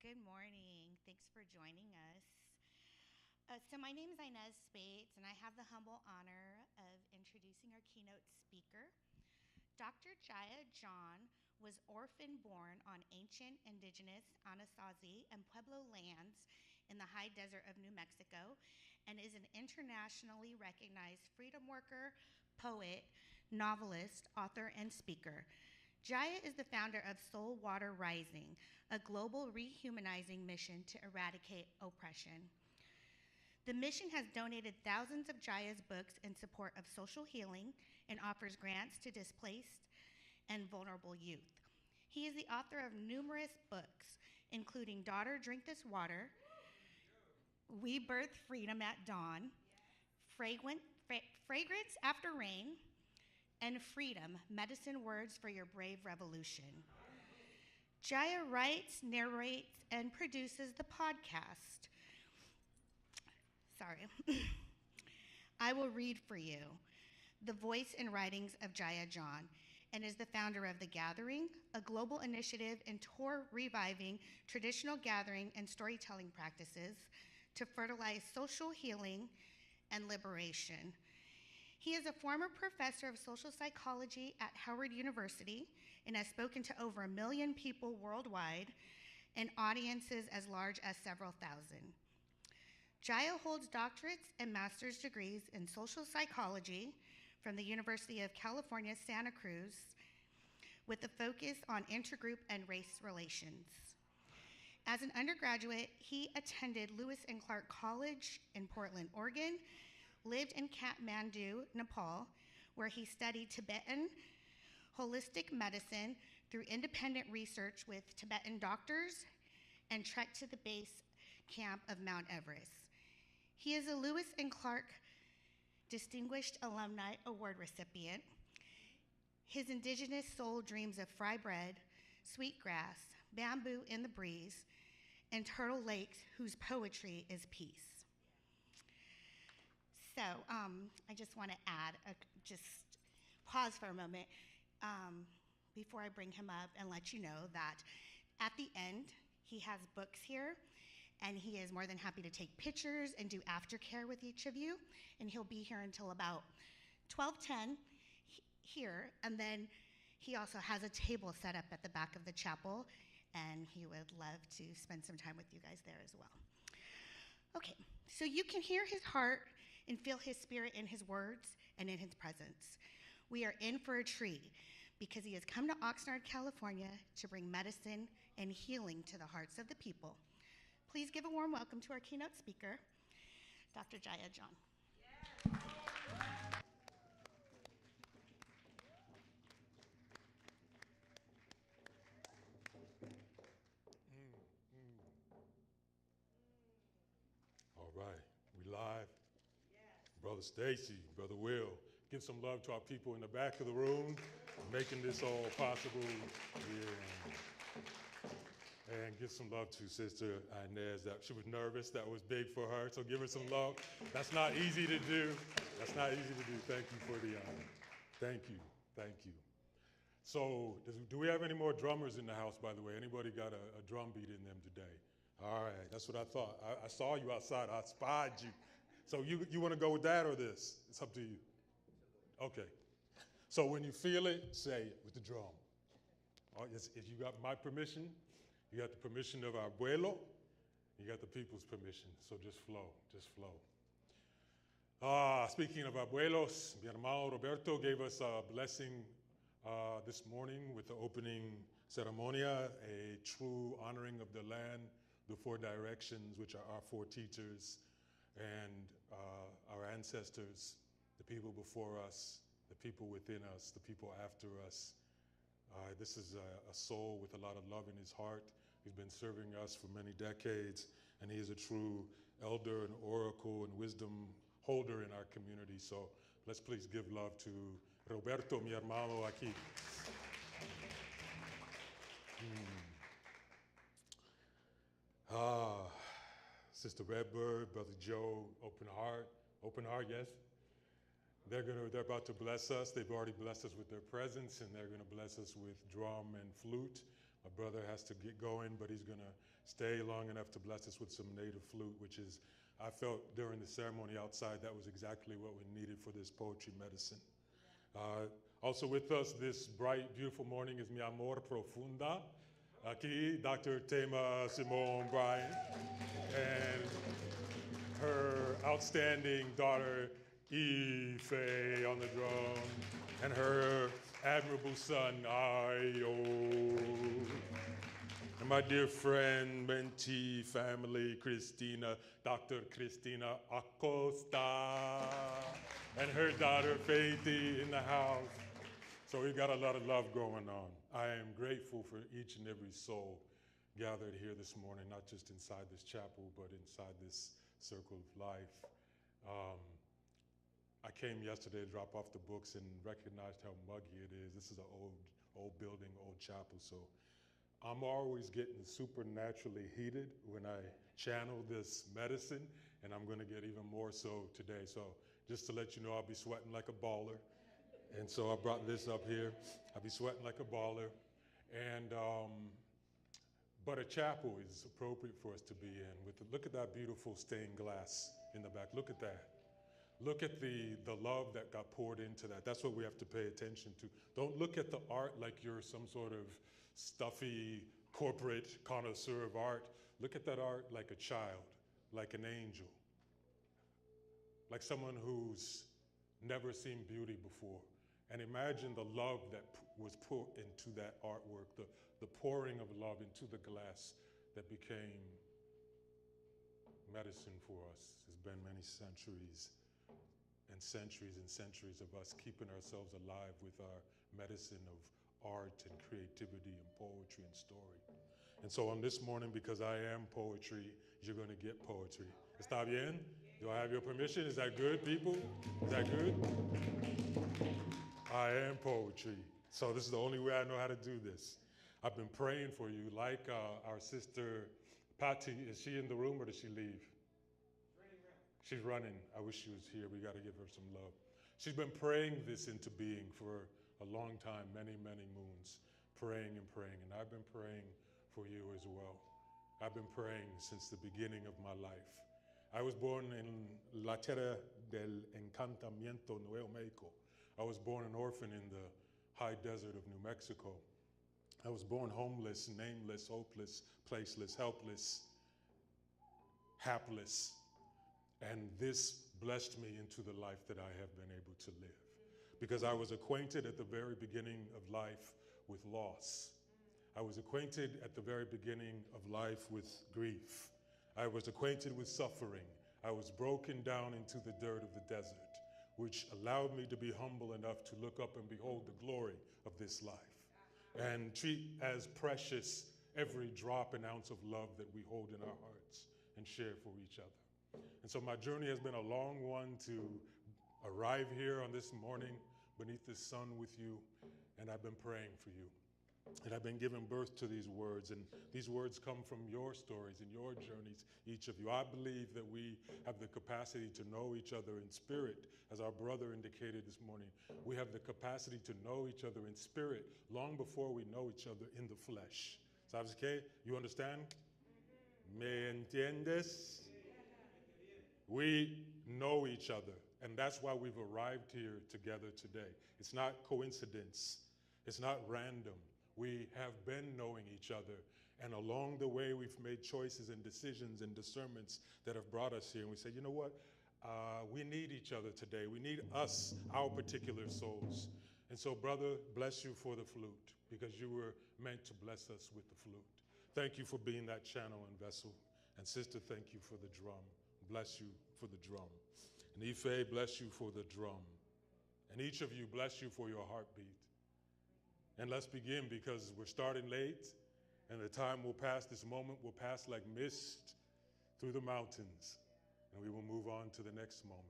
Good morning. Thanks for joining us. So my name is Inez Spates, and I have the humble honor of introducing our keynote speaker. Dr. Jaiya John was orphan-born on ancient indigenous Anasazi and Pueblo lands in the high desert of New Mexico and is an internationally recognized freedom worker, poet, novelist, author, and speaker. Jaiya is the founder of Soul Water Rising, a global rehumanizing mission to eradicate oppression. The mission has donated thousands of Jaiya's books in support of social healing and offers grants to displaced and vulnerable youth. He is the author of numerous books, including Daughter, Drink This Water, We Birth Freedom at Dawn, Fragrance After Rain, and Freedom, Medicine Words for Your Brave Revolution. Jaiya writes, narrates, and produces the podcast. I will read for you the voice and writings of Jaiya John, and is the founder of The Gathering, a global initiative and tour reviving traditional gathering and storytelling practices to fertilize social healing and liberation. He is a former professor of social psychology at Howard University and has spoken to over 1 million people worldwide and audiences as large as several thousand. Jaiya holds doctorates and master's degrees in social psychology from the University of California, Santa Cruz, with a focus on intergroup and race relations. As an undergraduate, he attended Lewis and Clark College in Portland, Oregon, lived in Kathmandu, Nepal, where he studied Tibetan holistic medicine through independent research with Tibetan doctors, and trekked to the base camp of Mount Everest. He is a Lewis and Clark Distinguished Alumni Award recipient. His indigenous soul dreams of fry bread, sweetgrass, bamboo in the breeze, and turtle lakes whose poetry is peace. So I just want to add, just pause for a moment before I bring him up and let you know that at the end, he has books here, and he is more than happy to take pictures and do aftercare with each of you, and he'll be here until about 12:10 here, and then he also has a table set up at the back of the chapel, and he would love to spend some time with you guys there as well. Okay, so you can hear his heart and feel his spirit in his words and in his presence. We are in for a treat because he has come to Oxnard, California to bring medicine and healing to the hearts of the people. Please give a warm welcome to our keynote speaker, Dr. Jaiya John. All right, we live. Brother Stacy, Brother Will, give some love to our people in the back of the room, making this all possible. Yeah. And give some love to Sister Inez. That she was nervous. That was big for her. So give her some love. That's not easy to do. That's not easy to do. Thank you for the honor. Thank you. Thank you. So do we have any more drummers in the house, by the way? Anybody got a drum beat in them today? All right, that's what I thought. I saw you outside. I spied you. So you want to go with that or this? It's up to you. Okay. So when you feel it, say it with the drum. If you got my permission, you got the permission of our abuelo, you got the people's permission. So just flow, just flow. Speaking of abuelos, mi hermano Roberto gave us a blessing this morning with the opening ceremonia, a true honoring of the land, the 4 directions, which are our 4 teachers, and our ancestors, the people before us, the people within us, the people after us. This is a soul with a lot of love in his heart. He's been serving us for many decades, and he is a true elder and oracle and wisdom holder in our community. So let's please give love to Roberto, mi hermano aquí. Sister Redbird, Brother Joe, open heart, yes? They're about to bless us. They've already blessed us with their presence, and they're gonna bless us with drum and flute. A brother has to get going, but he's going to stay long enough to bless us with some native flute, which is, I felt during the ceremony outside, that was exactly what we needed for this poetry medicine. Also with us this bright, beautiful morning is mi amor profunda, aquí, Dr. Tema Simone Bryant, and her outstanding daughter, Ife, on the drum, and her admirable son, Ayo. And my dear friend, mentee, family, Christina, Dr. Cristina Acosta, and her daughter, Faithy, in the house. So we've got a lot of love going on. I am grateful for each and every soul gathered here this morning, not just inside this chapel, but inside this circle of life. I came yesterday to drop off the books and recognized how muggy it is. This is an old building, old chapel, so I'm always getting supernaturally heated when I channel this medicine, and I'm gonna get even more so today. So just to let you know, I'll be sweating like a baller. And so I brought this up here. I'll be sweating like a baller. And, but a chapel is appropriate for us to be in. Look at that beautiful stained glass in the back. Look at that. Look at the love that got poured into that. That's what we have to pay attention to. Don't look at the art like you're some sort of stuffy corporate connoisseur of art. Look at that art like a child, like an angel, like someone who's never seen beauty before. And imagine the love that was put into that artwork, the pouring of love into the glass that became medicine for us. It's been many centuries and centuries and centuries of us keeping ourselves alive with our medicine of art and creativity and poetry and story. And so on this morning, because I am poetry, you're going to get poetry. Está bien? Do I have your permission? Is that good, people? Is that good? I am poetry. So this is the only way I know how to do this. I've been praying for you, like our sister Patty. Is she in the room or did she leave? She's running. I wish she was here. We got to give her some love. She's been praying this into being for a long time, many, many moons, praying and praying. And I've been praying for you as well. I've been praying since the beginning of my life. I was born in La Tierra del Encantamiento, Nuevo Mexico. I was born an orphan in the high desert of New Mexico. I was born homeless, nameless, hopeless, placeless, helpless, hapless. And this blessed me into the life that I have been able to live. Because I was acquainted at the very beginning of life with loss. I was acquainted at the very beginning of life with grief. I was acquainted with suffering. I was broken down into the dirt of the desert, which allowed me to be humble enough to look up and behold the glory of this life and treat as precious every drop and ounce of love that we hold in our hearts and share for each other. And so my journey has been a long one to arrive here on this morning beneath the sun with you, and I've been praying for you. And I've been giving birth to these words, and these words come from your stories and your journeys, each of you. I believe that we have the capacity to know each other in spirit, as our brother indicated this morning. We have the capacity to know each other in spirit long before we know each other in the flesh. ¿Sabes qué? You understand? ¿Me entiendes? We know each other, and that's why we've arrived here together today. It's not coincidence. It's not random. We have been knowing each other, and along the way, we've made choices and decisions and discernments that have brought us here. And we say, you know what? We need each other today. We need us, our particular souls. And so, brother, bless you for the flute, because you were meant to bless us with the flute. Thank you for being that channel and vessel. And sister, thank you for the drum. Bless you for the drum. And Ife, bless you for the drum. And each of you, bless you for your heartbeat. And let's begin, because we're starting late, and the time will pass, this moment will pass like mist through the mountains, and we will move on to the next moment.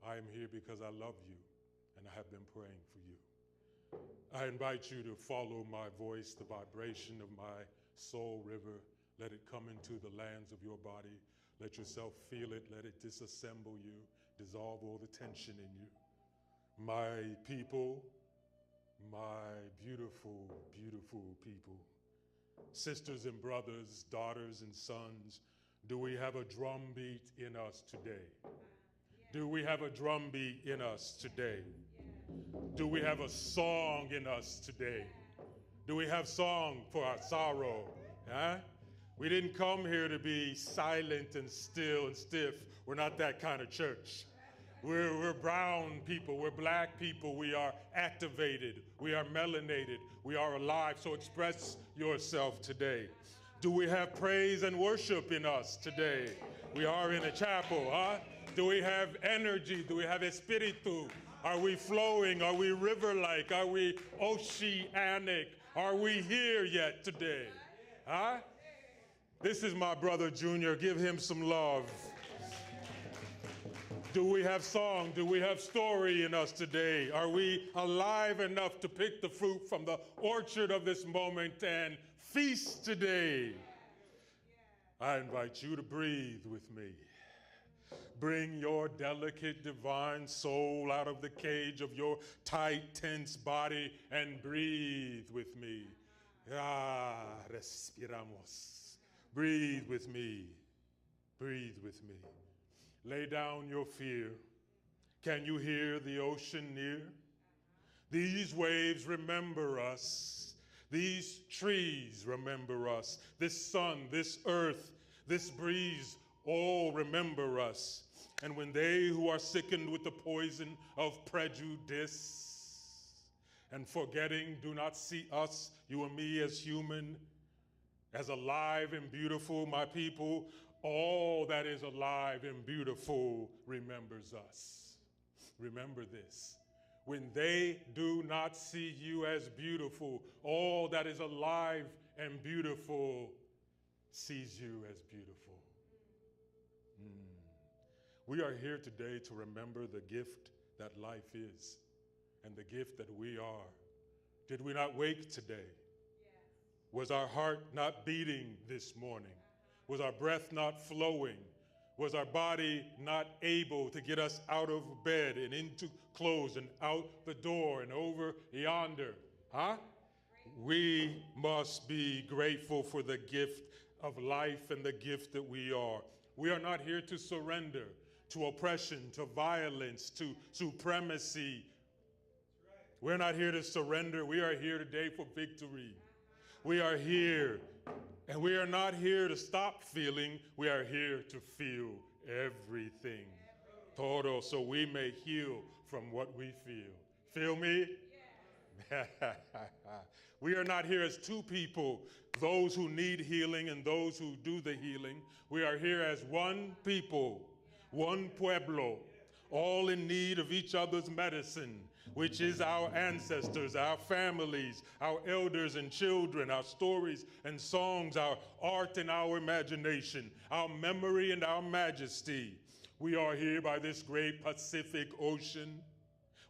I am here because I love you, and I have been praying for you. I invite you to follow my voice, the vibration of my soul river. Let it come into the lands of your body. Let yourself feel it. Let it disassemble you, dissolve all the tension in you. My people, My beautiful, beautiful people, sisters and brothers, daughters and sons, do we have a drum beat in us today? Do we have a drum beat in us today? Do we have a song in us today? Do we have song for our sorrow? Huh? We didn't come here to be silent and still and stiff. We're not that kind of church. We're brown people, we're black people, we are activated, we are melanated, we are alive, so express yourself today. Do we have praise and worship in us today? We are in a chapel, huh? Do we have energy? Do we have espiritu? Are we flowing? Are we river-like? Are we oceanic? Are we here yet today? Huh? This is my brother Junior. Give him some love. Do we have song? Do we have story in us today? Are we alive enough to pick the fruit from the orchard of this moment and feast today? I invite you to breathe with me. Bring your delicate, divine soul out of the cage of your tight, tense body and breathe with me. Ah, respiramos. Breathe with me. Breathe with me. Lay down your fear. Can you hear the ocean near? These waves remember us. These trees remember us. This sun, this earth, this breeze, all remember us. And when they who are sickened with the poison of prejudice and forgetting do not see us, you and me as human, as alive and beautiful, my people, all that is alive and beautiful remembers us. Remember this. When they do not see you as beautiful, all that is alive and beautiful sees you as beautiful. We are here today to remember the gift that life is and the gift that we are. Did we not wake today? Was our heart not beating this morning? Was our breath not flowing? Was our body not able to get us out of bed and into clothes and out the door and over yonder? Huh? We must be grateful for the gift of life and the gift that we are. We are not here to surrender to oppression, to violence, to supremacy. We're not here to surrender. We are here today for victory. We are here, and we are not here to stop feeling. We are here to feel everything. Todo, so we may heal from what we feel. Feel me? We are not here as two people, those who need healing and those who do the healing. We are here as one people, one pueblo, all in need of each other's medicine, which is our ancestors, our families, our elders and children, our stories and songs, our art and our imagination, our memory and our majesty. We are here by this great Pacific Ocean,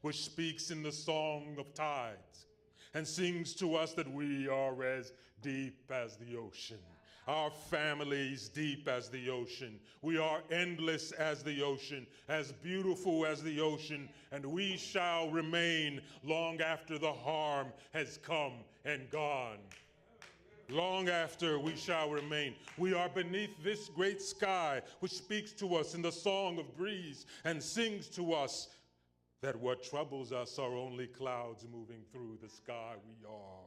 which speaks in the song of tides and sings to us that we are as deep as the ocean. Our families deep as the ocean. We are endless as the ocean, as beautiful as the ocean, and we shall remain long after the harm has come and gone. Long after we shall remain. We are beneath this great sky, which speaks to us in the song of breeze and sings to us that what troubles us are only clouds moving through the sky. We are.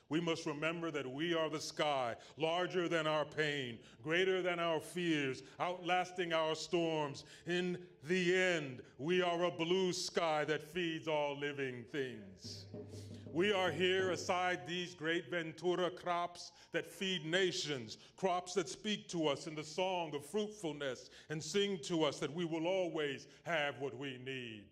We must remember that we are the sky, larger than our pain, greater than our fears, outlasting our storms. In the end, we are a blue sky that feeds all living things. We are here aside these great Ventura crops that feed nations, crops that speak to us in the song of fruitfulness and sing to us that we will always have what we need.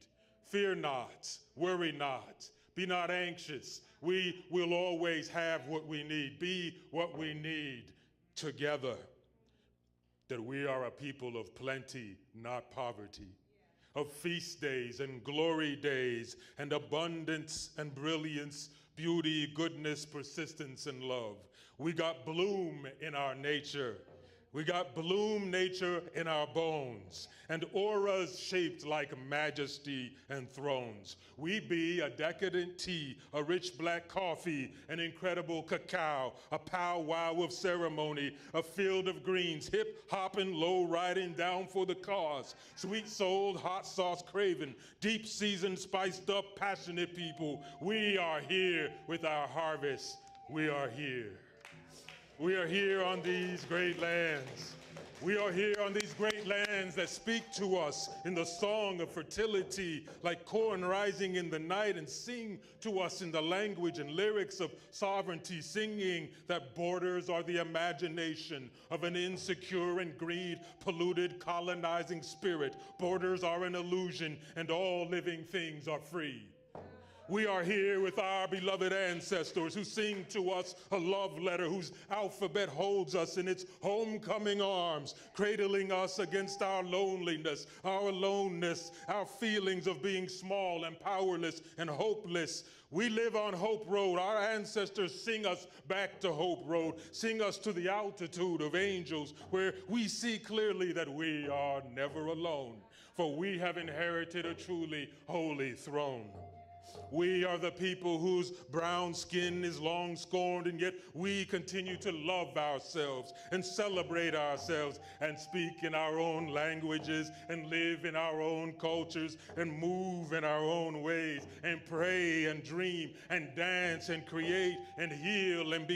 Fear not, worry not, be not anxious. We will always have what we need, be what we need together. That we are a people of plenty, not poverty, of feast days and glory days and abundance and brilliance, beauty, goodness, persistence, and love. We got bloom in our nature. We got bloom nature in our bones, and auras shaped like majesty and thrones. We be a decadent tea, a rich black coffee, an incredible cacao, a powwow of ceremony, a field of greens, hip-hopping, low-riding down for the cause. Sweet-souled, hot sauce craving, deep-seasoned, spiced-up, passionate people. We are here with our harvest. We are here. We are here on these great lands. We are here on these great lands that speak to us in the song of fertility, like corn rising in the night, and sing to us in the language and lyrics of sovereignty, singing that borders are the imagination of an insecure and greed-polluted colonizing spirit. Borders are an illusion, and all living things are free. We are here with our beloved ancestors who sing to us a love letter whose alphabet holds us in its homecoming arms, cradling us against our loneliness, our aloneness, our feelings of being small and powerless and hopeless. We live on Hope Road. Our ancestors sing us back to Hope Road, sing us to the altitude of angels, where we see clearly that we are never alone, for we have inherited a truly holy throne. We are the people whose brown skin is long scorned, and yet we continue to love ourselves and celebrate ourselves and speak in our own languages and live in our own cultures and move in our own ways and pray and dream and dance and create and heal and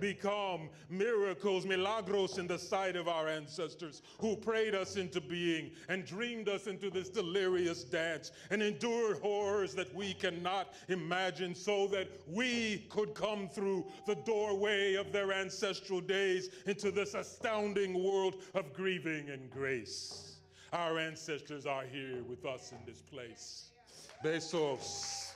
become miracles, milagros in the sight of our ancestors who prayed us into being and dreamed us into this delirious dance and endured horrors that we cannot imagine so that we could come through the doorway of their ancestral days into this astounding world of grieving and grace. Our ancestors are here with us in this place. Besos.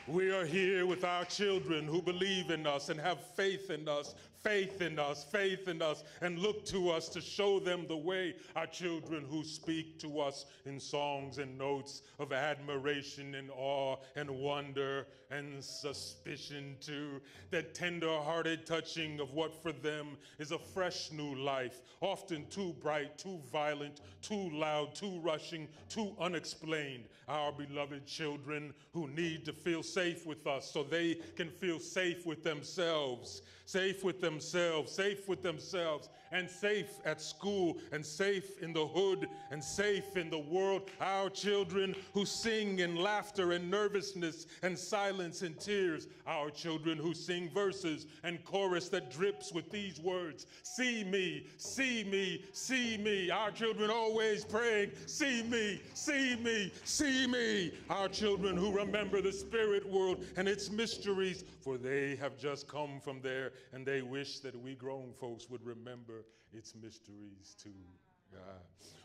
We are here with our children who believe in us and have faith in us, faith in us, faith in us, and look to us to show them the way. Our children who speak to us in songs and notes of admiration and awe and wonder and suspicion too. That tender-hearted touching of what for them is a fresh new life, often too bright, too violent, too loud, too rushing, too unexplained. Our beloved children who need to feel safe with us so they can feel safe with themselves. Safe with themselves, safe with themselves, and safe at school, and safe in the hood, and safe in the world. Our children who sing in laughter and nervousness and silence and tears. Our children who sing verses and chorus that drips with these words: see me, see me, see me. Our children always praying, see me, see me, see me. Our children who remember the spirit world and its mysteries, for they have just come from there, and they wish that we grown folks would remember its mysteries too.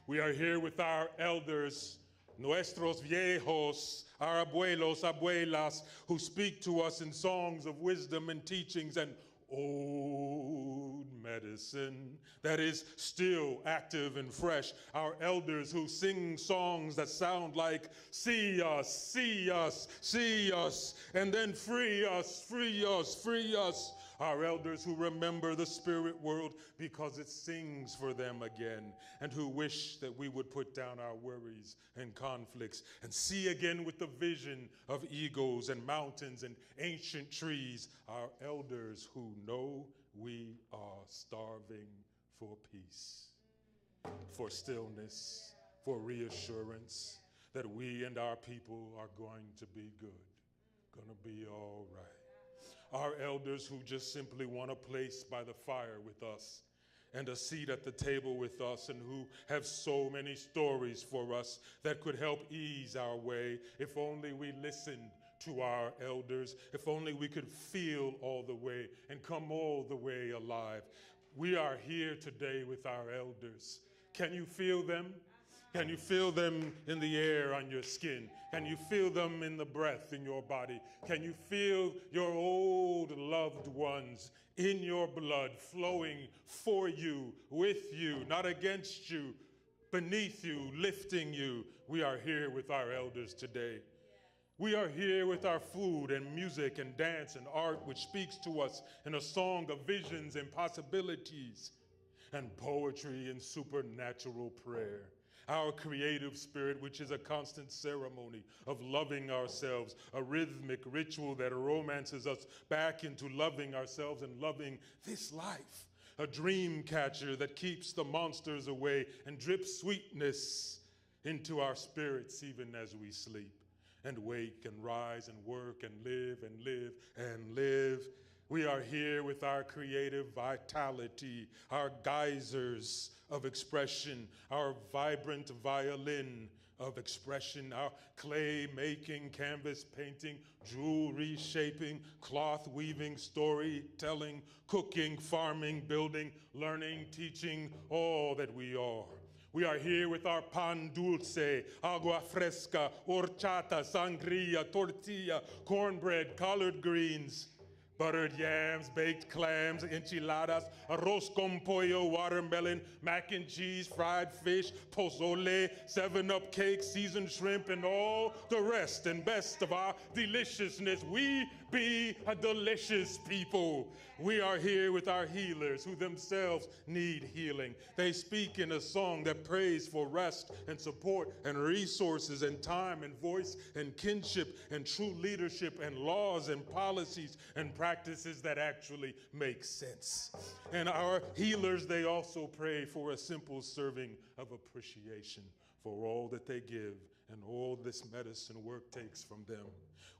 We are here with our elders, nuestros viejos, our abuelos, abuelas, who speak to us in songs of wisdom and teachings and old medicine that is still active and fresh. Our elders who sing songs that sound like see us, see us, see us, and then free us, free us, free us. Our elders who remember the spirit world because it sings for them again, and who wish that we would put down our worries and conflicts and see again with the vision of eagles and mountains and ancient trees. Our elders who know we are starving for peace, for stillness, for reassurance that we and our people are going to be good, gonna be all right. Our elders who just simply want a place by the fire with us and a seat at the table with us, and who have so many stories for us that could help ease our way if only we listened to our elders, if only we could feel all the way and come all the way alive. We are here today with our elders. Can you feel them? Can you feel them in the air on your skin? Can you feel them in the breath in your body? Can you feel your old loved ones in your blood flowing for you, with you, not against you, beneath you, lifting you? We are here with our elders today. We are here with our food and music and dance and art, which speaks to us in a song of visions and possibilities, and poetry and supernatural prayer. Our creative spirit, which is a constant ceremony of loving ourselves, a rhythmic ritual that romances us back into loving ourselves and loving this life. A dream catcher that keeps the monsters away and drips sweetness into our spirits even as we sleep and wake and rise and work and live and live and live. We are here with our creative vitality, our geysers of expression, our vibrant violin of expression, our clay making, canvas painting, jewelry shaping, cloth weaving, storytelling, cooking, farming, building, learning, teaching, all that we are. We are here with our pan dulce, agua fresca, horchata, sangria, tortilla, cornbread, collard greens, buttered yams, baked clams, enchiladas, arroz con pollo, watermelon, mac and cheese, fried fish, pozole, 7-Up cake, seasoned shrimp, and all the rest and best of our deliciousness. We be a delicious people. We are here with our healers who themselves need healing. They speak in a song that prays for rest and support and resources and time and voice and kinship and true leadership and laws and policies and practices that actually make sense. And our healers, they also pray for a simple serving of appreciation for all that they give and all this medicine work takes from them.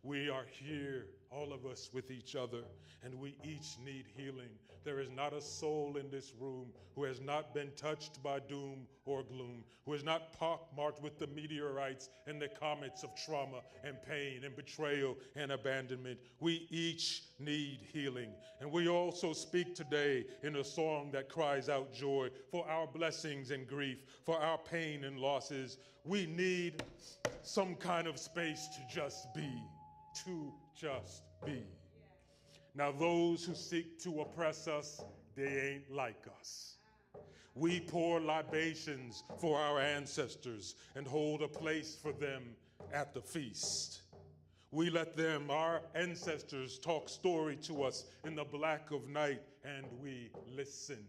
We are here, all of us, with each other, and we each need healing. There is not a soul in this room who has not been touched by doom or gloom, who is not pockmarked with the meteorites and the comets of trauma and pain and betrayal and abandonment. We each need healing. And we also speak today in a song that cries out joy for our blessings and grief, for our pain and losses. We need some kind of space to just be. To just be. Now, those who seek to oppress us, they ain't like us. We pour libations for our ancestors and hold a place for them at the feast. We let them, our ancestors, talk story to us in the black of night, and we listen.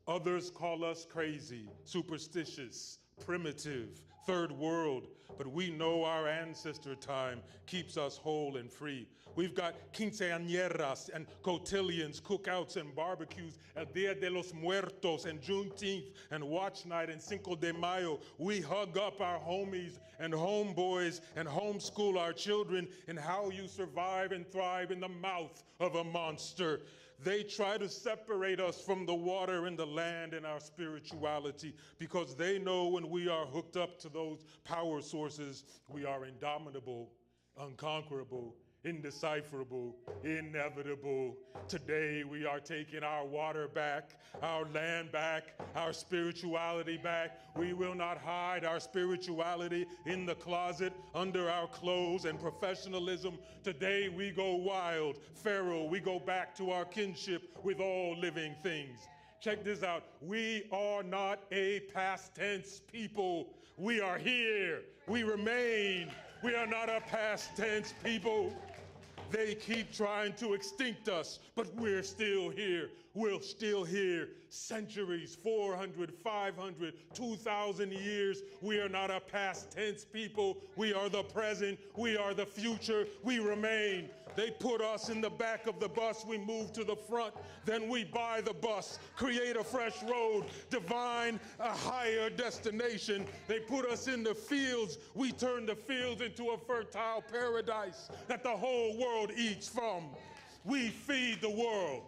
Others call us crazy, superstitious, primitive, third world, but we know our ancestor time keeps us whole and free. We've got quinceañeras and cotillions, cookouts and barbecues, El Dia de los Muertos and Juneteenth and Watch Night and Cinco de Mayo. We hug up our homies and homeboys and homeschool our children in how you survive and thrive in the mouth of a monster. They try to separate us from the water and the land and our spirituality because they know when we are hooked up to those power sources, we are indomitable, unconquerable, indecipherable, inevitable. Today we are taking our water back, our land back, our spirituality back. We will not hide our spirituality in the closet, under our clothes and professionalism. Today we go wild, feral. We go back to our kinship with all living things. Check this out. We are not a past tense people. We are here. We remain. We are not a past tense people. They keep trying to extinct us, but we're still here. We're still here. Centuries, 400, 500, 2,000 years. We are not a past tense people. We are the present. We are the future. We remain. They put us in the back of the bus. We move to the front. Then we buy the bus, create a fresh road, divine a higher destination. They put us in the fields. We turn the fields into a fertile paradise that the whole world eats from. We feed the world.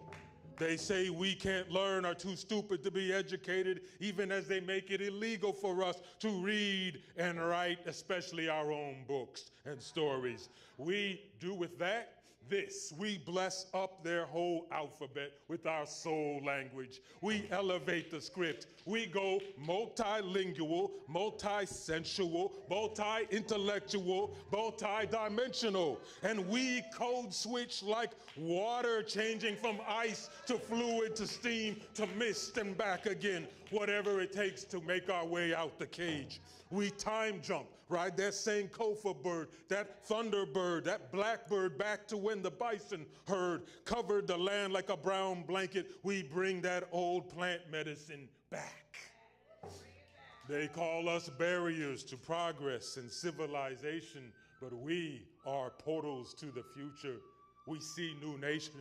They say we can't learn, are too stupid to be educated, even as they make it illegal for us to read and write, especially our own books and stories. We do with that this. We bless up their whole alphabet with our soul language. We elevate the script. We go multilingual, multi-sensual, multi-intellectual, multi-dimensional. And we code switch like water changing from ice to fluid to steam to mist and back again. Whatever it takes to make our way out the cage. We time jump, ride that Sankofa bird, that thunderbird, that blackbird back to when the bison herd covered the land like a brown blanket. We bring that old plant medicine back. They call us barriers to progress and civilization, but we are portals to the future. We see new nation.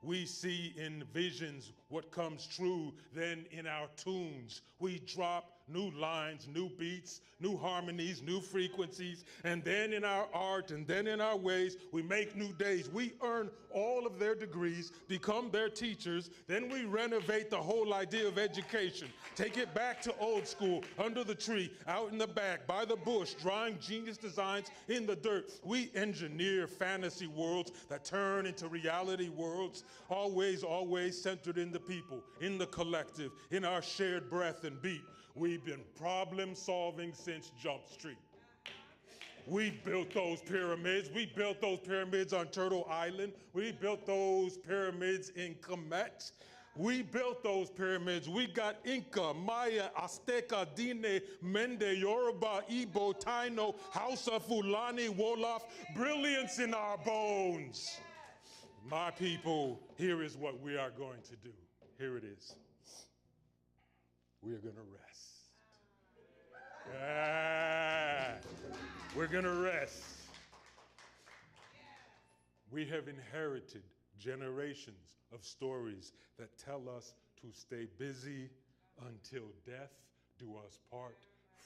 We see in visions what comes true. Then in our tunes, we drop new lines, new beats, new harmonies, new frequencies. And then in our art and then in our ways, we make new days. We earn all of their degrees, become their teachers. Then we renovate the whole idea of education. Take it back to old school, under the tree, out in the back, by the bush, drawing genius designs in the dirt. We engineer fantasy worlds that turn into reality worlds, always, always centered in the people, in the collective, in our shared breath and beat. We've been problem solving since Jump Street. We built those pyramids. We built those pyramids on Turtle Island. We built those pyramids in Canek. We built those pyramids. We got Inca, Maya, Azteca, Dine, Mende, Yoruba, Igbo, Taino, Hausa, Fulani, Wolof, brilliance in our bones. My people, here is what we are going to do. Here it is. We are going to rest. Yeah. We're going to rest. We have inherited generations of stories that tell us to stay busy until death do us part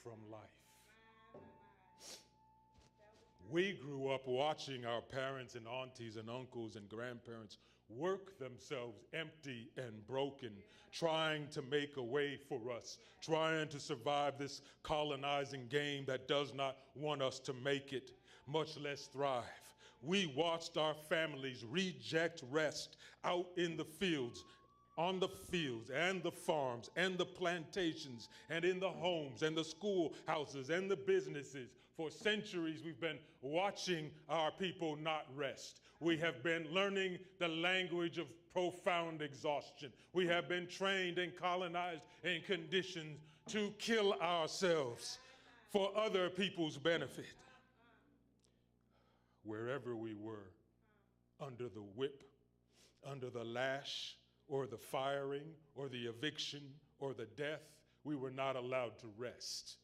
from life. We grew up watching our parents and aunties and uncles and grandparents work themselves empty and broken, trying to make a way for us, trying to survive this colonizing game that does not want us to make it, much less thrive. We watched our families reject rest out in the fields, on the fields and the farms and the plantations and in the homes and the schoolhouses and the businesses. For centuries, we've been watching our people not rest. We have been learning the language of profound exhaustion. We have been trained and colonized and conditioned to kill ourselves for other people's benefit. Wherever we were, under the whip, under the lash, or the firing, or the eviction, or the death, we were not allowed to rest.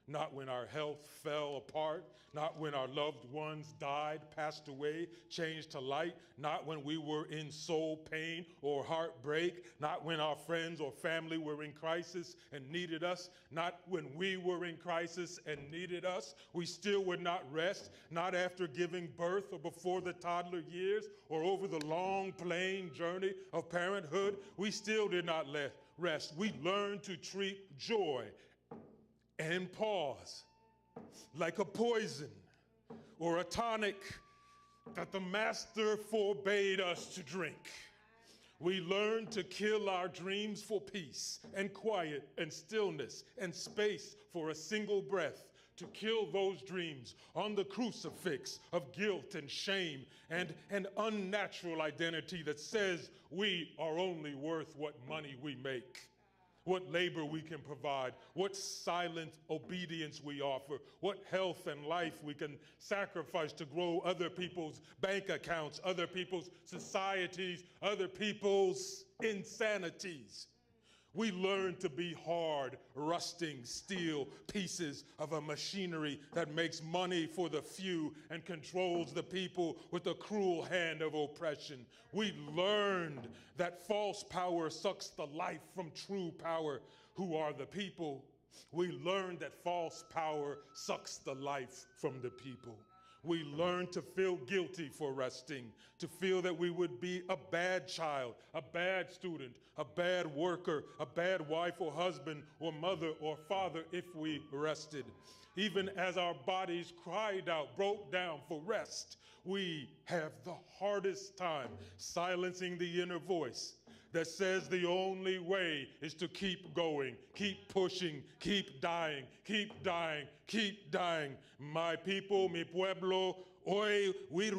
Not when our health fell apart, not when our loved ones died, passed away, changed to light, not when we were in soul pain or heartbreak, not when our friends or family were in crisis and needed us, not when we were in crisis and needed us. We still would not rest, not after giving birth or before the toddler years or over the long, plain journey of parenthood. We still did not rest. We learned to treat joy and pause like a poison or a tonic that the master forbade us to drink. We learned to kill our dreams for peace and quiet and stillness and space for a single breath, to kill those dreams on the crucifix of guilt and shame and an unnatural identity that says we are only worth what money we make, what labor we can provide, what silent obedience we offer, what health and life we can sacrifice to grow other people's bank accounts, other people's societies, other people's insanities. We learn to be hard, rusting steel pieces of a machinery that makes money for the few and controls the people with a cruel hand of oppression. We learned that false power sucks the life from true power, who are the people. We learned that false power sucks the life from the people. We learned to feel guilty for resting, to feel that we would be a bad child, a bad student, a bad worker, a bad wife or husband or mother or father if we rested. Even as our bodies cried out, broke down for rest, we have the hardest time silencing the inner voice that says the only way is to keep going, keep pushing, keep dying, keep dying, keep dying. My people, mi pueblo, hoy we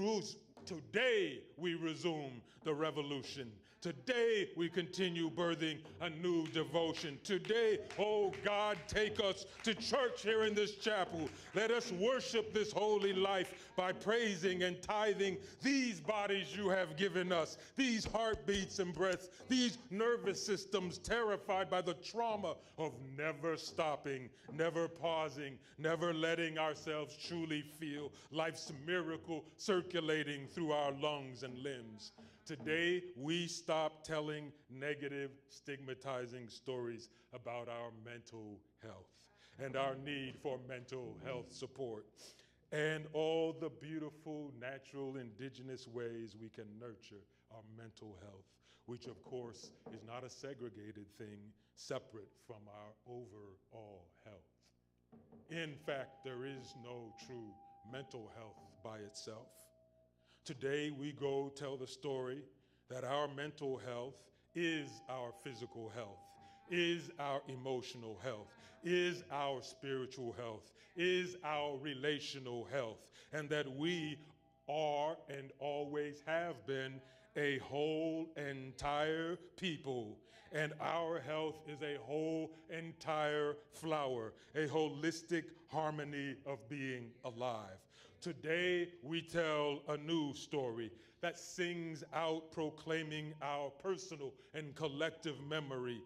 Today we resume the revolution. Today we continue birthing a new devotion. Today, oh God, take us to church here in this chapel. Let us worship this holy life by praising and tithing these bodies you have given us, these heartbeats and breaths, these nervous systems terrified by the trauma of never stopping, never pausing, never letting ourselves truly feel life's miracle circulating through our lungs and limbs. Today, we stop telling negative, stigmatizing stories about our mental health and our need for mental health support and all the beautiful, natural, indigenous ways we can nurture our mental health, which of course is not a segregated thing separate from our overall health. In fact, there is no true mental health by itself. Today, we go tell the story that our mental health is our physical health, is our emotional health, is our spiritual health, is our relational health, and that we are and always have been a whole entire people. And our health is a whole entire flower, a holistic harmony of being alive. Today, we tell a new story that sings out proclaiming our personal and collective memory.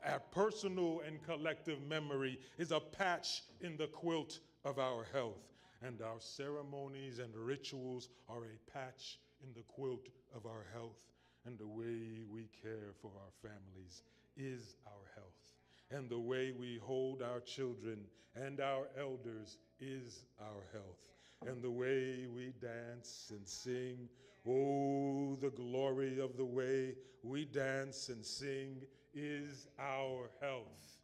Our personal and collective memory is a patch in the quilt of our health, and our ceremonies and rituals are a patch in the quilt of our health, and the way we care for our families is our health, and the way we hold our children and our elders is our health. And the way we dance and sing, oh, the glory of the way we dance and sing is our health.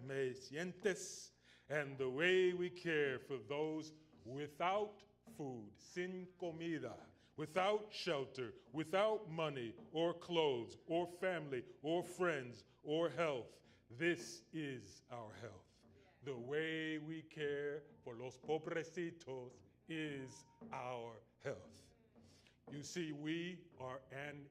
Me sientes? And the way we care for those without food, sin comida, without shelter, without money or clothes or family or friends or health, this is our health. The way we care for los pobrecitos is our health. You see, we are an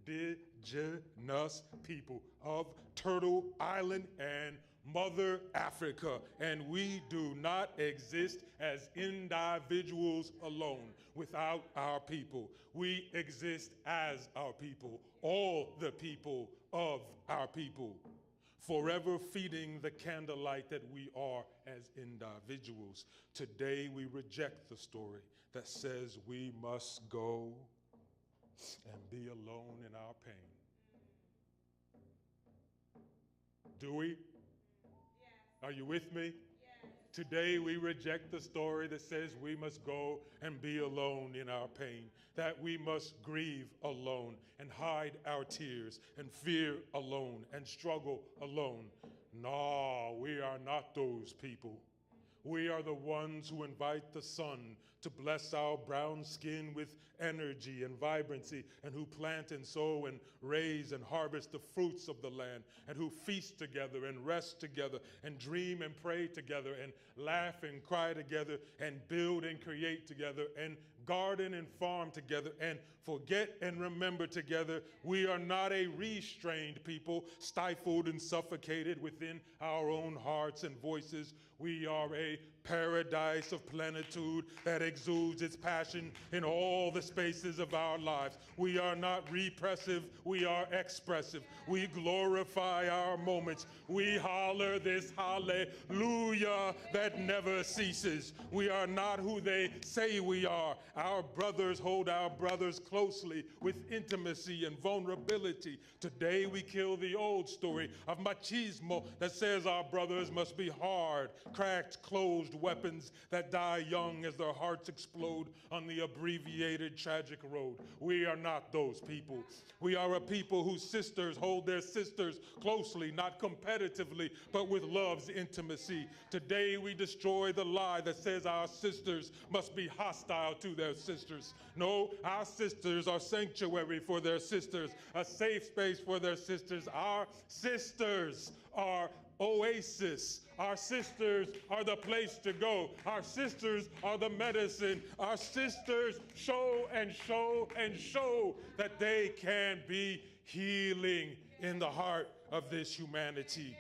indigenous people of Turtle Island and Mother Africa, and we do not exist as individuals alone without our people. We exist as our people, all the people of our people, forever feeding the candlelight that we are as individuals. Today we reject the story that says we must go and be alone in our pain. Do we? Yes. Are you with me? Yes. Today we reject the story that says we must go and be alone in our pain, that we must grieve alone and hide our tears and fear alone and struggle alone. No, we are not those people. We are the ones who invite the sun to bless our brown skin with energy and vibrancy, and who plant and sow and raise and harvest the fruits of the land, and who feast together and rest together and dream and pray together and laugh and cry together and build and create together and garden and farm together and forget and remember together. We are not a restrained people, stifled and suffocated within our own hearts and voices. We are a paradise of plenitude that exudes its passion in all the spaces of our lives. We are not repressive, we are expressive. We glorify our moments. We holler this hallelujah that never ceases. We are not who they say we are. Our brothers hold our brothers closely with intimacy and vulnerability. Today we kill the old story of machismo that says our brothers must be hard, cracked, closed weapons that die young as their hearts explode on the abbreviated tragic road. We are not those people. We are a people whose sisters hold their sisters closely, not competitively, but with love's intimacy. Today we destroy the lie that says our sisters must be hostile to their sisters. No, our sisters are sanctuary for their sisters, a safe space for their sisters. Our sisters are oasis. Our sisters are the place to go. Our sisters are the medicine. Our sisters show and show and show that they can be healing in the heart of this humanity.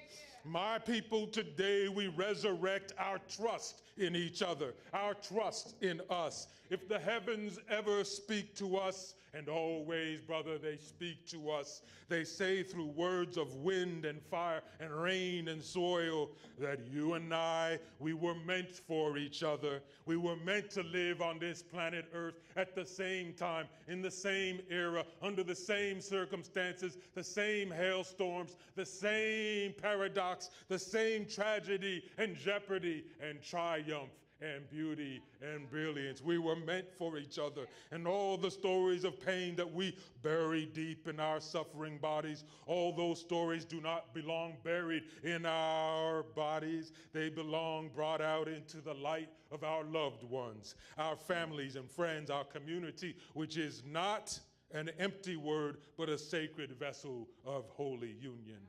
My people, today we resurrect our trust in each other, our trust in us. If the heavens ever speak to us, and always, brother, they speak to us, they say through words of wind and fire and rain and soil that you and I, we were meant for each other. We were meant to live on this planet Earth at the same time, in the same era, under the same circumstances, the same hailstorms, the same paradox, the same tragedy and jeopardy and triumph and beauty and brilliance. We were meant for each other. And all the stories of pain that we bury deep in our suffering bodies, all those stories do not belong buried in our bodies. They belong brought out into the light of our loved ones, our families and friends, our community, which is not an empty word, but a sacred vessel of holy union.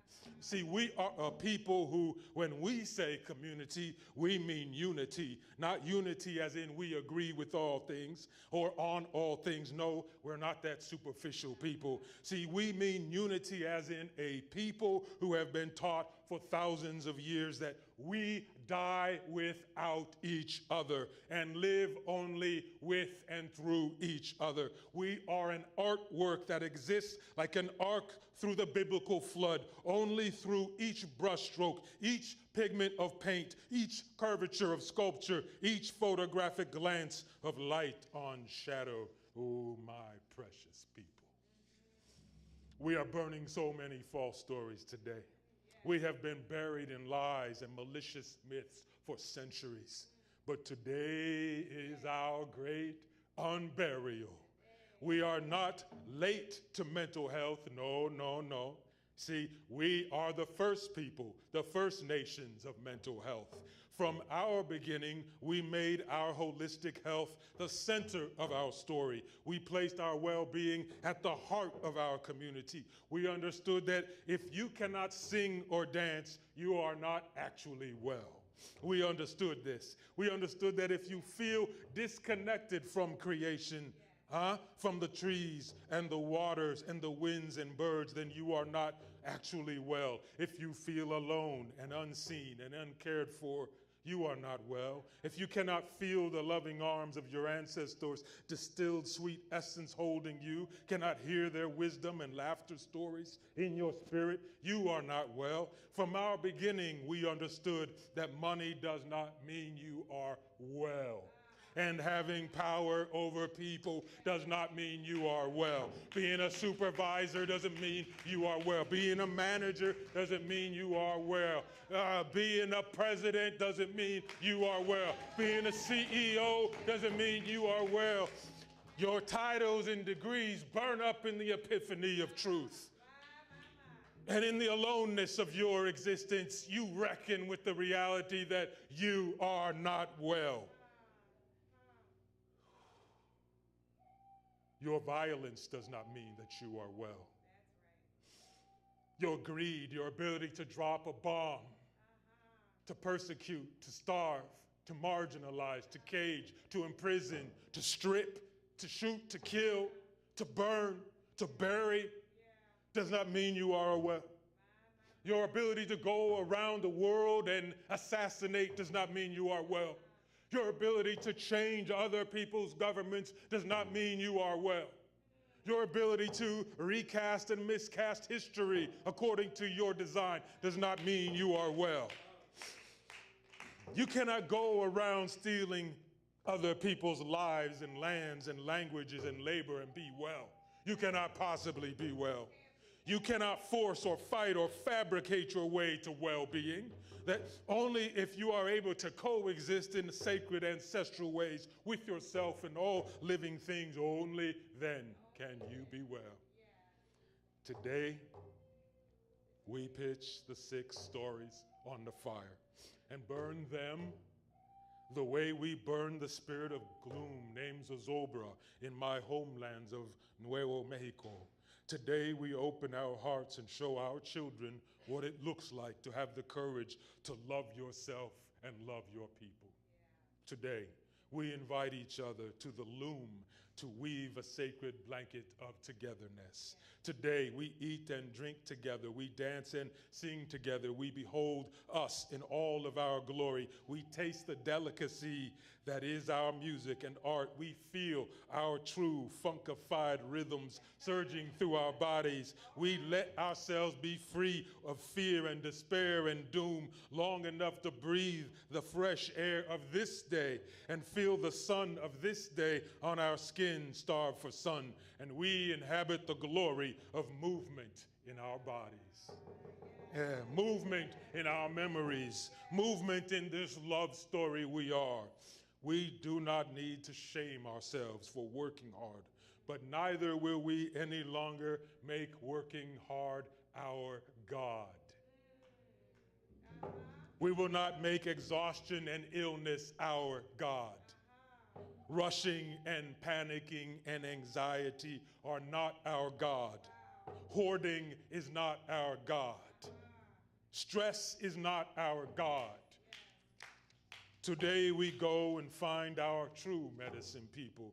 See, we are a people who, when we say community, we mean unity. Not unity as in we agree with all things or on all things. No, we're not that superficial people. See, we mean unity as in a people who have been taught for thousands of years that we die without each other and live only with and through each other. We are an artwork that exists like an arc through the biblical flood, only through each brushstroke, each pigment of paint, each curvature of sculpture, each photographic glance of light on shadow. Oh, my precious people. We are burning so many false stories today. We have been buried in lies and malicious myths for centuries. But today is our great unburial. We are not late to mental health. No, no, no. See, we are the first people, the first nations of mental health. From our beginning, we made our holistic health the center of our story. We placed our well-being at the heart of our community. We understood that if you cannot sing or dance, you are not actually well. We understood this. We understood that if you feel disconnected from creation, from the trees and the waters and the winds and birds, then you are not actually well. If you feel alone and unseen and uncared for, you are not well. If you cannot feel the loving arms of your ancestors, distilled sweet essence holding you, cannot hear their wisdom and laughter stories in your spirit, you are not well. From our beginning, we understood that money does not mean you are well. And having power over people does not mean you are well. Being a supervisor doesn't mean you are well. Being a manager doesn't mean you are well. Being a president doesn't mean you are well. Being a CEO doesn't mean you are well. Your titles and degrees burn up in the epiphany of truth. And in the aloneness of your existence, you reckon with the reality that you are not well. Your violence does not mean that you are well. Your greed, your ability to drop a bomb, to persecute, to starve, to marginalize, to cage, to imprison, to strip, to shoot, to kill, to burn, to bury, does not mean you are well. Your ability to go around the world and assassinate does not mean you are well. Your ability to change other people's governments does not mean you are well. Your ability to recast and miscast history according to your design does not mean you are well. You cannot go around stealing other people's lives and lands and languages and labor and be well. You cannot possibly be well. You cannot force or fight or fabricate your way to well-being. That only if you are able to coexist in sacred ancestral ways with yourself and all living things, only then can you be well. Today, we pitch the 6 stories on the fire and burn them the way we burn the spirit of gloom named Zozobra in my homelands of Nuevo Mexico. Today, we open our hearts and show our children what it looks like to have the courage to love yourself and love your people. Today, we invite each other to the loom to weave a sacred blanket of togetherness. Today, we eat and drink together. We dance and sing together. We behold us in all of our glory. We taste the delicacy that is our music and art. We feel our true funkified rhythms surging through our bodies. We let ourselves be free of fear and despair and doom long enough to breathe the fresh air of this day and feel the sun of this day on our skin, starved for sun. And we inhabit the glory of movement in our bodies. Movement in our memories, movement in this love story we are. We do not need to shame ourselves for working hard, but neither will we any longer make working hard our God. We will not make exhaustion and illness our God. Rushing and panicking and anxiety are not our God. Hoarding is not our God. Stress is not our God. Today we go and find our true medicine people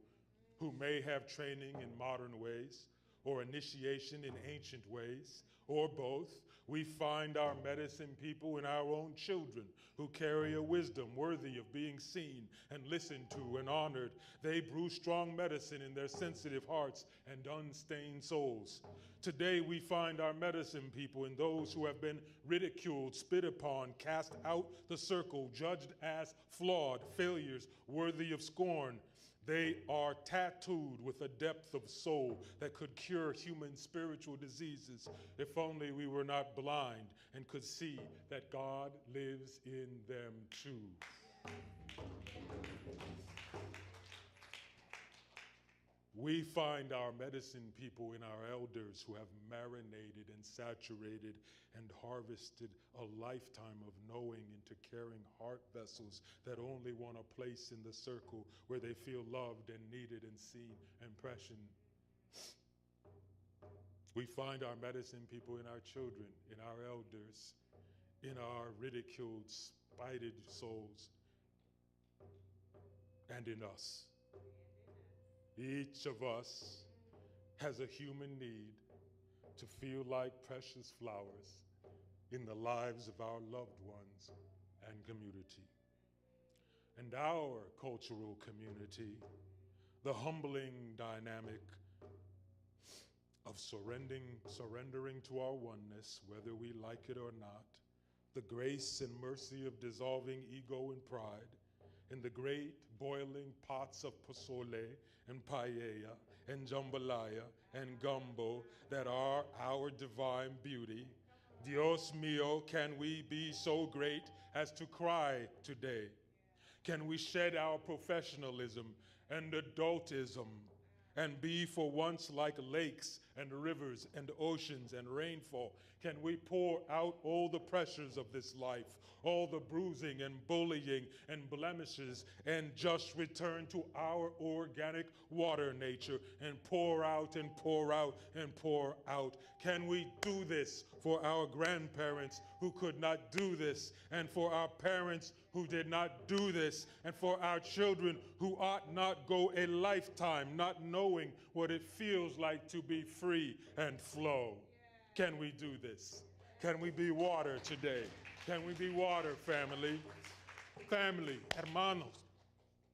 who may have training in modern ways or initiation in ancient ways, or both. We find our medicine people in our own children who carry a wisdom worthy of being seen and listened to and honored. They brew strong medicine in their sensitive hearts and unstained souls. Today we find our medicine people in those who have been ridiculed, spit upon, cast out the circle, judged as flawed, failures worthy of scorn. They are tattooed with a depth of soul that could cure human spiritual diseases if only we were not blind and could see that God lives in them too. We find our medicine people in our elders who have marinated and saturated and harvested a lifetime of knowing into caring heart vessels that only want a place in the circle where they feel loved and needed and seen and prescient. We find our medicine people in our children, in our elders, in our ridiculed, spited souls, and in us. Each of us has a human need to feel like precious flowers in the lives of our loved ones and community. And our cultural community, the humbling dynamic of surrendering to our oneness, whether we like it or not, the grace and mercy of dissolving ego and pride, in the great boiling pots of pozole and paella and jambalaya and gumbo that are our divine beauty. Dios mío, can we be so great as to cry today? Can we shed our professionalism and adultism and be for once like lakes and rivers and oceans and rainfall? Can we pour out all the pressures of this life, all the bruising and bullying and blemishes, and just return to our organic water nature and pour out and pour out and pour out? Can we do this for our grandparents who could not do this, and for our parents who did not do this, and for our children who ought not go a lifetime not knowing what it feels like to be free and flow? Can we do this? Can we be water today? Can we be water, family? Family, hermanos,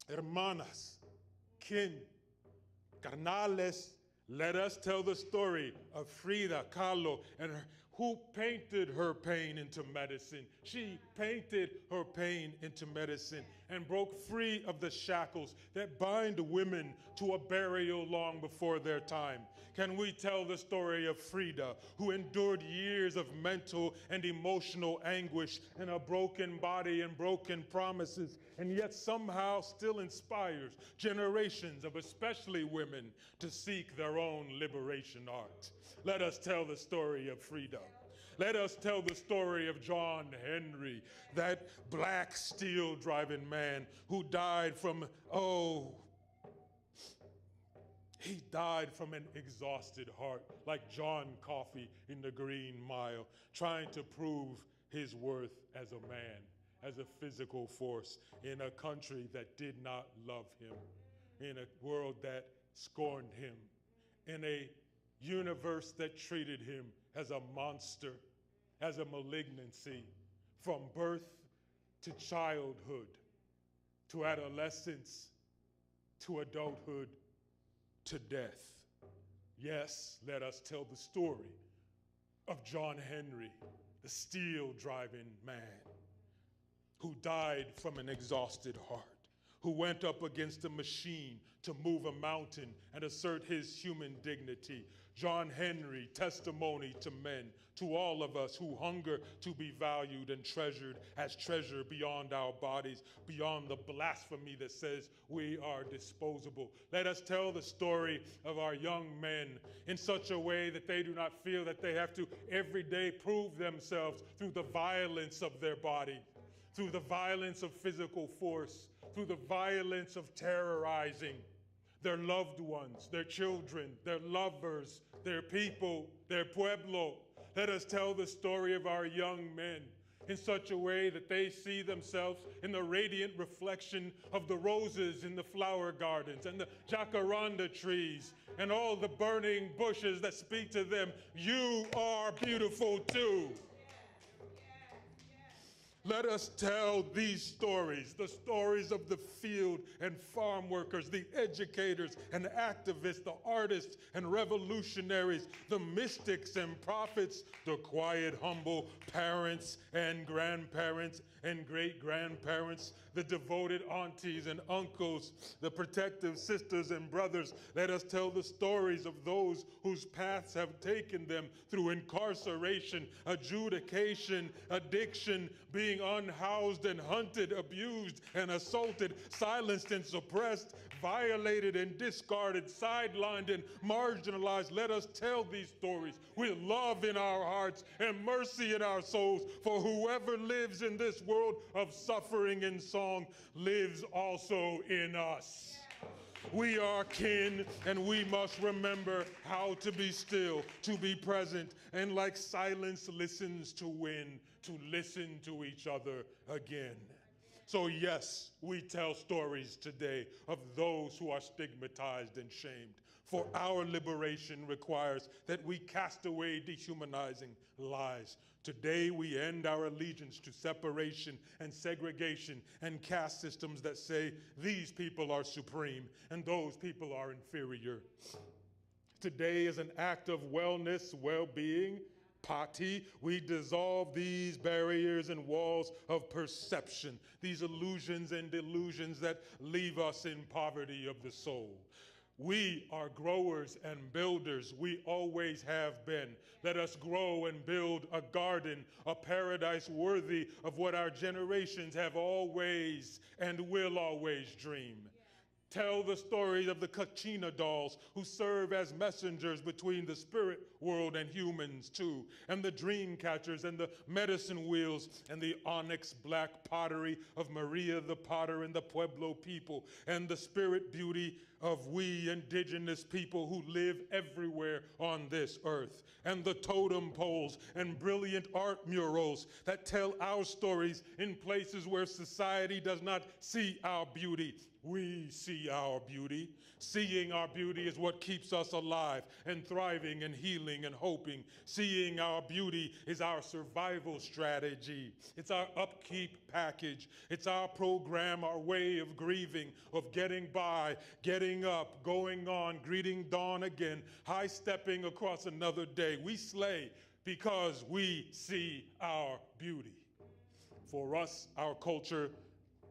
hermanas, kin, carnales. Let us tell the story of Frida Kahlo and her, who painted her pain into medicine. She painted her pain into medicine and broke free of the shackles that bind women to a burial long before their time. Can we tell the story of Frida, who endured years of mental and emotional anguish in a broken body and broken promises, and yet somehow still inspires generations of especially women to seek their own liberation art? Let us tell the story of Frida. Let us tell the story of John Henry, that black steel driving man who died from, He died from an exhausted heart, like John Coffey in the Green Mile, trying to prove his worth as a man, as a physical force in a country that did not love him, in a world that scorned him, in a universe that treated him as a monster, as a malignancy, from birth to childhood, to adolescence, to adulthood, to death. Yes, let us tell the story of John Henry, the steel-driving man who died from an exhausted heart, who went up against a machine to move a mountain and assert his human dignity. John Henry, testimony to men, to all of us who hunger to be valued and treasured as treasure beyond our bodies, beyond the blasphemy that says we are disposable. Let us tell the story of our young men in such a way that they do not feel that they have to every day prove themselves through the violence of their body, through the violence of physical force, through the violence of terrorizing their loved ones, their children, their lovers, their people, their pueblo. Let us tell the story of our young men in such a way that they see themselves in the radiant reflection of the roses in the flower gardens and the jacaranda trees and all the burning bushes that speak to them. You are beautiful too. Let us tell these stories, the stories of the field and farm workers, the educators and activists, the artists and revolutionaries, the mystics and prophets, the quiet, humble parents and grandparents and great-grandparents, the devoted aunties and uncles, the protective sisters and brothers. Let us tell the stories of those whose paths have taken them through incarceration, adjudication, addiction, being unhoused and hunted, abused and assaulted, silenced and suppressed, violated and discarded, sidelined and marginalized. Let us tell these stories with love in our hearts and mercy in our souls, for whoever lives in this world of suffering and song lives also in us. We are kin, and we must remember how to be still, to be present, and like silence listens to wind, to listen to each other again. So yes, we tell stories today of those who are stigmatized and shamed. For our liberation requires that we cast away dehumanizing lies. Today we end our allegiance to separation and segregation and caste systems that say these people are supreme and those people are inferior. Today is an act of wellness, well-being, Pati. We dissolve these barriers and walls of perception, these illusions and delusions that leave us in poverty of the soul. We are growers and builders. We always have been. Let us grow and build a garden, a paradise worthy of what our generations have always and will always dream. Tell the stories of the Kachina dolls who serve as messengers between the spirit world and humans too, and the dream catchers and the medicine wheels and the onyx black pottery of Maria the Potter and the Pueblo people, and the spirit beauty of we indigenous people who live everywhere on this earth, and the totem poles and brilliant art murals that tell our stories in places where society does not see our beauty. We see our beauty. Seeing our beauty is what keeps us alive and thriving and healing and hoping. Seeing our beauty is our survival strategy. It's our upkeep package. It's our program, our way of grieving, of getting by, getting up, going on, greeting dawn again, high-stepping across another day. We slay because we see our beauty. For us, our culture,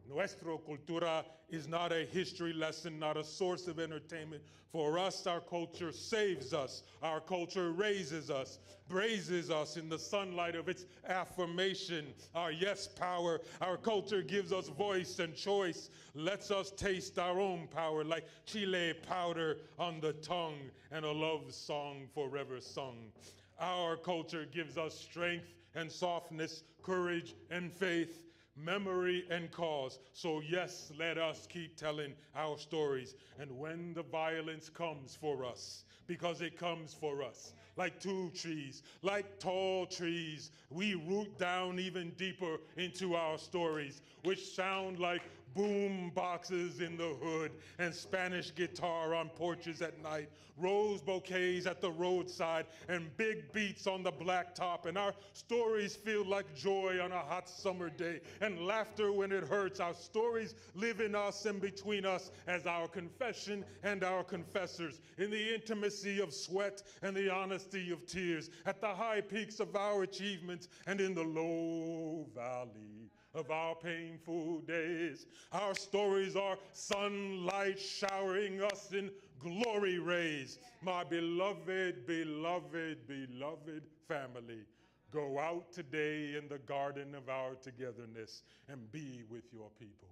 nuestra cultura, is not a history lesson, not a source of entertainment. For us, our culture saves us. Our culture raises us, braises us in the sunlight of its affirmation, our yes power. Our culture gives us voice and choice, lets us taste our own power like chile powder on the tongue and a love song forever sung. Our culture gives us strength and softness, courage and faith, memory and cause. So yes, let us keep telling our stories. And when the violence comes for us, because it comes for us, like two trees, like tall trees, we root down even deeper into our stories, which sound like boom boxes in the hood and Spanish guitar on porches at night, rose bouquets at the roadside, and big beats on the blacktop. And our stories feel like joy on a hot summer day and laughter when it hurts. Our stories live in us and between us as our confession and our confessors, in the intimacy of sweat and the honesty of tears, at the high peaks of our achievements and in the low valley of our painful days. Our stories are sunlight showering us in glory rays. My beloved, beloved, beloved family, go out today in the garden of our togetherness and be with your people.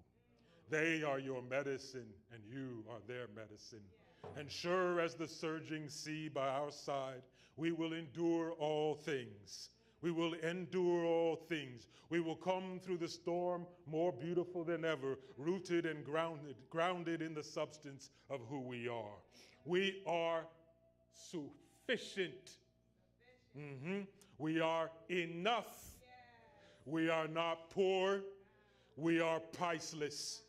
They are your medicine, and you are their medicine. And sure as the surging sea by our side, we will endure all things. We will endure all things. We will come through the storm more beautiful than ever, rooted and grounded in the substance of who we are. We are sufficient. We are enough. We are not poor. We are priceless.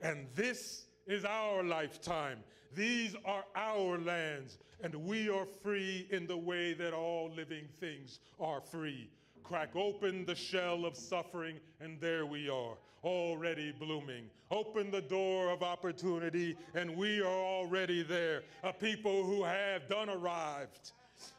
And this is our lifetime. These are our lands, and we are free in the way that all living things are free. Crack open the shell of suffering, and there we are, already blooming. Open the door of opportunity, and we are already there, a people who have done arrived.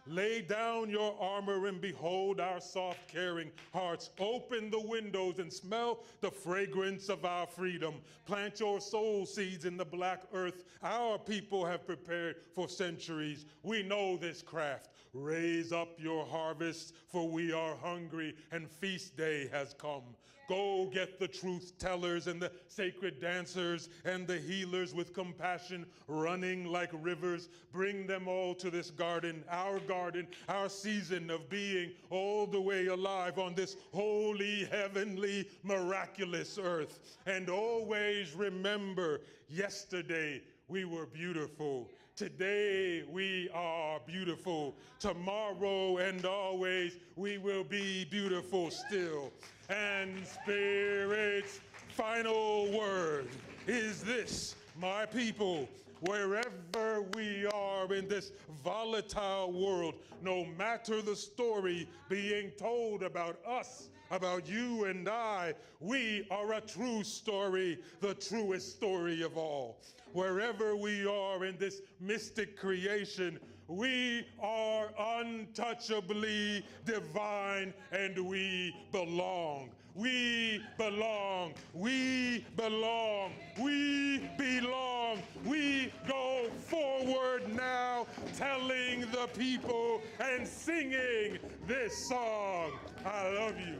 Lay down your armor and behold our soft, caring hearts. Open the windows and smell the fragrance of our freedom. Plant your soul seeds in the black earth our people have prepared for centuries. We know this craft. Raise up your harvest, for we are hungry and feast day has come. Go get the truth tellers and the sacred dancers and the healers with compassion running like rivers. Bring them all to this garden, our season of being all the way alive on this holy, heavenly, miraculous earth. And always remember, yesterday we were beautiful. Today we are beautiful. Tomorrow and always we will be beautiful still. And Spirit's final word is this: my people, wherever we are in this volatile world, no matter the story being told about us, about you and I, we are a true story, the truest story of all. Wherever we are in this mystic creation, we are untouchably divine, and we belong. We belong. We belong. We belong. We go forward now, telling the people and singing this song. I love you.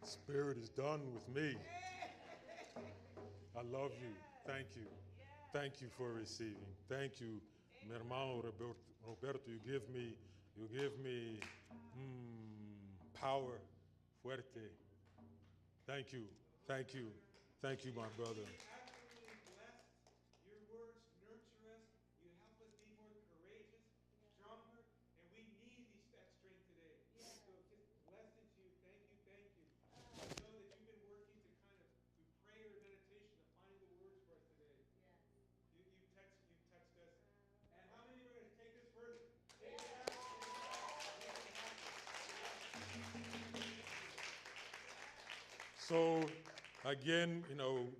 Spirit is done with me. I love you. Thank you. Thank you for receiving. Thank you, mi hermano Roberto. You give me power, fuerte. Thank you. Thank you. Thank you, my brother. So again,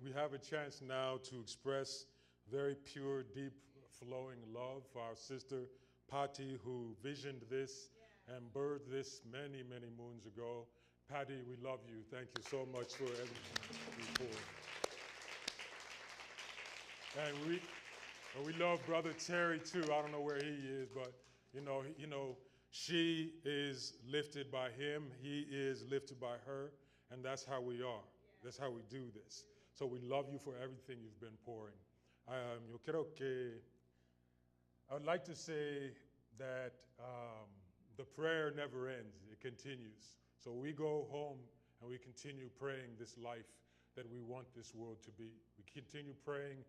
we have a chance now to express very pure, deep, flowing love for our sister Patti, who visioned this and birthed this many, many moons ago. Patty, we love you. Thank you so much for everything you poured. And we love Brother Terry too. I don't know where he is, but she is lifted by him. He is lifted by her, and that's how we are. That's how we do this. So we love you for everything you've been pouring. Yo creo que I would like to say that the prayer never ends. It continues. So we go home and we continue praying this life that we want this world to be. We continue praying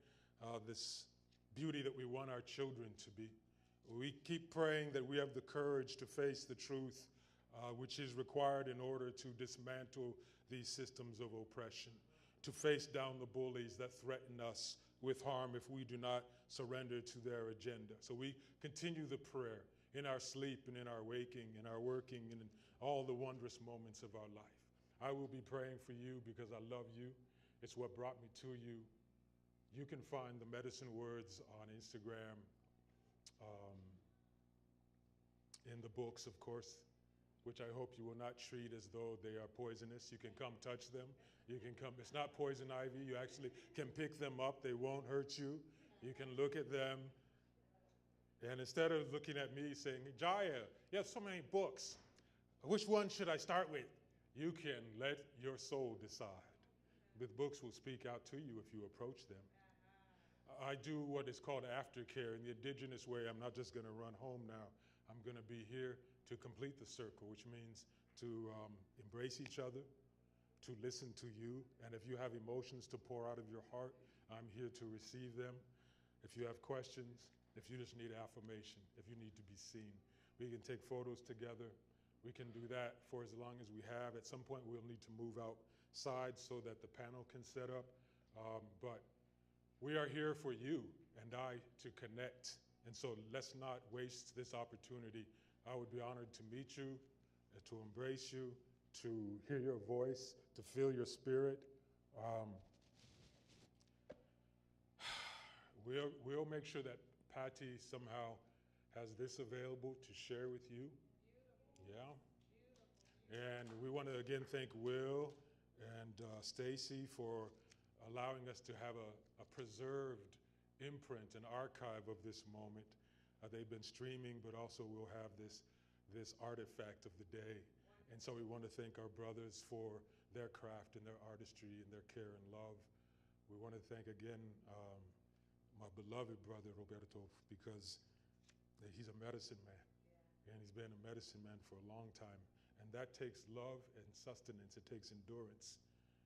this beauty that we want our children to be. We keep praying that we have the courage to face the truth, which is required in order to dismantle these systems of oppression, to face down the bullies that threaten us with harm if we do not surrender to their agenda. So we continue the prayer in our sleep and in our waking, in our working, and in all the wondrous moments of our life. I will be praying for you because I love you. It's what brought me to you. You can find the medicine words on Instagram, in the books, of course, which I hope you will not treat as though they are poisonous. You can come touch them. You can come, it's not poison ivy. You actually can pick them up. They won't hurt you. You can look at them. And instead of looking at me saying, Jaiya, you have so many books. Which one should I start with? You can let your soul decide. The books will speak out to you if you approach them. I do what is called aftercare in the indigenous way. I'm not just going to run home now. I'm going to be here to complete the circle, which means to embrace each other, to listen to you. And if you have emotions to pour out of your heart, I'm here to receive them. If you have questions, if you just need affirmation, if you need to be seen, we can take photos together. We can do that for as long as we have. At some point, we'll need to move outside so that the panel can set up. But we are here for you and I to connect. And so let's not waste this opportunity. I would be honored to meet you, to embrace you, to hear your voice, to feel your spirit. We'll make sure that Patty somehow has this available to share with you. Yeah. And we want to again thank Will and Stacy for allowing us to have a preserved imprint, an archive of this moment. They've been streaming, but also we'll have this artifact of the day. And so we want to thank our brothers for their craft and their artistry and their care and love. We want to thank again my beloved brother Roberto, because he's a medicine man. And he's been a medicine man for a long time. And that takes love and sustenance. It takes endurance.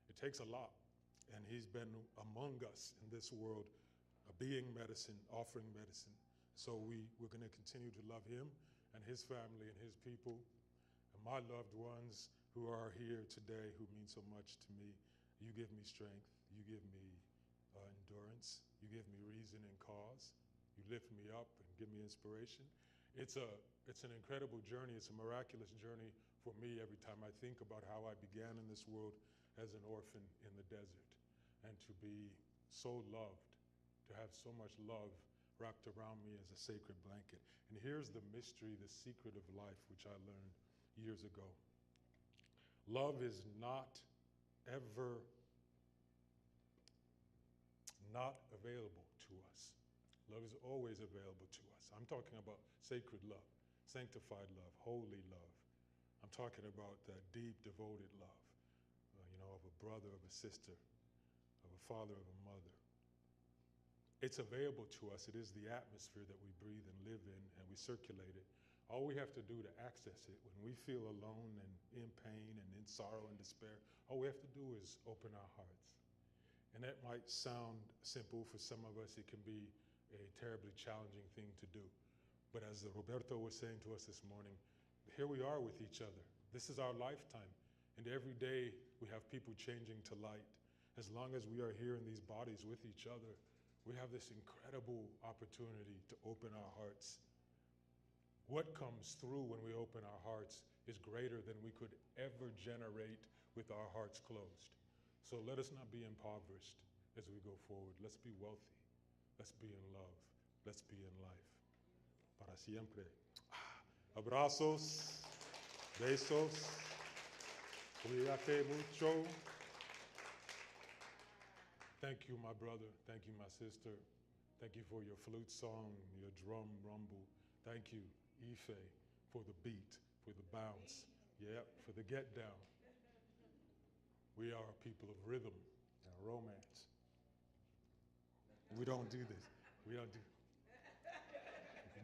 It takes a lot. And he's been among us in this world, being medicine, offering medicine. So we're going to continue to love him and his family and his people, and my loved ones who are here today who mean so much to me. You give me strength. You give me endurance. You give me reason and cause. You lift me up and give me inspiration. It's an incredible journey. It's a miraculous journey for me every time I think about how I began in this world as an orphan in the desert, and to be so loved, to have so much love wrapped around me as a sacred blanket. And here's the mystery, the secret of life, which I learned years ago. Love is not ever not available to us. Love is always available to us. I'm talking about sacred love, sanctified love, holy love. I'm talking about that deep, devoted love, of a brother, of a sister, of a father, of a mother. It's available to us. It is the atmosphere that we breathe and live in, and we circulate it. All we have to do to access it, when we feel alone and in pain and in sorrow and despair, all we have to do is open our hearts. And that might sound simple for some of us. It can be a terribly challenging thing to do. But as Roberto was saying to us this morning, here we are with each other. This is our lifetime. And every day we have people changing to light. As long as we are here in these bodies with each other, we have this incredible opportunity to open our hearts. What comes through when we open our hearts is greater than we could ever generate with our hearts closed. So let us not be impoverished as we go forward. Let's be wealthy. Let's be in love. Let's be in life. Para siempre. Abrazos. Besos. Cuídate mucho. Thank you, my brother. Thank you, my sister. Thank you for your flute song, your drum rumble. Thank you, Ife, for the beat, for the bounce. Yep, for the get down. We are a people of rhythm and romance. We don't do this. We don't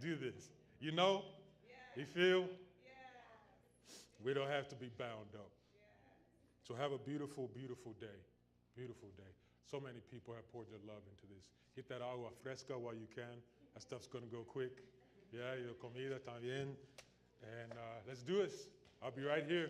do this. You know? You feel? We don't have to be bound up. So have a beautiful, beautiful day. Beautiful day. So many people have poured their love into this. Hit that agua fresca while you can. That stuff's going to go quick. Yeah, your comida también. And let's do this. I'll be right here.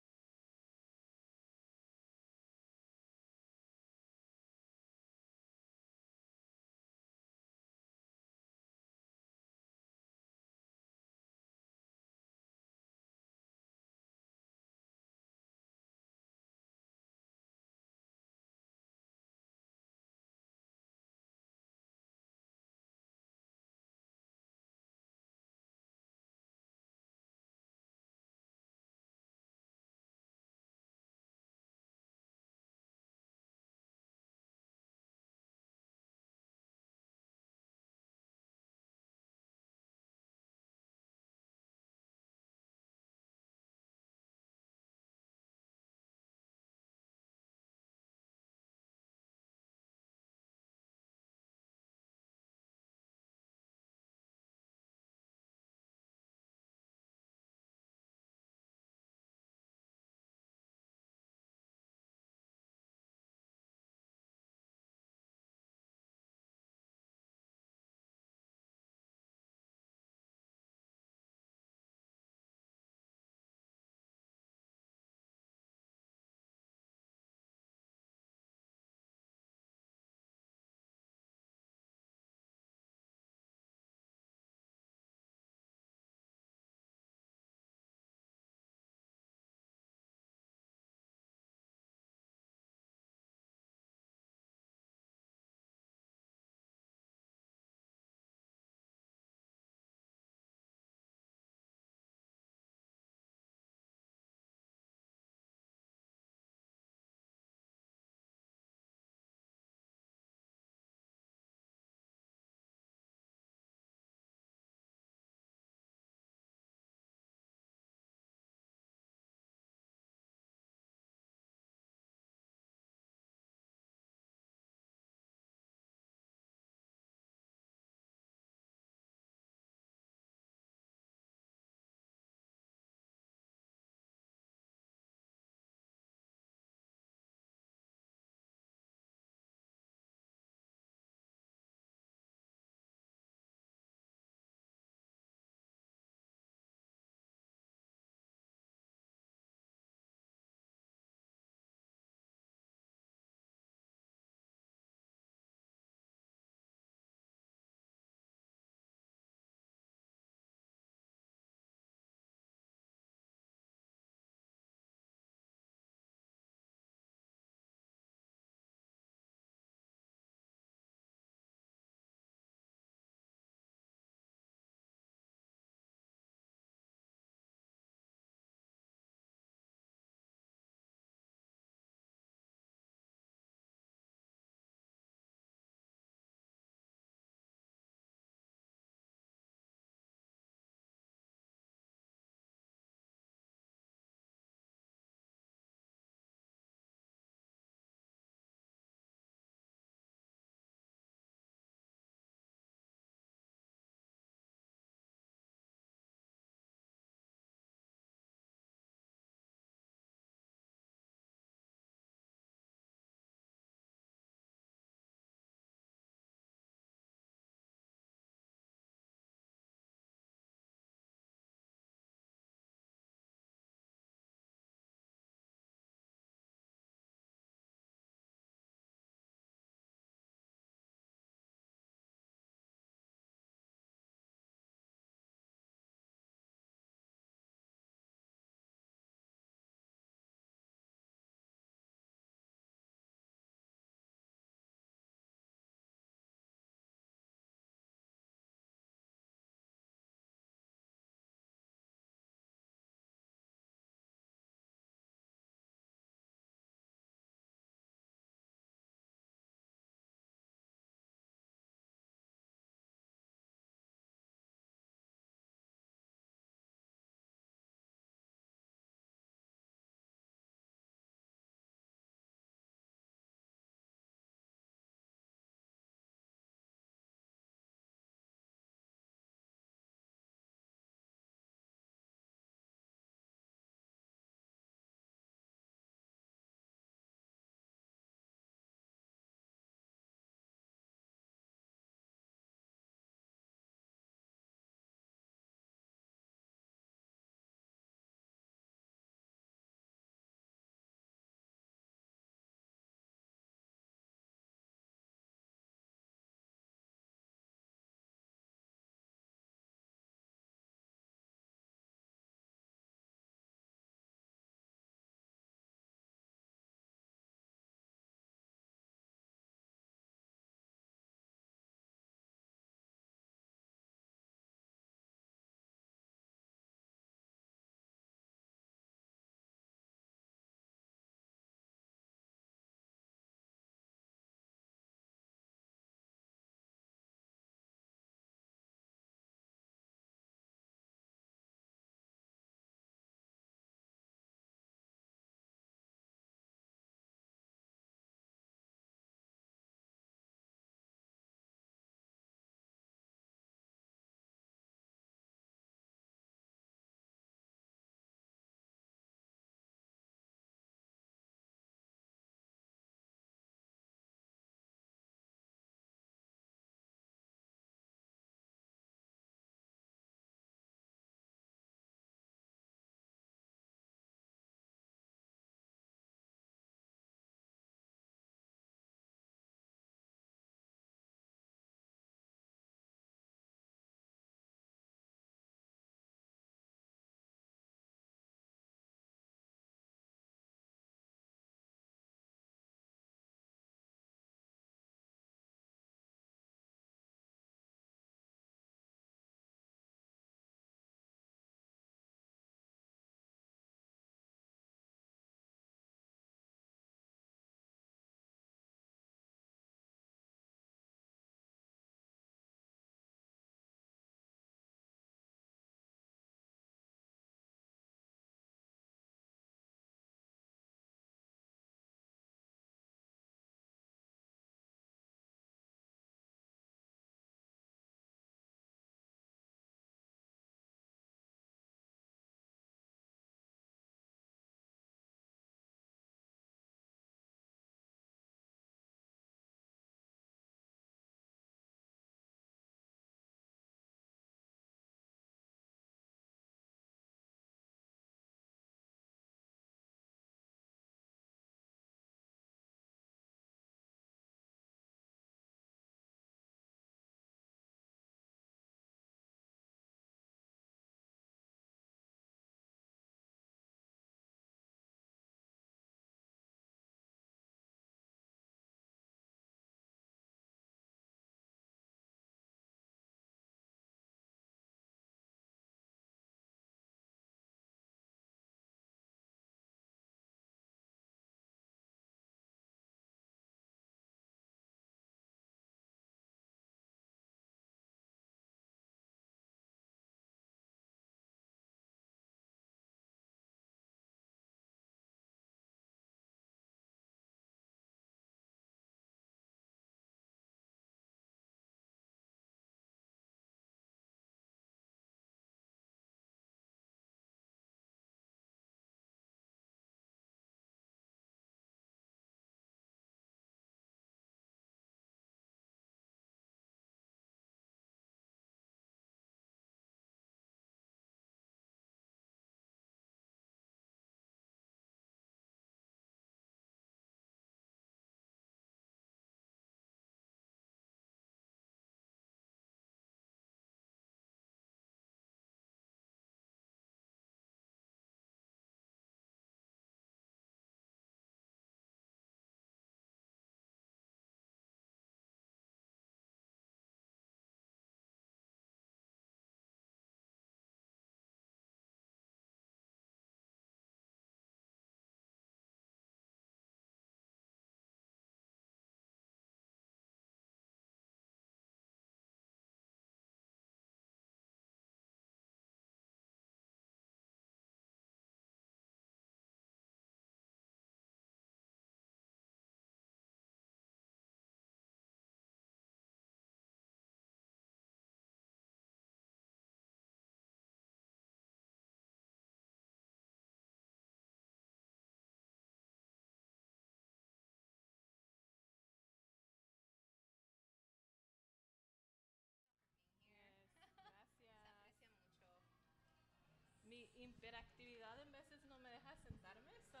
hiperactividad en veces no me deja sentarme, so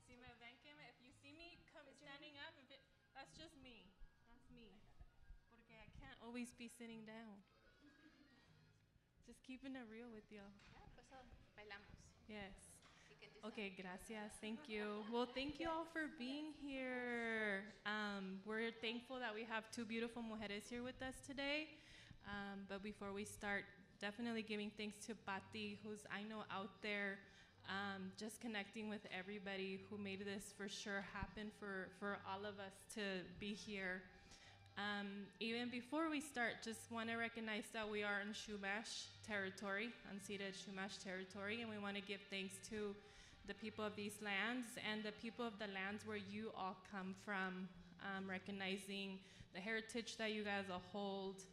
si me ven if you see me standing up, that's just me. That's me. Porque I can't always be sitting down. Just keeping it real with y'all. Bailamos. Yes. Okay, gracias. Thank you. Well, thank you all for being here. We're thankful that we have two beautiful mujeres here with us today. But before we start, definitely giving thanks to Pati, who's I know out there, just connecting with everybody who made this for sure happen for all of us to be here. Even before we start, just want to recognize that we are in Chumash territory, unceded Chumash territory, and we want to give thanks to the people of these lands and the people of the lands where you all come from, recognizing the heritage that you guys all hold,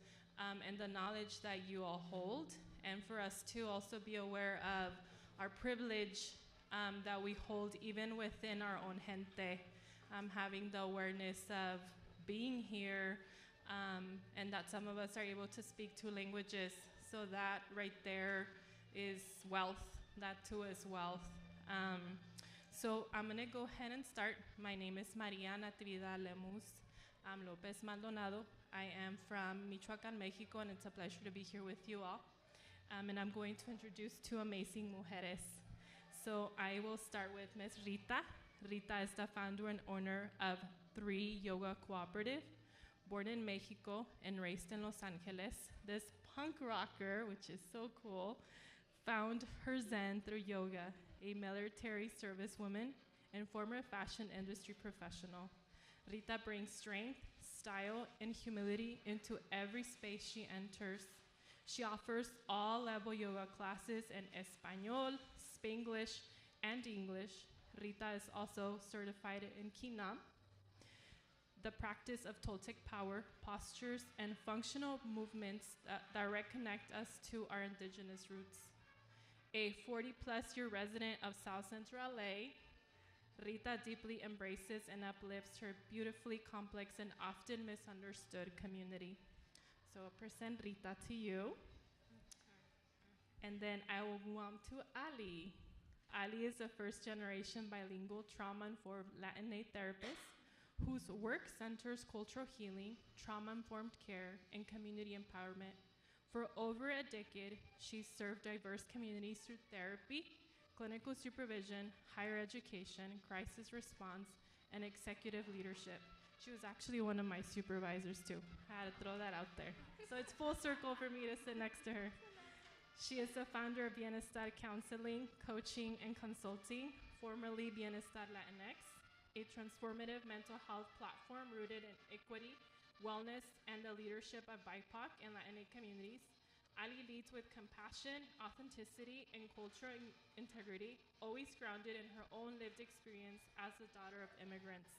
and the knowledge that you all hold, and for us to also be aware of our privilege that we hold even within our own gente, having the awareness of being here, and that some of us are able to speak two languages. So that right there is wealth. That too is wealth. So I'm going to go ahead and start. My name is Maria Natividad Lemus Lopez Maldonado. I am from Michoacán, Mexico, and it's a pleasure to be here with you all. And I'm going to introduce two amazing mujeres. So I will start with Ms. Rita. Rita is the founder and owner of 3 Yoga Cooperative, born in Mexico and raised in Los Angeles. This punk rocker, which is so cool, found her zen through yoga, a military service woman and former fashion industry professional. Rita brings strength, style, and humility into every space she enters. She offers all level yoga classes in Espanol, Spanglish, and English. Rita is also certified in Keynote, the practice of Toltec power, postures, and functional movements that reconnect us to our indigenous roots. A 40-plus-year resident of South Central LA, Rita deeply embraces and uplifts her beautifully complex and often misunderstood community. So I'll present Rita to you. And then I will move on to Ali. Ali is a first-generation bilingual trauma-informed Latinx therapist whose work centers cultural healing, trauma-informed care, and community empowerment. For over a decade, she's served diverse communities through therapy, clinical supervision, higher education, crisis response, and executive leadership. She was actually one of my supervisors too. I had to throw that out there. So it's full circle for me to sit next to her. She is the founder of Bienestar Counseling, Coaching, and Consulting, formerly Bienestar Latinx, a transformative mental health platform rooted in equity, wellness, and the leadership of BIPOC and Latinx communities. Ali leads with compassion, authenticity, and cultural integrity, always grounded in her own lived experience as the daughter of immigrants.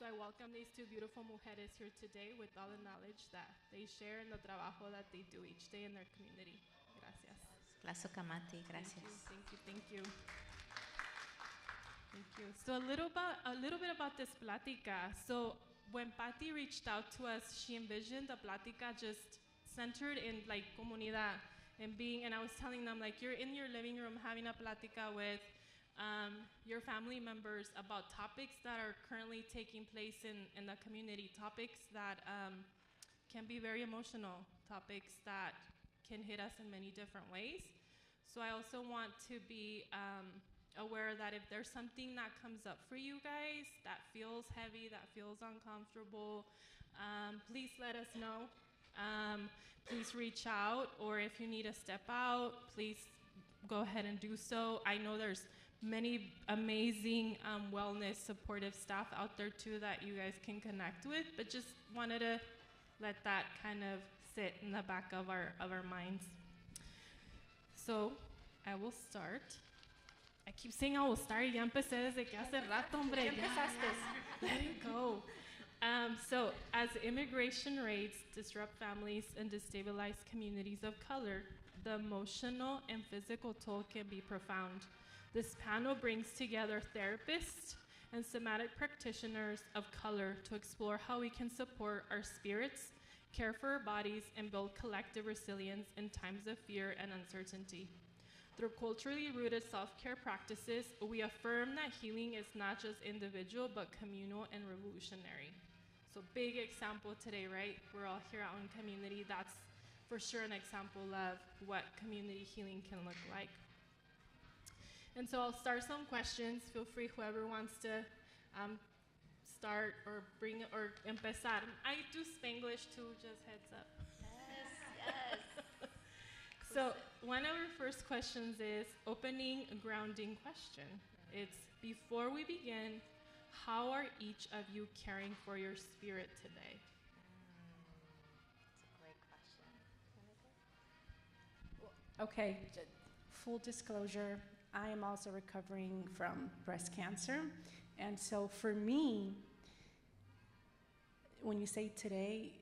So I welcome these two beautiful mujeres here today with all the knowledge that they share and the trabajo that they do each day in their community. Gracias. Plazo Kamati, gracias. Thank you. So a little bit about this Platica. So when Pati reached out to us, she envisioned the Platica just centered in like comunidad and being, and I was telling them like you're in your living room having a Platica with your family members about topics that are currently taking place in the community, topics that can be very emotional, topics that can hit us in many different ways. So I also want to be aware that if there's something that comes up for you guys that feels heavy, that feels uncomfortable, please let us know. Please reach out, or if you need to step out, please go ahead and do so. I know there's many amazing wellness supportive staff out there too that you guys can connect with, but just wanted to let that kind of sit in the back of our minds. So I will start. I keep saying I will start. Ya empecé desde que hace rato, hombre. Ya empezaste. Let it go. So as immigration rates disrupt families and destabilize communities of color, the emotional and physical toll can be profound. This panel brings together therapists and somatic practitioners of color to explore how we can support our spirits, care for our bodies, and build collective resilience in times of fear and uncertainty. Through culturally rooted self-care practices, we affirm that healing is not just individual, but communal and revolutionary. So big example today, right? We're all here out in community. That's for sure an example of what community healing can look like. And so I'll start some questions. Feel free, whoever wants to start or bring or empezar. I do Spanglish too, just heads up. Yes. So one of our first questions is opening grounding question. It's before we begin, how are each of you caring for your spirit today? That's a great question. Okay, full disclosure, I am also recovering from breast cancer. And so for me, when you say today,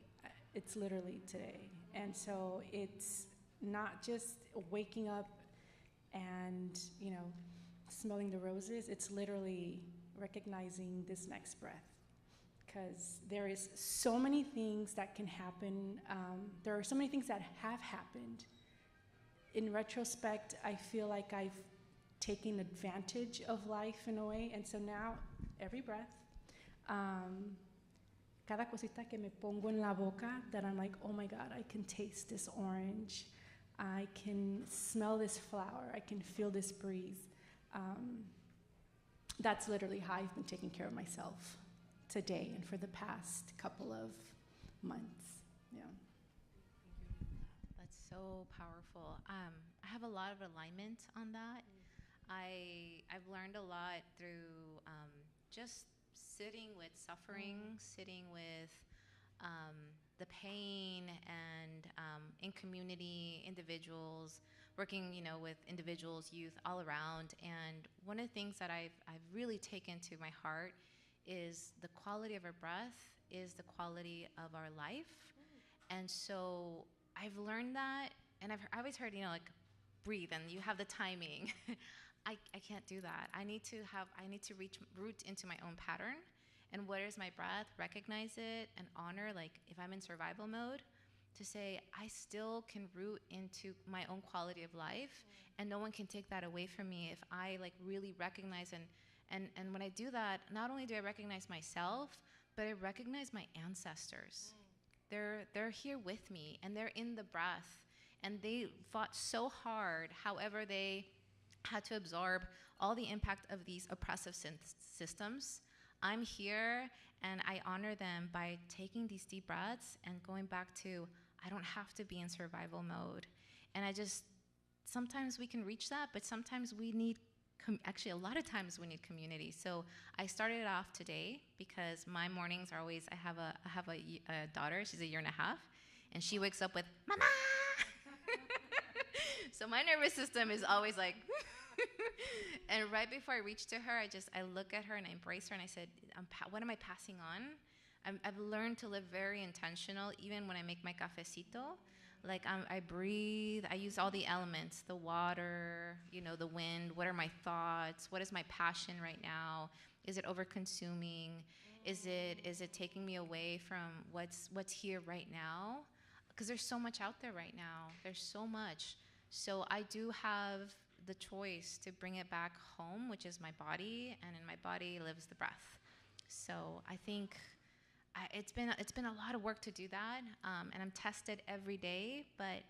it's literally today. And so it's not just waking up and, smelling the roses. It's literally recognizing this next breath. Because there is so many things that can happen. There are so many things that have happened. In retrospect, I feel like I've taken advantage of life in a way. And so now, every breath, cada cosita que me pongo en la boca, that I'm like, oh my God, I can taste this orange. I can smell this flower. I can feel this breeze. That's literally how I've been taking care of myself today and for the past couple of months. Yeah. That's so powerful. I have a lot of alignment on that. I've learned a lot through just sitting with suffering, sitting with the pain, and in community, individuals, working, with individuals, youth, all around. And one of the things that I've really taken to my heart is the quality of our breath is the quality of our life. And so I've learned that, and I've always heard, breathe, and you have the timing. I can't do that. I need to root into my own pattern. And what is my breath? Recognize it and honor, if I'm in survival mode, to say I still can root into my own quality of life, and no one can take that away from me if I really recognize and when I do that, not only do I recognize myself, but I recognize my ancestors. They're here with me, and they're in the breath, and they fought so hard. However, they had to absorb all the impact of these oppressive systems. I'm here, and I honor them by taking these deep breaths and going back to, I don't have to be in survival mode. And sometimes we can reach that, but sometimes we need, actually a lot of times we need community. So I started off today because my mornings are always, I have a daughter, she's 1.5 years, and she wakes up with, Mama! So my nervous system is always like, and right before I reach to her, I look at her and I embrace her, and I said, what am I passing on? I've learned to live very intentional, even when I make my cafecito. I breathe, I use all the elements, the water, the wind, what are my thoughts, what is my passion right now? Is it over-consuming? Is it taking me away from what's here right now? Because there's so much out there right now. There's so much. So I do have the choice to bring it back home, which is my body, and in my body lives the breath. So I think it's been a lot of work to do that, and I'm tested every day. But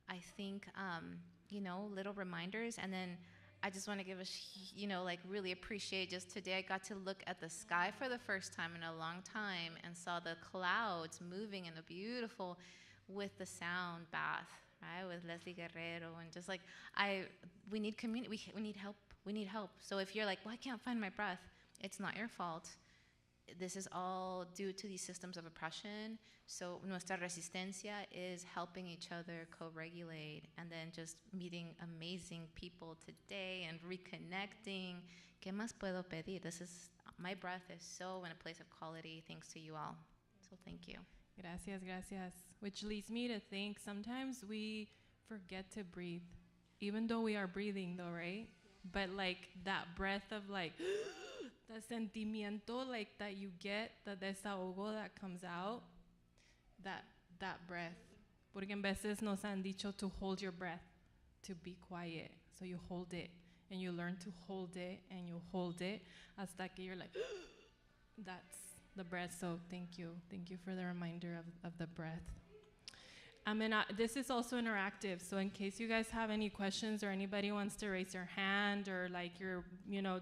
I think little reminders, and then I just want to give really appreciate. Just today, I got to look at the sky for the first time in a long time, and saw the clouds moving in a beautiful, with the sound bath. Right, with Leslie Guerrero, and just we need community, we need help. We need help. So if you're like, well, I can't find my breath, it's not your fault. This is all due to these systems of oppression. So nuestra resistencia is helping each other co-regulate, and then just meeting amazing people today and reconnecting. ¿Qué más puedo pedir? My breath is so in a place of quality, thanks to you all. So thank you. Gracias, gracias. Which leads me to think sometimes we forget to breathe, even though we are breathing though, right? But that breath of the sentimiento that you get, the desahogo that comes out, that breath. Porque en veces nos han dicho to hold your breath, to be quiet. So you hold it, and you learn to hold it, and you hold it hasta que you're like, that's the breath. So thank you for the reminder of the breath. And this is also interactive, so in case you guys have any questions or anybody wants to raise their hand or like you're,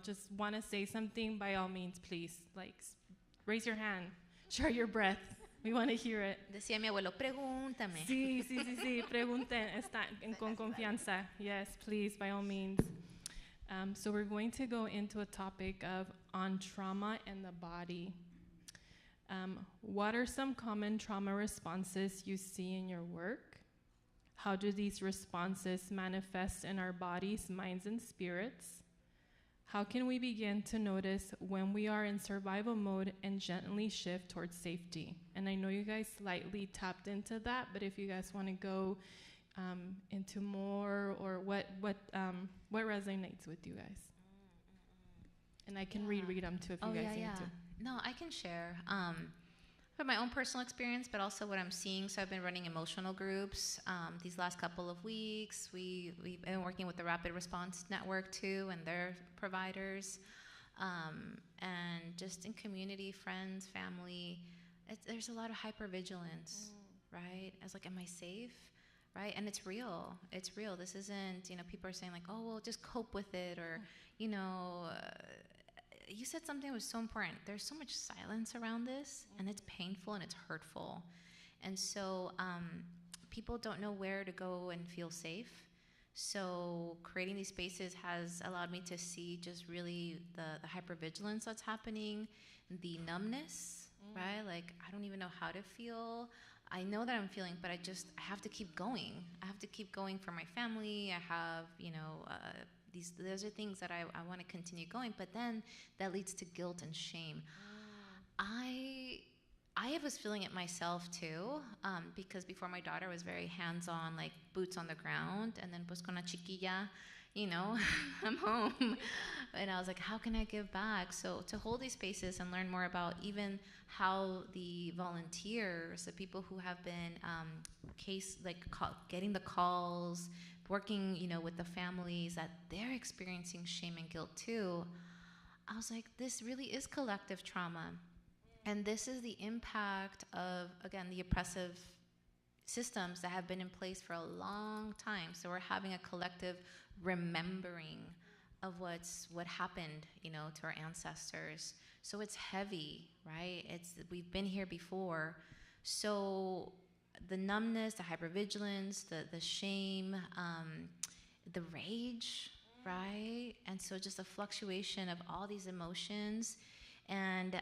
just want to say something, by all means, please, raise your hand, share your breath. We want to hear it. Decía mi abuelo, pregúntame. Sí, pregunten, con confianza. Yes, please, by all means. So we're going to go into a topic on trauma and the body. What are some common trauma responses you see in your work? How do these responses manifest in our bodies, minds, and spirits? How can we begin to notice when we are in survival mode and gently shift towards safety? And I know you guys slightly tapped into that, but if you guys want to go into more, or what resonates with you guys? And I can reread them too if you guys need to. No, I can share from my own personal experience, but also what I'm seeing. So I've been running emotional groups these last couple of weeks. We've been working with the Rapid Response Network too, and their providers, and just in community, friends, family. There's a lot of hypervigilance, right? I was like, am I safe? Right? And it's real. It's real. This isn't, people are saying like, oh, well, just cope with it, or, you said something that was so important. There's so much silence around this, and it's painful and it's hurtful. And so people don't know where to go and feel safe. So creating these spaces has allowed me to see just really the hypervigilance that's happening, the numbness, right? Like, I don't even know how to feel. I know that I'm feeling, but I have to keep going. I have to keep going for my family. I have, those are things that I want to continue going, but then that leads to guilt and shame. I was feeling it myself too, because before my daughter was very hands-on, like boots on the ground, and then pues con la chiquilla, I'm home. And I was like, how can I give back? So to hold these spaces and learn more about even how the volunteers, the people who have been getting the calls, working, with the families, that they're experiencing shame and guilt too. I was like, this really is collective trauma. And this is the impact of, again, the oppressive systems that have been in place for a long time. So we're having a collective remembering of what happened, to our ancestors. So it's heavy, right? We've been here before. So the numbness, the hypervigilance, the shame, the rage, right? And so just a fluctuation of all these emotions. And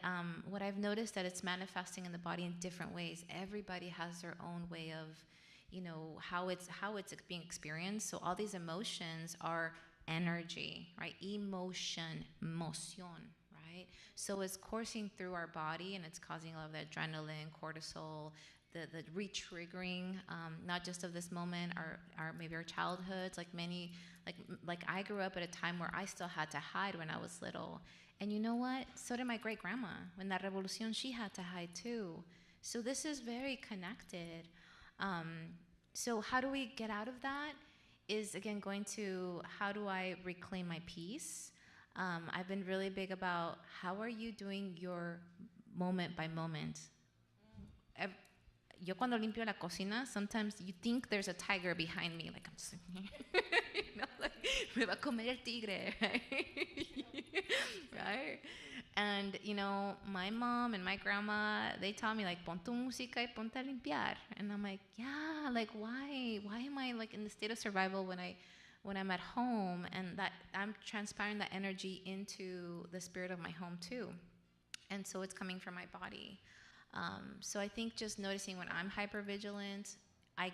what I've noticed that it's manifesting in the body in different ways. Everybody has their own way of, how it's being experienced. So all these emotions are energy, right? Emotion, right? So it's coursing through our body, and it's causing a lot of the adrenaline, cortisol, the re-triggering, not just of this moment, our maybe our childhoods, like I grew up at a time where I still had to hide when I was little. And you know what? So did my great-grandma. When that revolution, she had to hide too. So this is very connected. So how do we get out of that? Is, again, going to how do I reclaim my peace? I've been really big about how are you doing your moment by moment? Yo cuando limpio la cocina, sometimes you think there's a tiger behind me, like I'm just like, me va a comer el tigre, right? And, my mom and my grandma, they taught me, like, pon tu música y ponte a limpiar. And I'm like, yeah, like, why? Why am I, like, in the state of survival when I'm at home? And that I'm transpiring that energy into the spirit of my home, too. And so it's coming from my body. So I think just noticing when I'm hypervigilant, I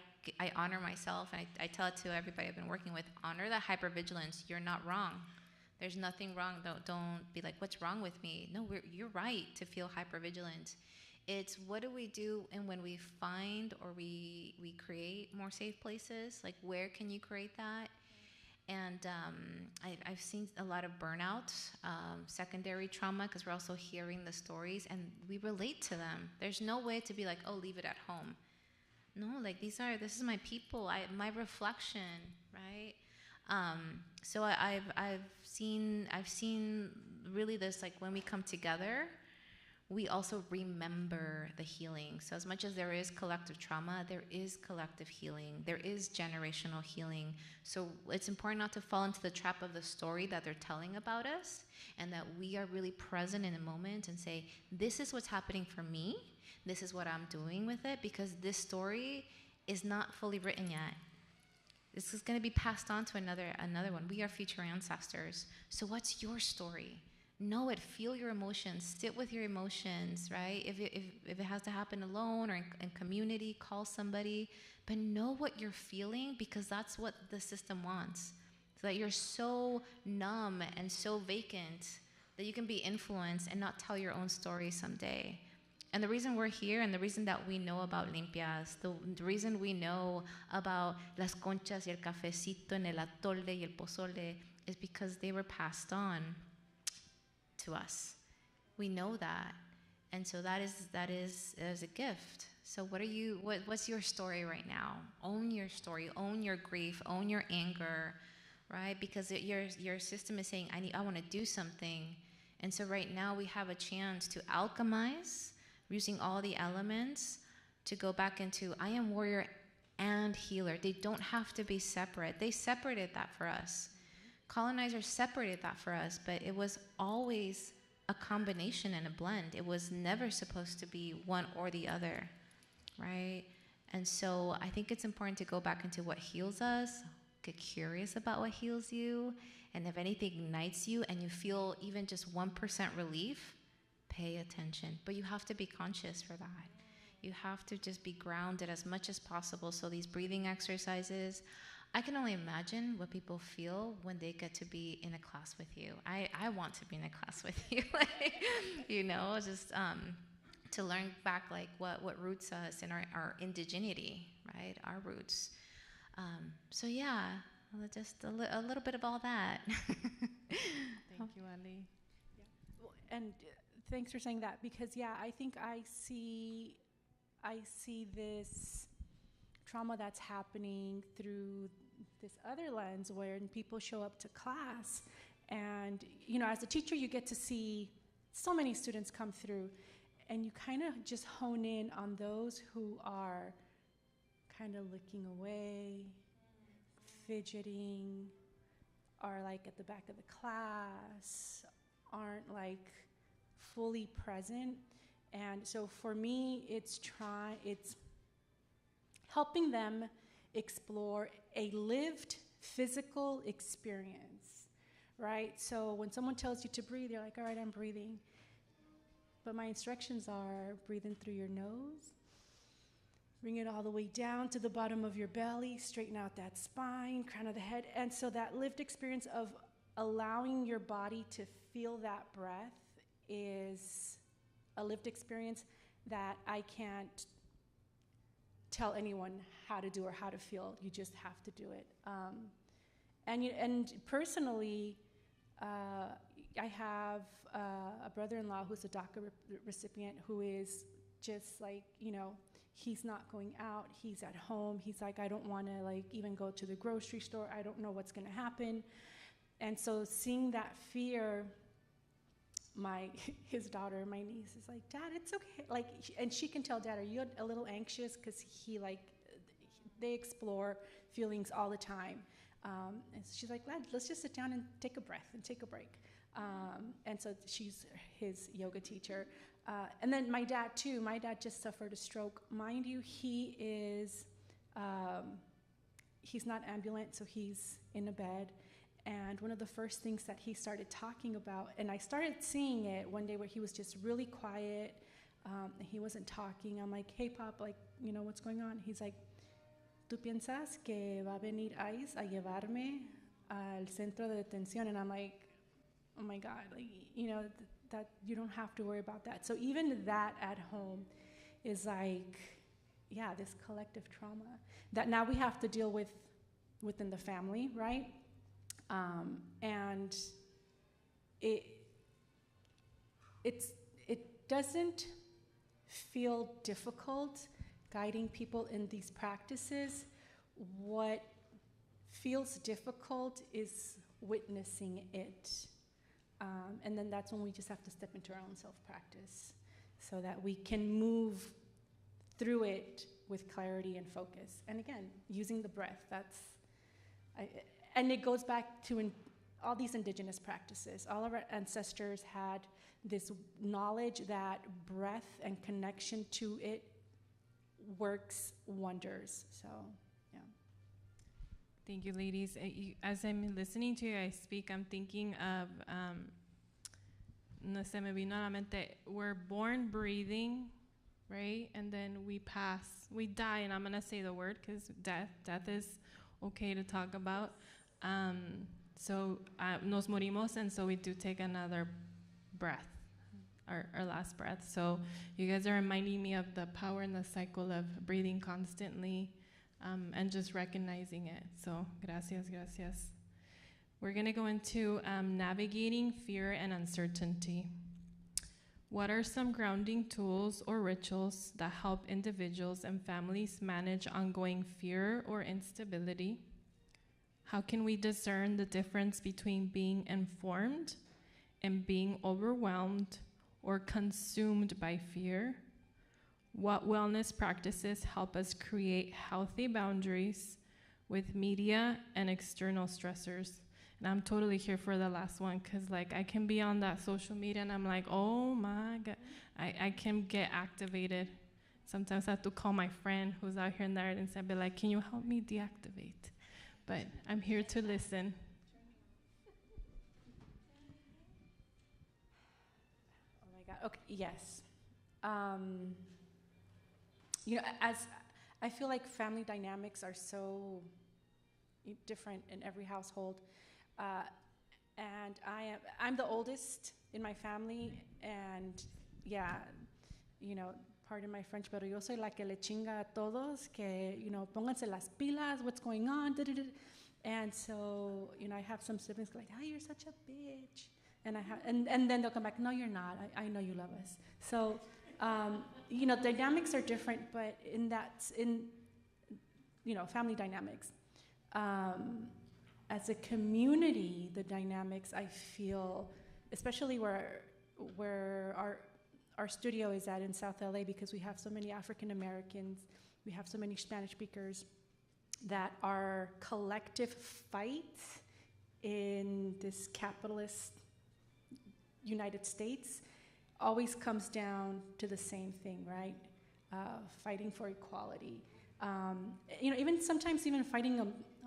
honor myself, and I tell it to everybody I've been working with, honor that hypervigilance. You're not wrong. There's nothing wrong. Don't be like, what's wrong with me? No, you're right to feel hypervigilant. It's what do we do, and when we find or we create more safe places, like where can you create that? And I've seen a lot of burnout, secondary trauma, because we're also hearing the stories, and we relate to them. There's no way to be like, oh, leave it at home. No, like this is my people, my reflection, right? So I've seen really this, like, when we come together, we also remember the healing. So as much as there is collective trauma, there is collective healing. There is generational healing. So it's important not to fall into the trap of the story that they're telling about us, and that we are really present in the moment and say, this is what's happening for me. This is what I'm doing with it, because this story is not fully written yet. This is going to be passed on to another one. We are future ancestors. So what's your story? Know it, feel your emotions, sit with your emotions, right? If it has to happen alone or in community, call somebody, but know what you're feeling, because that's what the system wants. So that you're so numb and so vacant that you can be influenced and not tell your own story someday. And the reason we're here, and the reason that we know about limpias, the reason we know about las conchas y el cafecito en el atole y el pozole, is because they were passed on to us. We know that, and so that is a gift. So what's your story right now? Own your story, own your grief, own your anger, right? Because your system is saying, I want to do something. And so right now we have a chance to alchemize, using all the elements, to go back into I am warrior and healer. They don't have to be separate. They separated that for us. Colonizers separated that for us, but it was always a combination and a blend. It was never supposed to be one or the other, right? And so I think it's important to go back into what heals us, get curious about what heals you, and if anything ignites you and you feel even just 1% relief, pay attention. But you have to be conscious for that. You have to just be grounded as much as possible. So these breathing exercises, I can only imagine what people feel when they get to be in a class with you. I want to be in a class with you, just to learn back like what roots us in our indigeneity, right? Our roots. So yeah, just a little bit of all that. Thank you, Ali. Yeah. Well, and thanks for saying that, because I think I see this trauma that's happening through this other lens, where people show up to class, and as a teacher you get to see so many students come through, and you kind of just hone in on those who are kind of looking away, fidgeting, are like at the back of the class, aren't like fully present. And so for me, it's helping them explore a lived physical experience, right? So when someone tells you to breathe, you're like, all right, I'm breathing. But my instructions are breathe in through your nose, bring it all the way down to the bottom of your belly, straighten out that spine, crown of the head. And so that lived experience of allowing your body to feel that breath is a lived experience that I can't tell anyone how to do or how to feel. You just have to do it. And personally, I have a brother-in-law who's a DACA recipient who is just like, he's not going out. He's at home. He's like, I don't want to like even go to the grocery store. I don't know what's going to happen. And so seeing that fear, his daughter, my niece, is like, Dad, it's okay. Like, and she can tell, Dad, are you a little anxious? Because they explore feelings all the time. And she's like, Lad, let's just sit down and take a breath and take a break. And so she's his yoga teacher. And then my dad, too. My dad just suffered a stroke. Mind you, he's not ambulant, so he's in a bed. And one of the first things that he started talking about, and I started seeing it one day where he was just really quiet, and he wasn't talking. I'm like, hey, Pop, like, what's going on? He's like, ¿Tú piensas que va a venir ICE a llevarme al centro de detención? And I'm like, oh my God, like, that you don't have to worry about that. So even that at home is like, this collective trauma that now we have to deal with within the family, right? And it doesn't feel difficult guiding people in these practices. What feels difficult is witnessing it. And then that's when we just have to step into our own self-practice so that we can move through it with clarity and focus. And again, using the breath, and it goes back to all these indigenous practices. All of our ancestors had this knowledge that breath and connection to it works wonders. So, yeah. Thank you, ladies. As I'm listening to you guys speak, I'm thinking of, no se me vino a la mente, we're born breathing, right? And then we die, and I'm gonna say the word because death is okay to talk about. So nos morimos, and so we do take another breath, our last breath. So you guys are reminding me of the power and the cycle of breathing constantly, and just recognizing it. So gracias. We're gonna go into navigating fear and uncertainty. What are some grounding tools or rituals that help individuals and families manage ongoing fear or instability? How can we discern the difference between being informed and being overwhelmed or consumed by fear? What wellness practices help us create healthy boundaries with media and external stressors? And I'm totally here for the last one because, like, I can be on that social media and I'm like, oh my God, I can get activated. Sometimes I have to call my friend who's out here in the audience and be like, can you help me deactivate? But I'm here to listen. Oh my God. Okay. Yes. You know, as I feel like family dynamics are so different in every household, and I'm the oldest in my family, and yeah, you know, pardon my French, pero yo soy la que le chinga a todos, que, you know, pónganse las pilas, what's going on, and so, you know, I have some siblings like, oh, you're such a bitch, and then they'll come back, no, you're not, I know you love us. So, you know, dynamics are different, but in you know, family dynamics. As a community, the dynamics I feel, especially where our studio is at in South LA, because we have so many African Americans, we have so many Spanish speakers, that our collective fight in this capitalist United States always comes down to the same thing, right? Fighting for equality. You know, even sometimes even fighting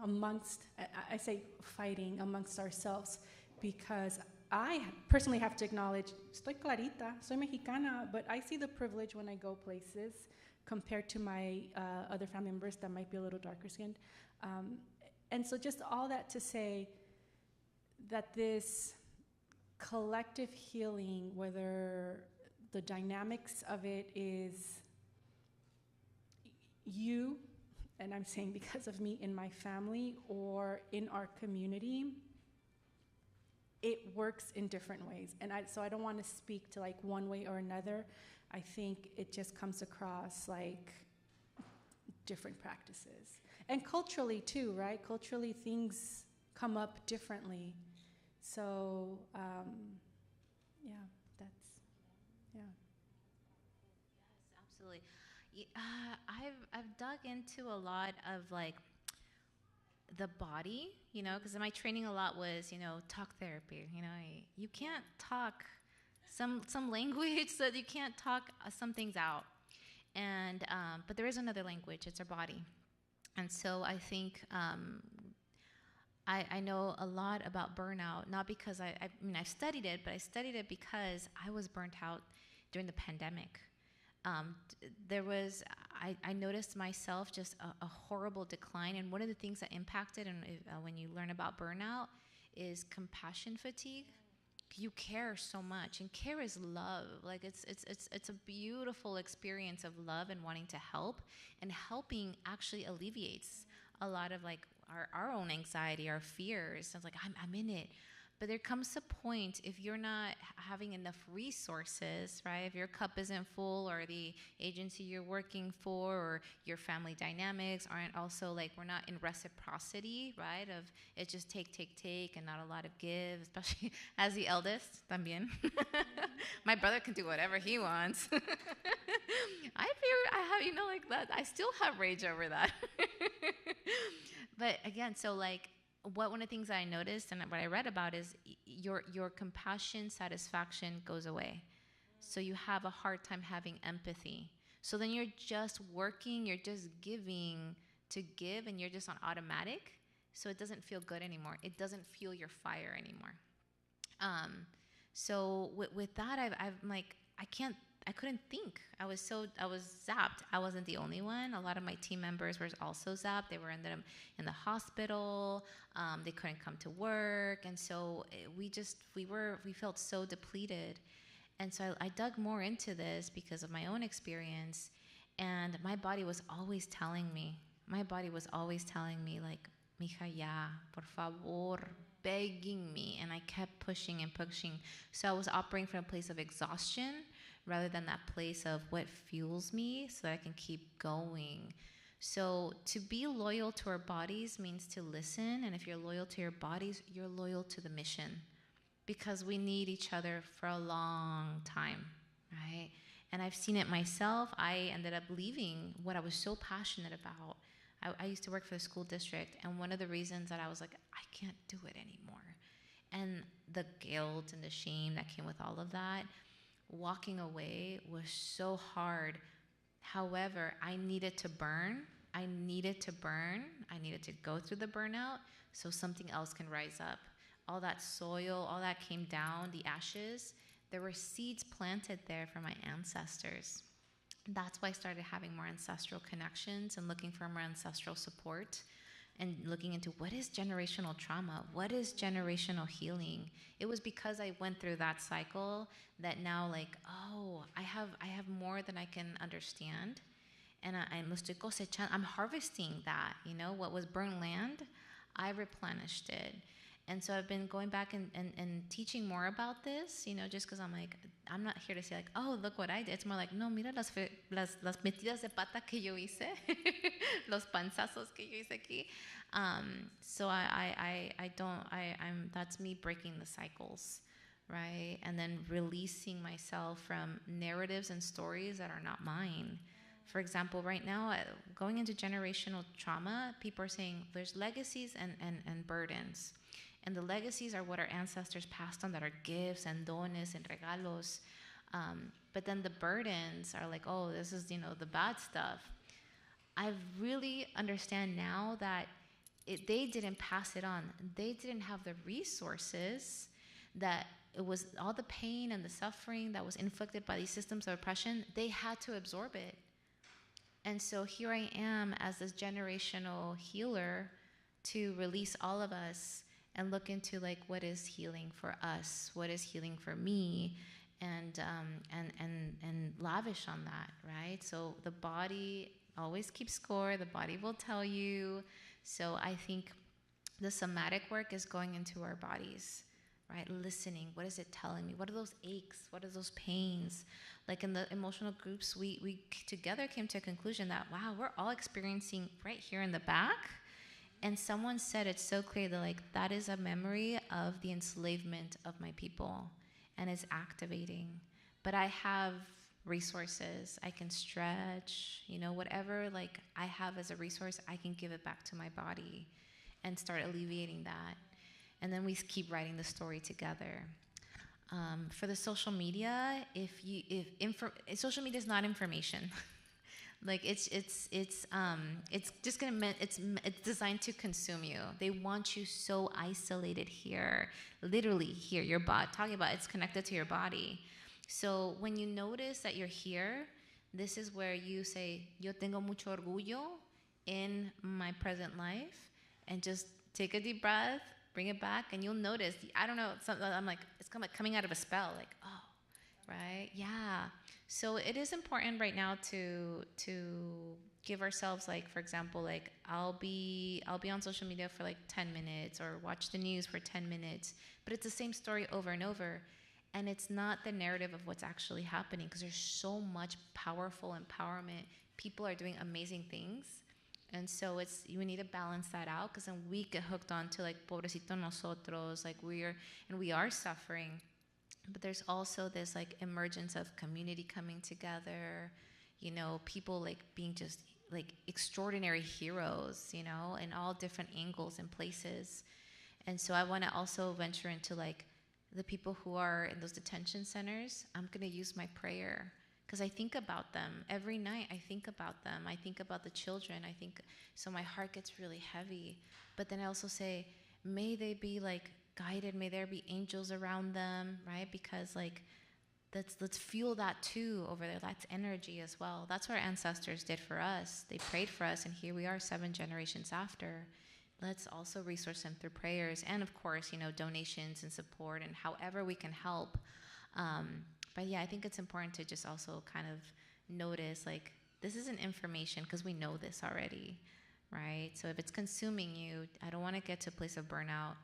amongst, I say fighting amongst ourselves, because I personally have to acknowledge, estoy clarita, soy mexicana, but I see the privilege when I go places compared to my other family members that might be a little darker skinned. And so just all that to say that this collective healing, whether the dynamics of it is you, and I'm saying because of me in my family or in our community, it works in different ways. And so I don't want to speak to like one way or another. I think it just comes across like different practices. And culturally too, right? Culturally things come up differently. So, yeah, yeah. Yes, absolutely. I've dug into a lot of like the body, you know, because my training a lot was, you know, talk therapy. You know, you can't talk some language, so you can't talk some things out. And but there is another language. It's our body. And so I think I know a lot about burnout, not because I mean I've studied it, but I studied it because I was burnt out during the pandemic. I noticed myself just a horrible decline, and one of the things that impacted, and when you learn about burnout, is compassion fatigue. You care so much, and care is love. Like it's a beautiful experience of love and wanting to help, and helping actually alleviates a lot of like our own anxiety, our fears. It's like I'm in it. But there comes a point, if you're not having enough resources, right? If your cup isn't full, or the agency you're working for, or your family dynamics aren't also like, we're not in reciprocity, right? Of it's just take, and not a lot of give, especially as the eldest, también. My brother can do whatever he wants. I have, like that. I still have rage over that. But again, so like, one of the things that I noticed and what I read about is your compassion, satisfaction goes away. So you have a hard time having empathy. So then you're just working, you're just giving to give, and you're just on automatic. So it doesn't feel good anymore. It doesn't fuel your fire anymore. So with that, I'm like, I couldn't think. I was zapped. I wasn't the only one. A lot of my team members were also zapped. They were in the hospital. They couldn't come to work. And so we felt so depleted. And so I dug more into this because of my own experience. And my body was always telling me, like, mija, ya, por favor, begging me. And I kept pushing and pushing. So I was operating from a place of exhaustion rather than that place of what fuels me so that I can keep going. So to be loyal to our bodies means to listen. And if you're loyal to your bodies, you're loyal to the mission, because we need each other for a long time, right? And I've seen it myself. I ended up leaving what I was so passionate about. I used to work for the school district, and one of the reasons that I was like, I can't do it anymore, and the guilt and the shame that came with all of that, walking away was so hard. However, I needed to burn. I needed to go through the burnout so something else can rise up. All that soil, all that came down, the ashes, there were seeds planted there for my ancestors. That's why I started having more ancestral connections and looking for more ancestral support, and looking into what is generational trauma, what is generational healing. It was because I went through that cycle that now, like, oh, I have more than I can understand, and I'm harvesting that. What was burnt land, I replenished it. And so I've been going back and teaching more about this, just because I'm like, I'm not here to say like, oh, look what I did. It's more like, no, mira las metidas de pata que yo hice, los panzazos que yo hice aquí. So that's me breaking the cycles, right? And then releasing myself from narratives and stories that are not mine. For example, right now, going into generational trauma, people are saying there's legacies and burdens. And the legacies are what our ancestors passed on, that are gifts and dones and regalos. But then the burdens are like, oh, this is, the bad stuff. I really understand now that they didn't pass it on. They didn't have the resources, that it was all the pain and the suffering that was inflicted by these systems of oppression. They had to absorb it. And so here I am as this generational healer to release all of us and look into like, what is healing for us? What is healing for me? And lavish on that, right? So the body always keeps score. The body will tell you. So I think the somatic work is going into our bodies, right? Listening. What is it telling me? What are those aches? What are those pains? Like in the emotional groups, we together came to a conclusion that, wow, we're all experiencing right here in the back. And someone said it so clear that like, that is a memory of the enslavement of my people, and it's activating. But I have resources. I can stretch, whatever like I have as a resource, I can give it back to my body and start alleviating that. And then we keep writing the story together. For the social media, social media is not information. Like it's just it's designed to consume you. They want you so isolated here, literally here. Your body, talking about it's connected to your body. So when you notice that you're here, this is where you say, "Yo tengo mucho orgullo in my present life," and just take a deep breath, bring it back, and you'll notice. I don't know. I'm like, it's coming out of a spell. Like, oh, right? Yeah. So it is important right now to give ourselves, like, for example, like I'll be on social media for like 10 minutes or watch the news for 10 minutes, but it's the same story over and over. And it's not the narrative of what's actually happening, because there's so much powerful empowerment. People are doing amazing things. And so we need to balance that out, because then we get hooked on to like pobrecito nosotros, like we are suffering. But there's also this like emergence of community coming together, people like being just like extraordinary heroes, in all different angles and places. And so I want to also venture into like the people who are in those detention centers. I'm going to use my prayer, because I think about them every night. I think about them. I think about the children. So my heart gets really heavy. But then I also say, may they be like guided. May there be angels around them, right? Because like, let's fuel that too over there. That's energy as well. That's what our ancestors did for us. They prayed for us, and here we are 7 generations after. Let's also resource them through prayers, and of course, donations and support, and however we can help. But yeah, I think it's important to just also kind of notice, like, this isn't information, because we know this already, right? So if it's consuming you, I don't want to get to a place of burnout.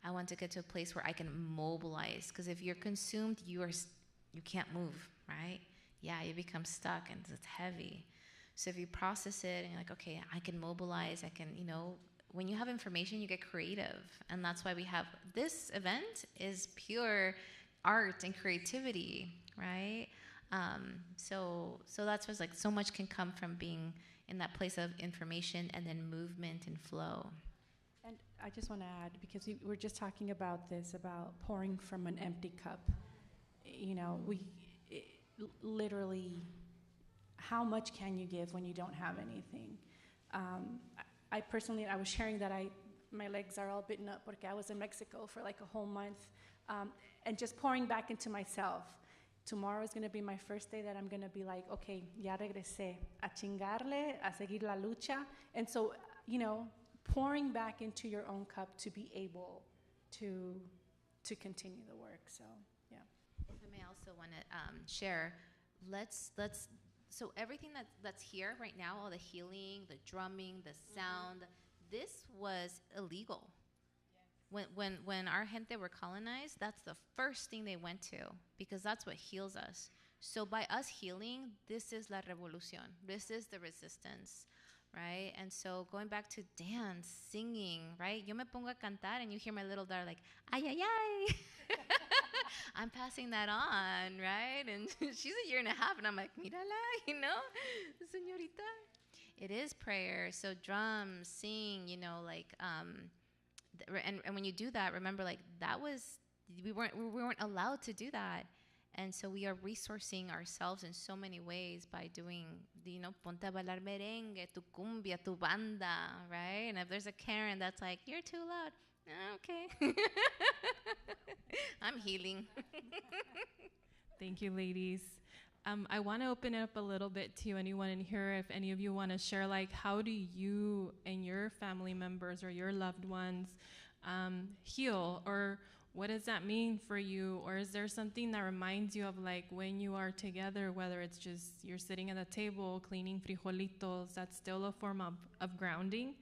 I want to get to a place where I can mobilize, because if you're consumed, you can't move, right? Yeah, you become stuck, and it's heavy. So if you process it and you're like, okay, I can mobilize, I can, when you have information, you get creative. And that's why we have this event is pure art and creativity, right? So that's what's like, so much can come from being in that place of information and then movement and flow. And I just want to add, because we were just talking about this, about pouring from an empty cup. Literally, how much can you give when you don't have anything? I personally, I was sharing that my legs are all bitten up because I was in Mexico for like a whole month, and just pouring back into myself. Tomorrow is going to be my first day that I'm going to be like, okay, ya regresé, a chingarle, a seguir la lucha. And so, pouring back into your own cup to be able to continue the work. So, yeah. If I may also want to share, so everything that's here right now, all the healing, the drumming, the sound, this was illegal. Yes. When our gente were colonized, that's the first thing they went to, because that's what heals us. So by us healing, this is la revolución. This is the resistance, right? And so going back to dance, singing, right? Yo me pongo a cantar and you hear my little daughter like, ay, ay, ay. I'm passing that on, right? And she's a 1.5 years, and I'm like, mírala, señorita. It is prayer. So drums, sing, like, and when you do that, remember, like, we weren't allowed to do that. And so we are resourcing ourselves in so many ways by doing, ponte a bailar merengue, tu cumbia, tu banda, right? And if there's a Karen that's like, you're too loud, okay. I'm healing. Thank you, ladies. I want to open it up a little bit to anyone in here. If any of you want to share, like, how do you and your family members or your loved ones heal, or what does that mean for you? Or is there something that reminds you of, like, when you are together, whether it's just you're sitting at a table cleaning frijolitos, that's still a form of grounding.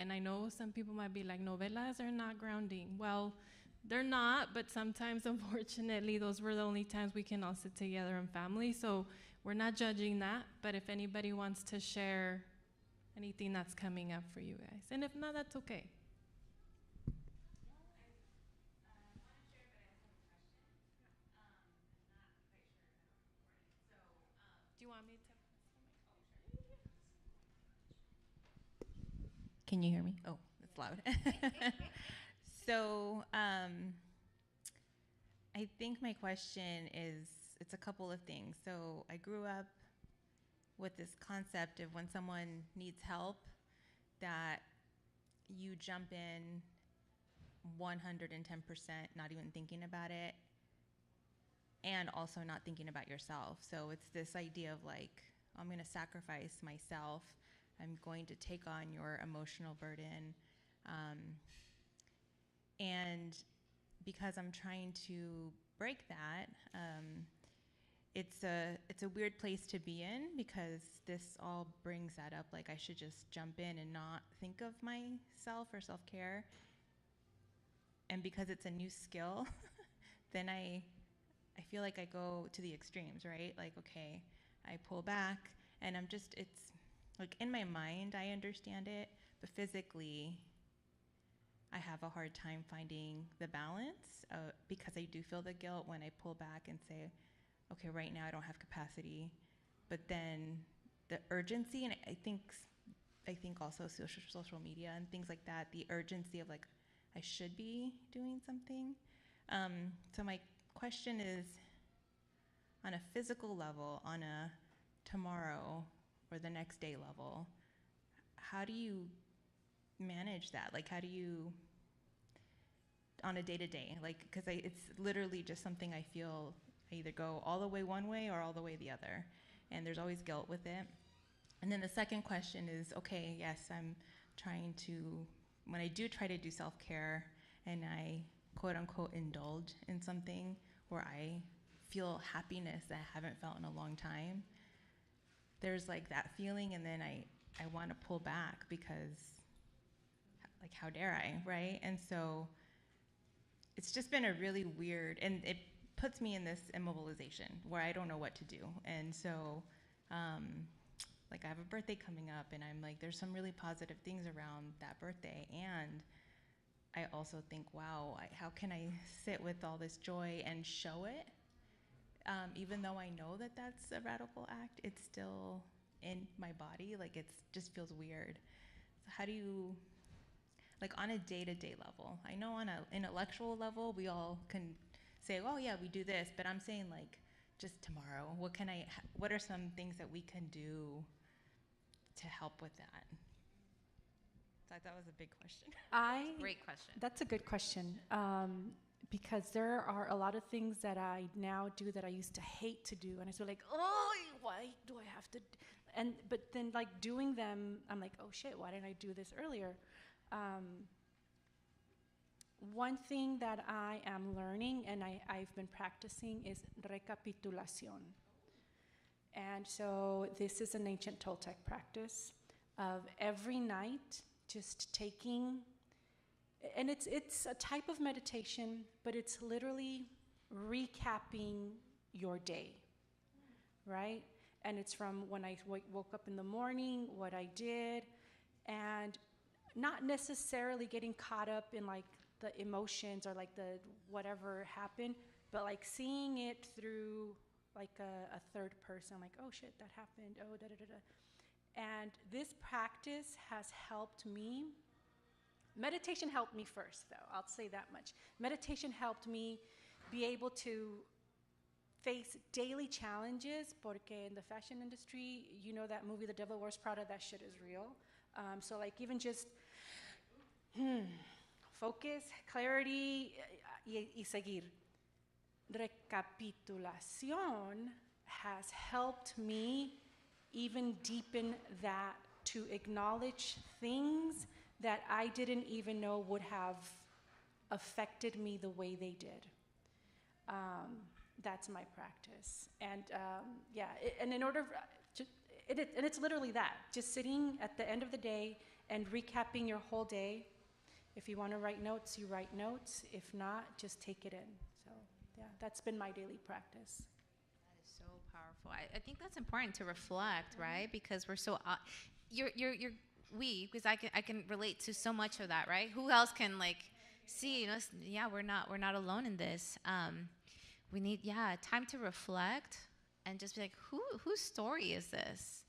And I know some people might be like, novelas are not grounding. Well, they're not, but sometimes, unfortunately, those were the only times we can all sit together in family. So we're not judging that, but if anybody wants to share anything that's coming up for you guys. And if not, that's okay. Do you want me to? Can you hear me? Oh, it's loud. So I think my question is, it's a couple of things. So I grew up with this concept of when someone needs help, that you jump in 110%, not even thinking about it, and also not thinking about yourself. So it's this idea of like, I'm going to sacrifice myself. I'm going to take on your emotional burden. And because I'm trying to break that, it's a weird place to be in, because this all brings that up, like I should just jump in and not think of myself or self-care. And because it's a new skill, then I feel like I go to the extremes, right? Like, okay, I pull back, and it's like in my mind I understand it, but physically I have a hard time finding the balance, because I do feel the guilt when I pull back and say, okay, right now I don't have capacity. But then the urgency, and I think also social media and things like that, the urgency of like, I should be doing something. So my question is, on a physical level, on a tomorrow or the next day level, how do you manage that? Like, how do you, on a day-to-day, like, because it's literally just something I feel I either go all the way one way or all the way the other, and there's always guilt with it. And then the second question is, okay, yes, I'm trying to, when I do try to do self-care and I quote unquote indulge in something where I feel happiness that I haven't felt in a long time, there's like that feeling, and then I want to pull back because, like, how dare I, right? And so it's just been a really weird, and it puts me in this immobilization where I don't know what to do. And so, like, I have a birthday coming up, and I'm like, there's some really positive things around that birthday. And I also think, wow, how can I sit with all this joy and show it? Even though I know that that's a radical act, it's still in my body. Like, it just feels weird. So how do you, like, on a day-to-day level, I know on an intellectual level, we all can say, oh yeah, we do this, but I'm saying, like, just tomorrow, what are some things that we can do to help with that? So I thought that was a big question. Great question. That's a good question, because there are a lot of things that I now do that I used to hate to do, and I feel like, oh, why do I have to? But then, like, doing them, I'm like, oh shit, why didn't I do this earlier? One thing that I am learning and I've been practicing is recapitulación. And so this is an ancient Toltec practice of every night just taking, and it's a type of meditation, but it's literally recapping your day, right? And it's from when I woke up in the morning, what I did, and not necessarily getting caught up in like the emotions or like the whatever happened, but like seeing it through like a third person, like, oh shit, that happened, oh da da da da. And this practice has helped me. Meditation helped me first, though, I'll say that much. Meditation helped me be able to face daily challenges, porque in the fashion industry, you know that movie, The Devil Wears Prada, that shit is real. So like even just focus, clarity, y seguir. Recapitulación has helped me even deepen that, to acknowledge things that I didn't even know would have affected me the way they did. That's my practice. And and in order, and it's literally that, just sitting at the end of the day and recapping your whole day. If you want to write notes, you write notes. If not, just take it in. So yeah, that's been my daily practice. That is so powerful. I think that's important to reflect, right? Because we're so, because I can relate to so much of that, right? Who else can like see, you know, yeah, we're not alone in this. We need, time to reflect and just be like, whose story is this,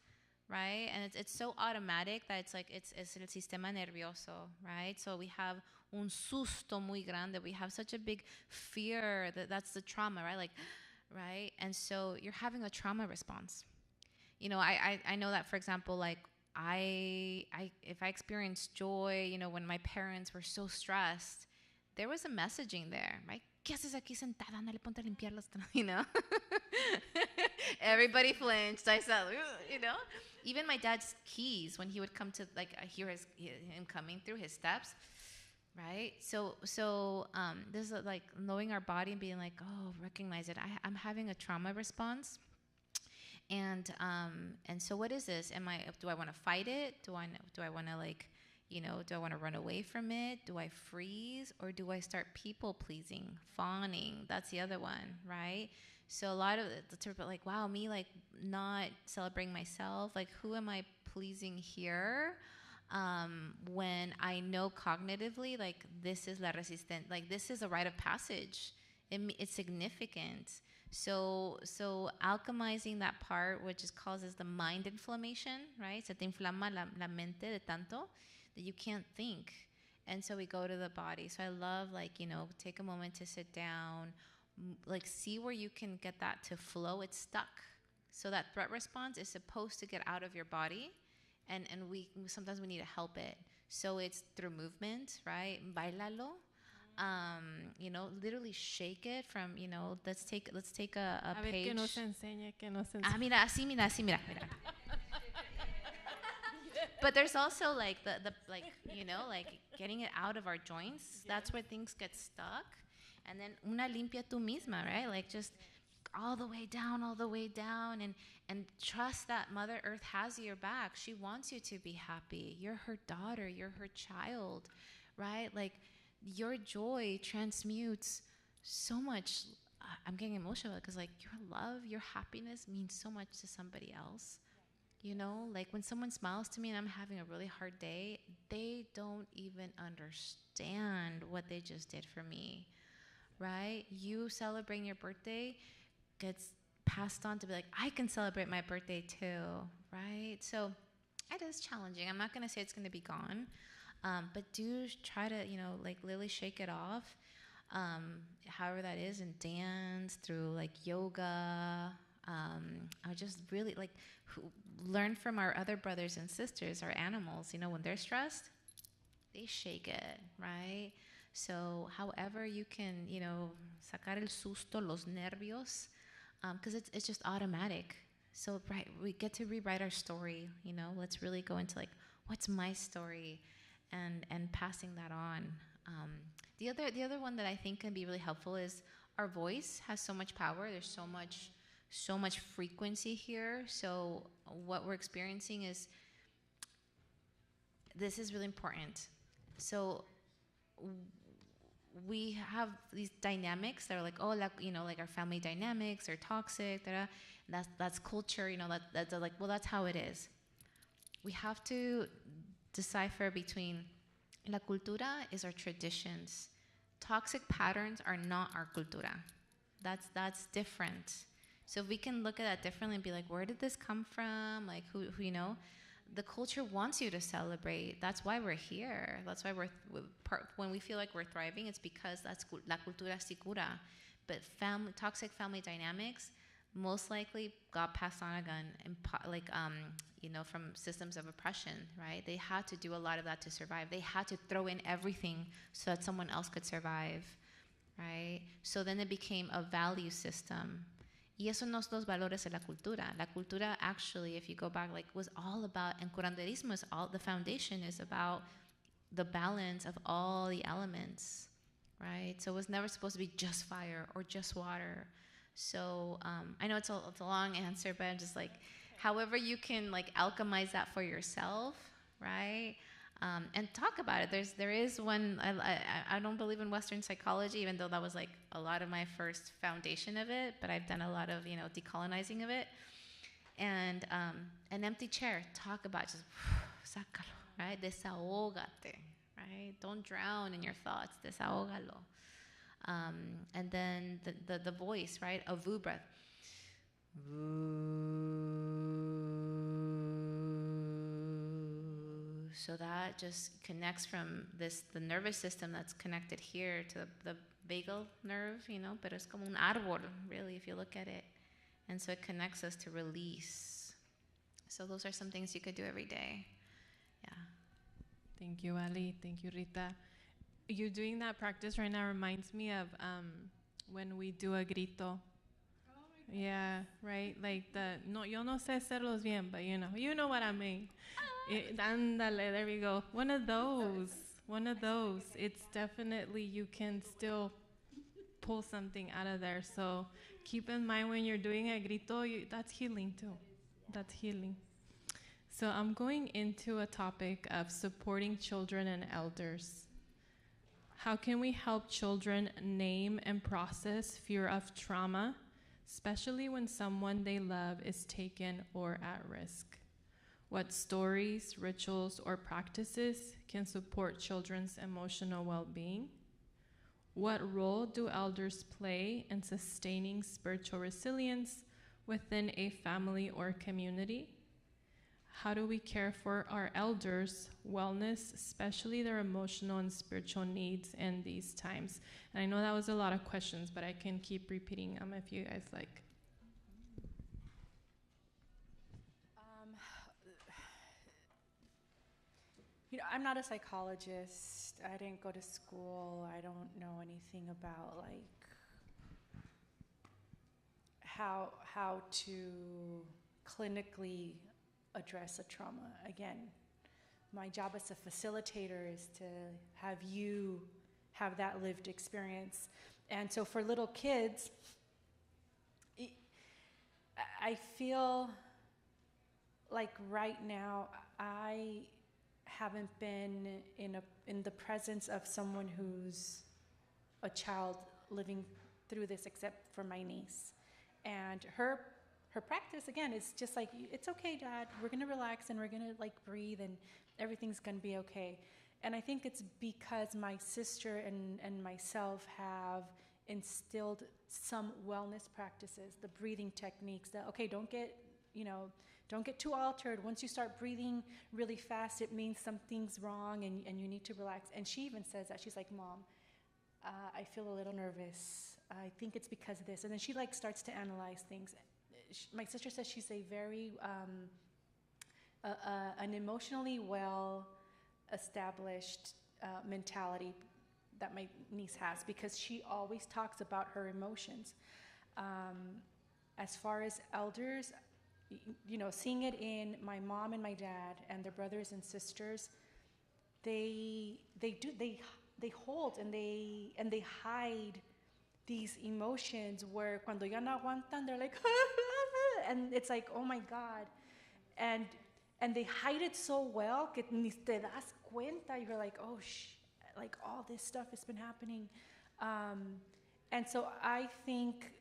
right? And it's so automatic that it's like, it's el sistema nervioso, right? So we have un susto muy grande. We have such a big fear that's the trauma, right? Like, right? And so you're having a trauma response. You know, I know that, for example, like, if I experienced joy, you know, when my parents were so stressed, there was a messaging there, right? ¿Qué haces aquí sentada? Ándale, ponte a limpiar los trastes, you know? Everybody flinched. I said, you know? Even my dad's keys, when he would come to, like, I hear him coming through his steps, right? So this is like knowing our body and being like, oh, recognize it. I'm having a trauma response, and so what is this? Do I want to fight it? Do I want to like, do I want to run away from it? Do I freeze, or do I start people pleasing, fawning? That's the other one, right? So a lot of the like, wow, me like not celebrating myself, like who am I pleasing here? When I know cognitively, like this is la resistente, like this is a rite of passage. It's significant. So alchemizing that part, which causes the mind inflammation, right? Se te inflama la mente de tanto that you can't think. And so we go to the body. So I love, like, take a moment to sit down, like see where you can get that to flow. It's stuck. So that threat response is supposed to get out of your body. And sometimes we need to help it. So it's through movement, right? Bailalo. Literally shake it from, let's take a ver, page. que nos enseñe. Mira, así, mira. But there's also like the like, like getting it out of our joints. That's where things get stuck. And then una limpia tú misma, right? Like just all the way down, and trust that Mother Earth has your back. She wants you to be happy. You're her daughter, you're her child, right? Like your joy transmutes so much. I'm getting emotional because like your love, your happiness means so much to somebody else. Like when someone smiles to me and I'm having a really hard day, they don't even understand what they just did for me, right? You celebrating your birthday gets passed on to be like, I can celebrate my birthday too, right? So it is challenging. I'm not going to say it's going to be gone, but do try to, like literally shake it off, however that is, and dance through like yoga. I just really like learn from our other brothers and sisters, our animals, when they're stressed, they shake it, right? So however you can, sacar el susto, los nervios, because it's just automatic. So we get to rewrite our story, let's really go into like, what's my story, and passing that on. The other one that I think can be really helpful is our voice has so much power. There's so much frequency here. So what we're experiencing is, this is really important. So we have these dynamics that are like, oh, like, like our family dynamics are toxic. That's culture. That's like, well, that's how it is. We have to decipher between la cultura is our traditions. Toxic patterns are not our cultura. That's different. So if we can look at that differently and be like, where did this come from? Like, who the culture wants you to celebrate. That's why we're here. That's why when we feel like we're thriving, it's because that's la cultura si cura. But toxic family dynamics most likely got passed on from systems of oppression, right? They had to do a lot of that to survive. They had to throw in everything so that someone else could survive, right? So then it became a value system. Y eso no son los valores de la cultura. La cultura actually, if you go back, like was all about, and curanderismo is all, the foundation is about the balance of all the elements, right? So it was never supposed to be just fire or just water. So I know it's a long answer, but I'm just like, however you can like alchemize that for yourself, right? And talk about it. There is one, I don't believe in Western psychology, even though that was like a lot of my first foundation of it, but I've done a lot of, decolonizing of it. And an empty chair, talk about just, sácalo, right? Desahógate, right? Don't drown in your thoughts, desahógalo. And then the voice, right? A vu breath. So that just connects from the nervous system that's connected here to the vagal nerve, but it's como un árbol, really, if you look at it. And so it connects us to release. So those are some things you could do every day. Yeah. Thank you, Ali. Thank you, Rita. You doing that practice right now reminds me of when we do a grito. Yeah, right? Like yo no sé hacerlos bien, but you know what I mean. Ándale, there we go. One of those. One of those. It's definitely, you can still pull something out of there. So keep in mind when you're doing a grito, that's healing too. That's healing. So I'm going into a topic of supporting children and elders. How can we help children name and process fear of trauma, especially when someone they love is taken or at risk? What stories, rituals, or practices can support children's emotional well-being? What role do elders play in sustaining spiritual resilience within a family or community? How do we care for our elders' wellness, especially their emotional and spiritual needs in these times? And I know that was a lot of questions, but I can keep repeating them if you guys like. I'm not a psychologist. I didn't go to school. I don't know anything about how to clinically address a trauma. Again, my job as a facilitator is to have you have that lived experience. And so for little kids, I feel like right now I haven't been in the presence of someone who's a child living through this, except for my niece. And her practice, again, is just like, it's okay, Dad, we're gonna relax and we're gonna breathe and everything's gonna be okay. And I think it's because my sister and myself have instilled some wellness practices, the breathing techniques that, okay, don't get too altered. Once you start breathing really fast, it means something's wrong and you need to relax. And she even says that. She's like, Mom, I feel a little nervous. I think it's because of this. And then she starts to analyze things. My sister says she's a very, an emotionally well-established mentality that my niece has, because she always talks about her emotions. As far as elders, seeing it in my mom and my dad and their brothers and sisters, they hold and they hide these emotions where cuando ya no aguantan, they're like, and it's like, oh my God. And they hide it so well que ni te das cuenta. You're like, oh, all this stuff has been happening. And so I think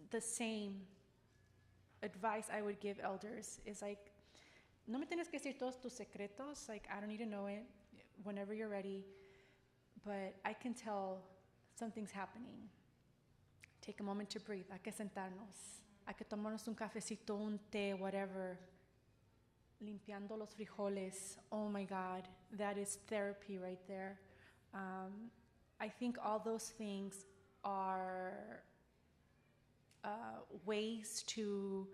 the same advice I would give elders is no me tienes que decir todos tus secretos. I don't need to know it. Whenever you're ready. But I can tell something's happening. Take a moment to breathe. Hay que sentarnos. Hay que tomarnos un cafecito, un té, whatever. Limpiando los frijoles. Oh my God, that is therapy right there. I think all those things are ways to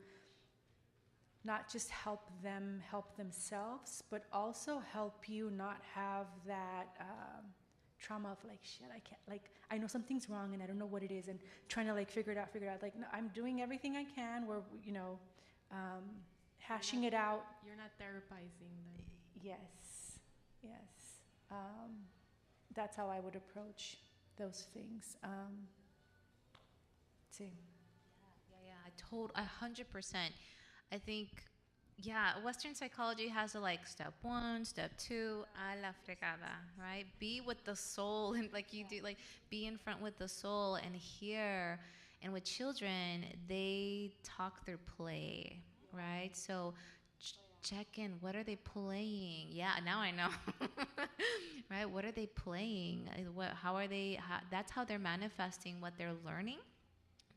not just help them help themselves, but also help you not have that trauma of shit, I can't, I know something's wrong and I don't know what it is, and trying to figure it out. No, I'm doing everything I can. We're, hashing it out. You're not therapizing them. Yes. That's how I would approach those things. See. Yeah, 100%. I think, Western psychology has step 1, step 2, a la fregada, right? Be with the soul, and you do, be in front with the soul and hear. And with children, they talk through play, right? So check in. What are they playing? Yeah, now I know, right? What are they playing? How are they? That's how they're manifesting what they're learning.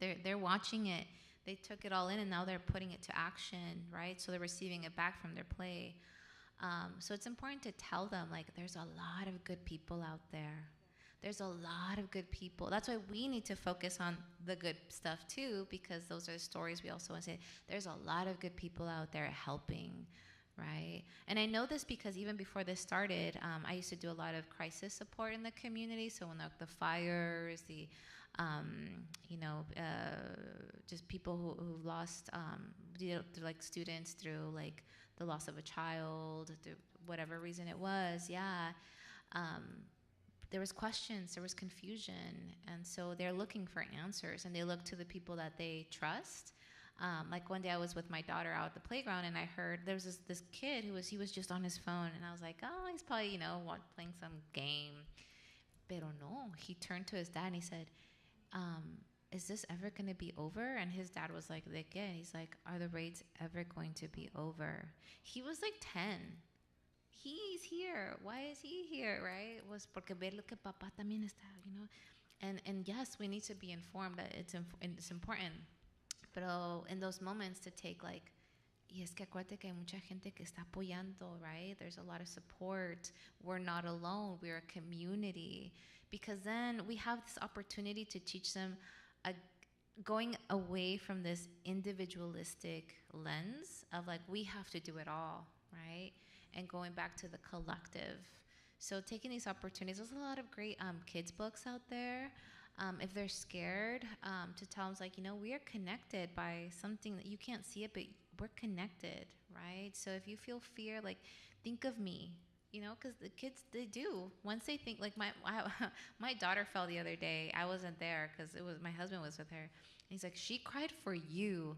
They're watching it. They took it all in and now they're putting it to action, right? So they're receiving it back from their play. So it's important to tell them, there's a lot of good people out there. There's a lot of good people. That's why we need to focus on the good stuff too, because those are the stories we also want to say. There's a lot of good people out there helping, right? And I know this because even before this started, I used to do a lot of crisis support in the community. So when the fires, just people who lost, students through the loss of a child, through whatever reason it was, there was questions, there was confusion, and so they're looking for answers, and they look to the people that they trust. Like one day I was with my daughter out at the playground, and I heard there was this kid he was just on his phone, and I was like, oh, he's probably playing some game. Pero no, he turned to his dad and he said, is this ever going to be over? And his dad was like, ¿de qué? He's like, are the raids ever going to be over? He was like 10. He's here. Why is he here, right? It was porque ver lo que papá también está, And yes, we need to be informed that it's important. Pero in those moments to take like, y es que acuérdate que hay mucha gente que está apoyando, right? There's a lot of support. We're not alone. We're a community. Because then we have this opportunity to teach them going away from this individualistic lens of like, we have to do it all, right? And going back to the collective. So taking these opportunities, there's a lot of great kids books out there. If they're scared, to tell them like, we are connected by something that you can't see it, but we're connected, right? So if you feel fear, like think of me, because the kids, they do. Once they think, like my daughter fell the other day. I wasn't there because my husband was with her. And he's like, she cried for you.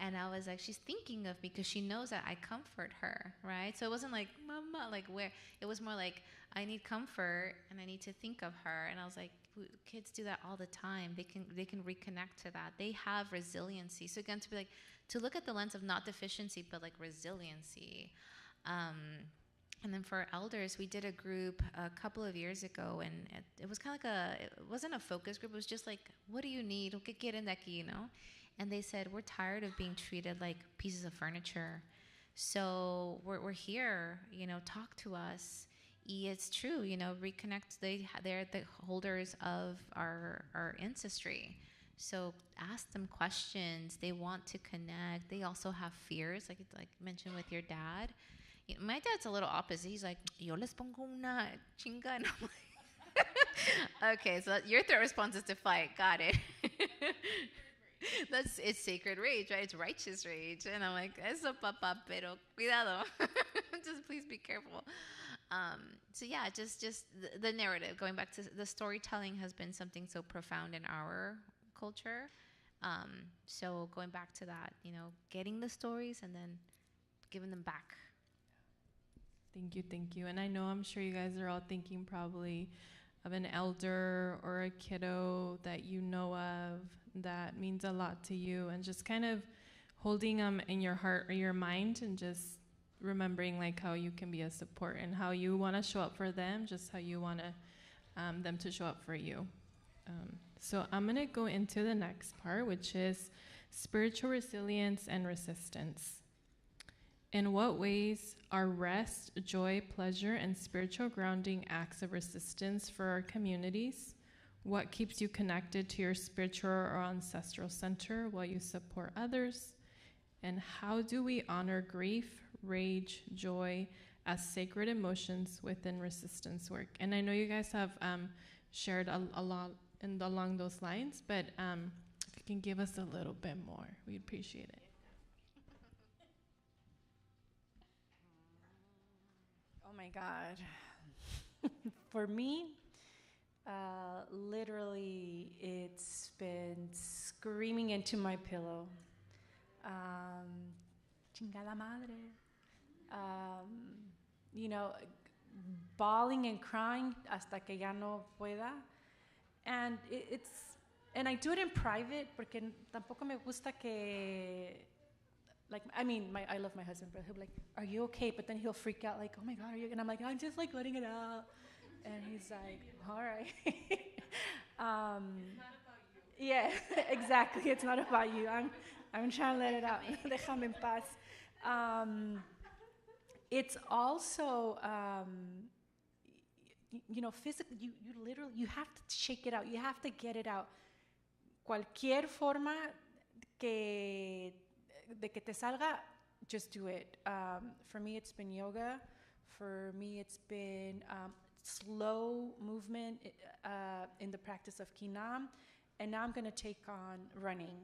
And I was like, she's thinking of me because she knows that I comfort her, right? So it wasn't like, mama, like where. It was more like, I need comfort and I need to think of her. And I was like, kids do that all the time. They can reconnect to that. They have resiliency. So again, to look at the lens of not deficiency, but like resiliency. And then for elders, we did a group a couple of years ago, and it was kind of like it wasn't a focus group. It was just like, what do you need? Okay, get in that, And they said, we're tired of being treated like pieces of furniture. So we're here, talk to us. It's true, reconnect. They're the holders of our ancestry. So ask them questions. They want to connect. They also have fears, like mentioned with your dad. My dad's a little opposite. He's like, yo les pongo una chinga. And I'm like, okay, so your third response is to fight. Got it. It's sacred rage, right? It's righteous rage. And I'm like, eso papá, pero cuidado. Just please be careful. So yeah, just the narrative, going back to the storytelling has been something so profound in our culture. So going back to that, getting the stories and then giving them back. Thank you. And I'm sure you guys are all thinking probably of an elder or a kiddo that you know of that means a lot to you, and just kind of holding them in your heart or your mind, and just remembering like how you can be a support and how you want to show up for them, just how you want them to show up for you. So I'm going to go into the next part, which is spiritual resilience and resistance. In what ways are rest, joy, pleasure, and spiritual grounding acts of resistance for our communities? What keeps you connected to your spiritual or ancestral center while you support others? And how do we honor grief, rage, joy as sacred emotions within resistance work? And I know you guys have shared a lot along those lines, but if you can give us a little bit more, we'd appreciate it. Oh my God. For me, literally, it's been screaming into my pillow. Chingada madre. Bawling and crying hasta que ya no pueda. And and I do it in private porque tampoco me gusta que, I love my husband, but he'll be like, are you okay? But then he'll freak out like, oh my God, are you? And I'm like, I'm just like letting it out. And he's like, all right. It's not about you. Yeah, exactly. It's not about you. I'm trying to let it out. Déjame en paz. It's also, physically, you literally, you have to shake it out. You have to get it out. Cualquier forma de que te salga, just do it. For me, it's been yoga. For me, it's been slow movement in the practice of Kinam. And now I'm going to take on running.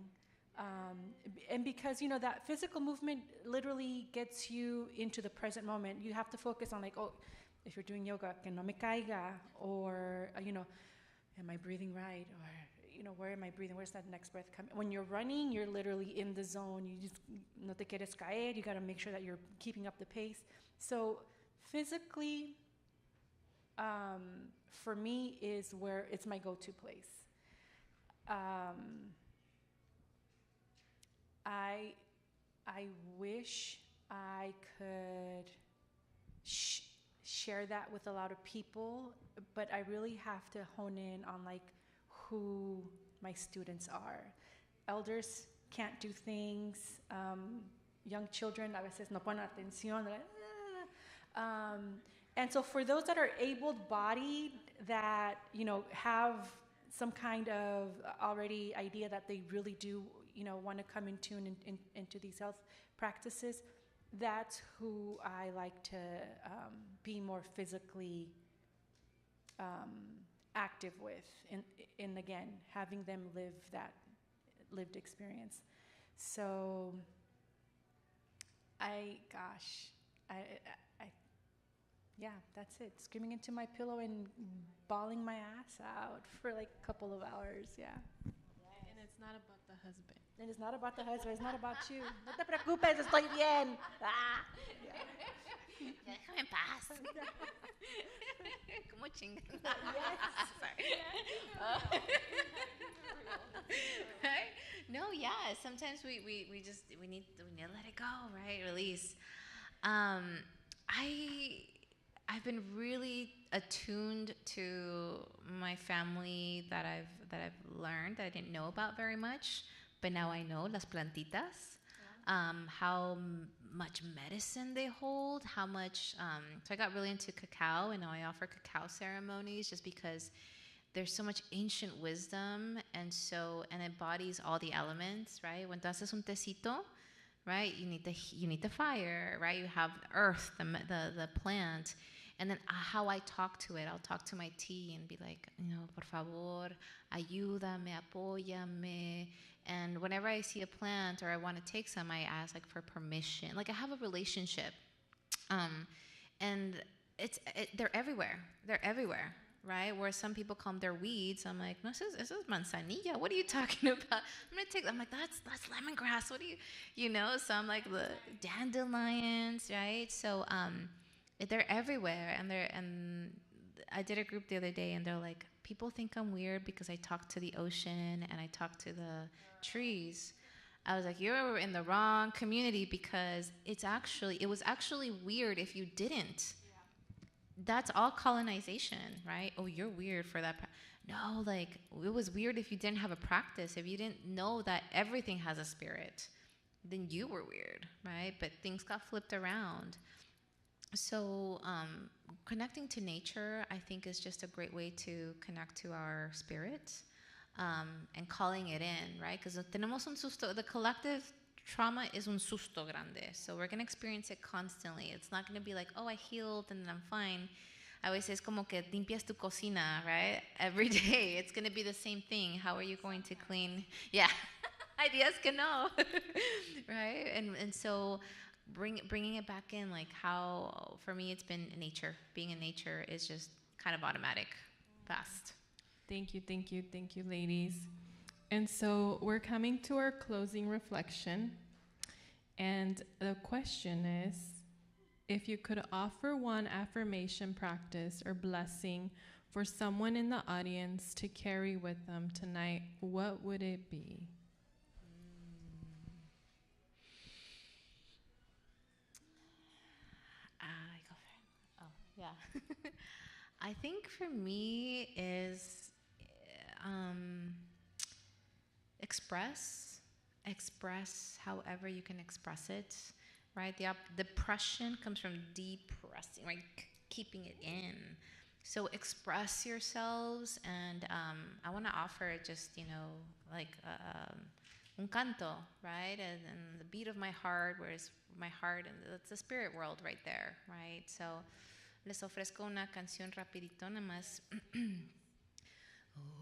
And because, that physical movement literally gets you into the present moment. You have to focus on, like, oh, if you're doing yoga, que no me caiga, or, am I breathing right? Or, where am I breathing? Where's that next breath coming? When you're running, you're literally in the zone. You just, no te quieres caer. You got to make sure that you're keeping up the pace. So physically, for me, is where it's my go-to place. I wish I could share that with a lot of people, but I really have to hone in on, like, who my students are. Elders can't do things. Young children a veces no ponen atención. And so for those that are able-bodied, that, have some kind of already idea that they really do, want to come in tune into these health practices, that's who I like to be more physically active with, and again, having them live that lived experience. So, yeah, that's it. Screaming into my pillow and bawling my ass out for like a couple of hours, yeah. And it's not about the husband. And it's not about the husband, it's not about you. No te preocupes, estoy bien. Ah, yeah. Déjame en paz. ¿Cómo chingas? Right? No, yeah. Sometimes we need to let it go, right? Release. I've been really attuned to my family that I've learned that I didn't know about very much, but now I know, las plantitas. How much medicine they hold, how much, so I got really into cacao, and now I offer cacao ceremonies just because there's so much ancient wisdom, and it embodies all the elements, right? When tú haces un tecito, right, you need the fire, right? You have the earth, the plant, and then how I talk to it. I'll talk to my tea and be like, por favor, ayúdame, apóyame. And whenever I see a plant or I want to take some, I ask like for permission. Like I have a relationship, and they're everywhere. They're everywhere, right? Where some people call them their weeds. I'm like, no, this is manzanilla. What are you talking about? I'm gonna take. I'm like, that's lemongrass. What do you know? So I'm like the dandelions, right? So they're everywhere, and I did a group the other day, and they're like, people think I'm weird because I talk to the ocean and I talk to the trees. I was like, you're in the wrong community, because it was actually weird if you didn't. That's all colonization, right? Oh, you're weird for that. No, like it was weird if you didn't have a practice, if you didn't know that everything has a spirit, then you were weird, right? But things got flipped around. So connecting to nature, I think, is just a great way to connect to our spirit, and calling it in, right? Because tenemos un susto. The collective trauma is un susto grande. So we're going to experience it constantly. It's not going to be like, oh, I healed and then I'm fine. I always say, es como que limpias tu cocina, right? Every day. It's going to be the same thing. How are you going to clean? Yeah. Ideas que no. Right? And so bringing it back in, like how, for me, it's been nature. Being in nature is just kind of automatic, fast. Thank you, ladies. And so we're coming to our closing reflection. And the question is, if you could offer one affirmation practice or blessing for someone in the audience to carry with them tonight, what would it be? Yeah. I think for me is express however you can express it, right? Depression comes from depressing, right? Keeping it in. So express yourselves, and I want to offer just, like un canto, right? And the beat of my heart, whereas my heart, and it's the spirit world right there, right? So les ofrezco una canción rapidito nada más.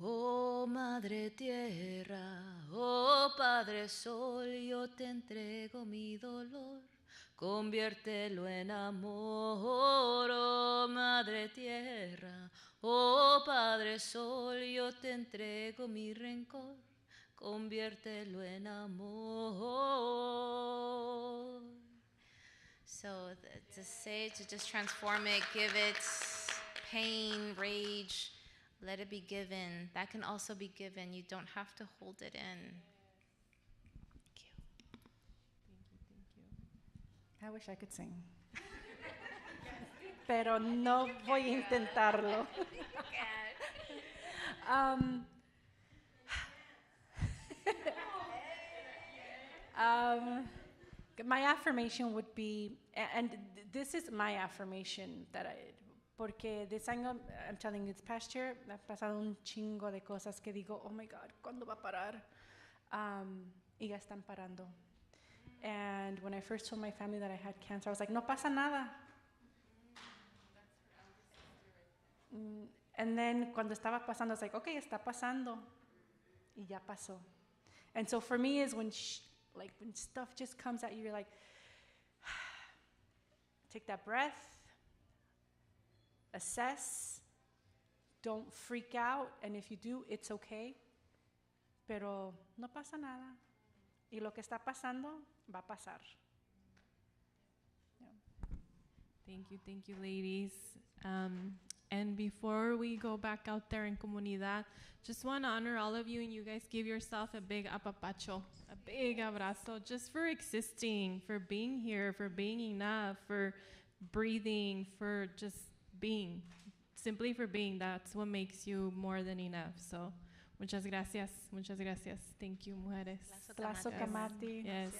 Oh Madre Tierra, oh Padre Padre Sol, yo te entrego mi dolor, conviértelo en amor, oh Madre Tierra. Oh Padre Sol, yo te entrego mi rencor, conviértelo en amor. So to say, to just transform it, give it pain, rage, let it be given. That can also be given. You don't have to hold it in. I wish I could sing. Pero no voy a intentarlo. My affirmation would be, and this is my affirmation porque this año, I'm telling you, this past year, me ha pasado un chingo de cosas que digo, oh my God, ¿cuándo va a parar? Y ya están parando. And when I first told my family that I had cancer, I was like, no pasa nada. And then cuando estaba pasando, I was like, okay, está pasando. Y ya pasó. And so for me is when when stuff just comes at you, you're like, take that breath, assess, don't freak out, and if you do, it's okay. Pero no pasa nada. Y lo que está pasando, va a pasar. Thank you, ladies. And before we go back out there in comunidad, just want to honor all of you, and you guys give yourself a big apapacho, a big abrazo, just for existing, for being here, for being enough, for breathing, for just being, simply for being. That's what makes you more than enough. So, muchas gracias, muchas gracias. Thank you, mujeres. Plazo Kamati. Yes.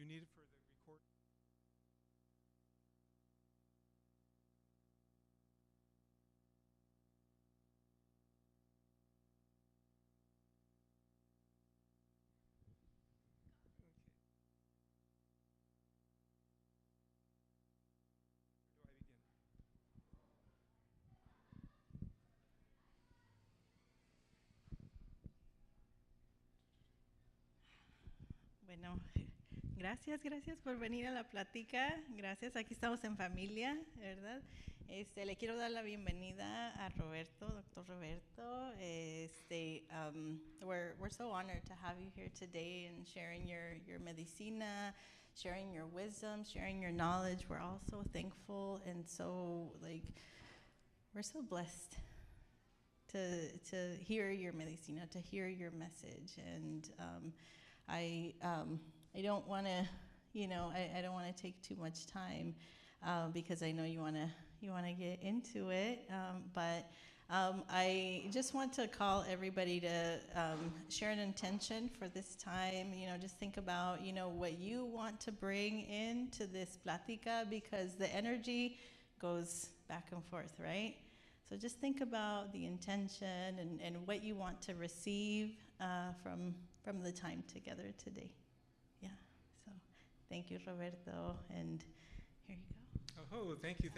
need it for the record? Where do I begin? Bueno, gracias por venir a la plática. Gracias, aquí estamos en familia, ¿verdad? Le quiero dar la bienvenida a Roberto, Dr. Roberto. We're so honored to have you here today and sharing your medicina, sharing your wisdom, sharing your knowledge. We're all so thankful and so we're so blessed to hear your medicina, to hear your message, and I don't want to, I don't want to take too much time because I know you want to get into it. But I just want to call everybody to share an intention for this time. Just think about, what you want to bring into this Platica, because the energy goes back and forth, right? So just think about the intention and what you want to receive from the time together today. Yeah, so thank you, Roberto, and here you go. Oh, thank you.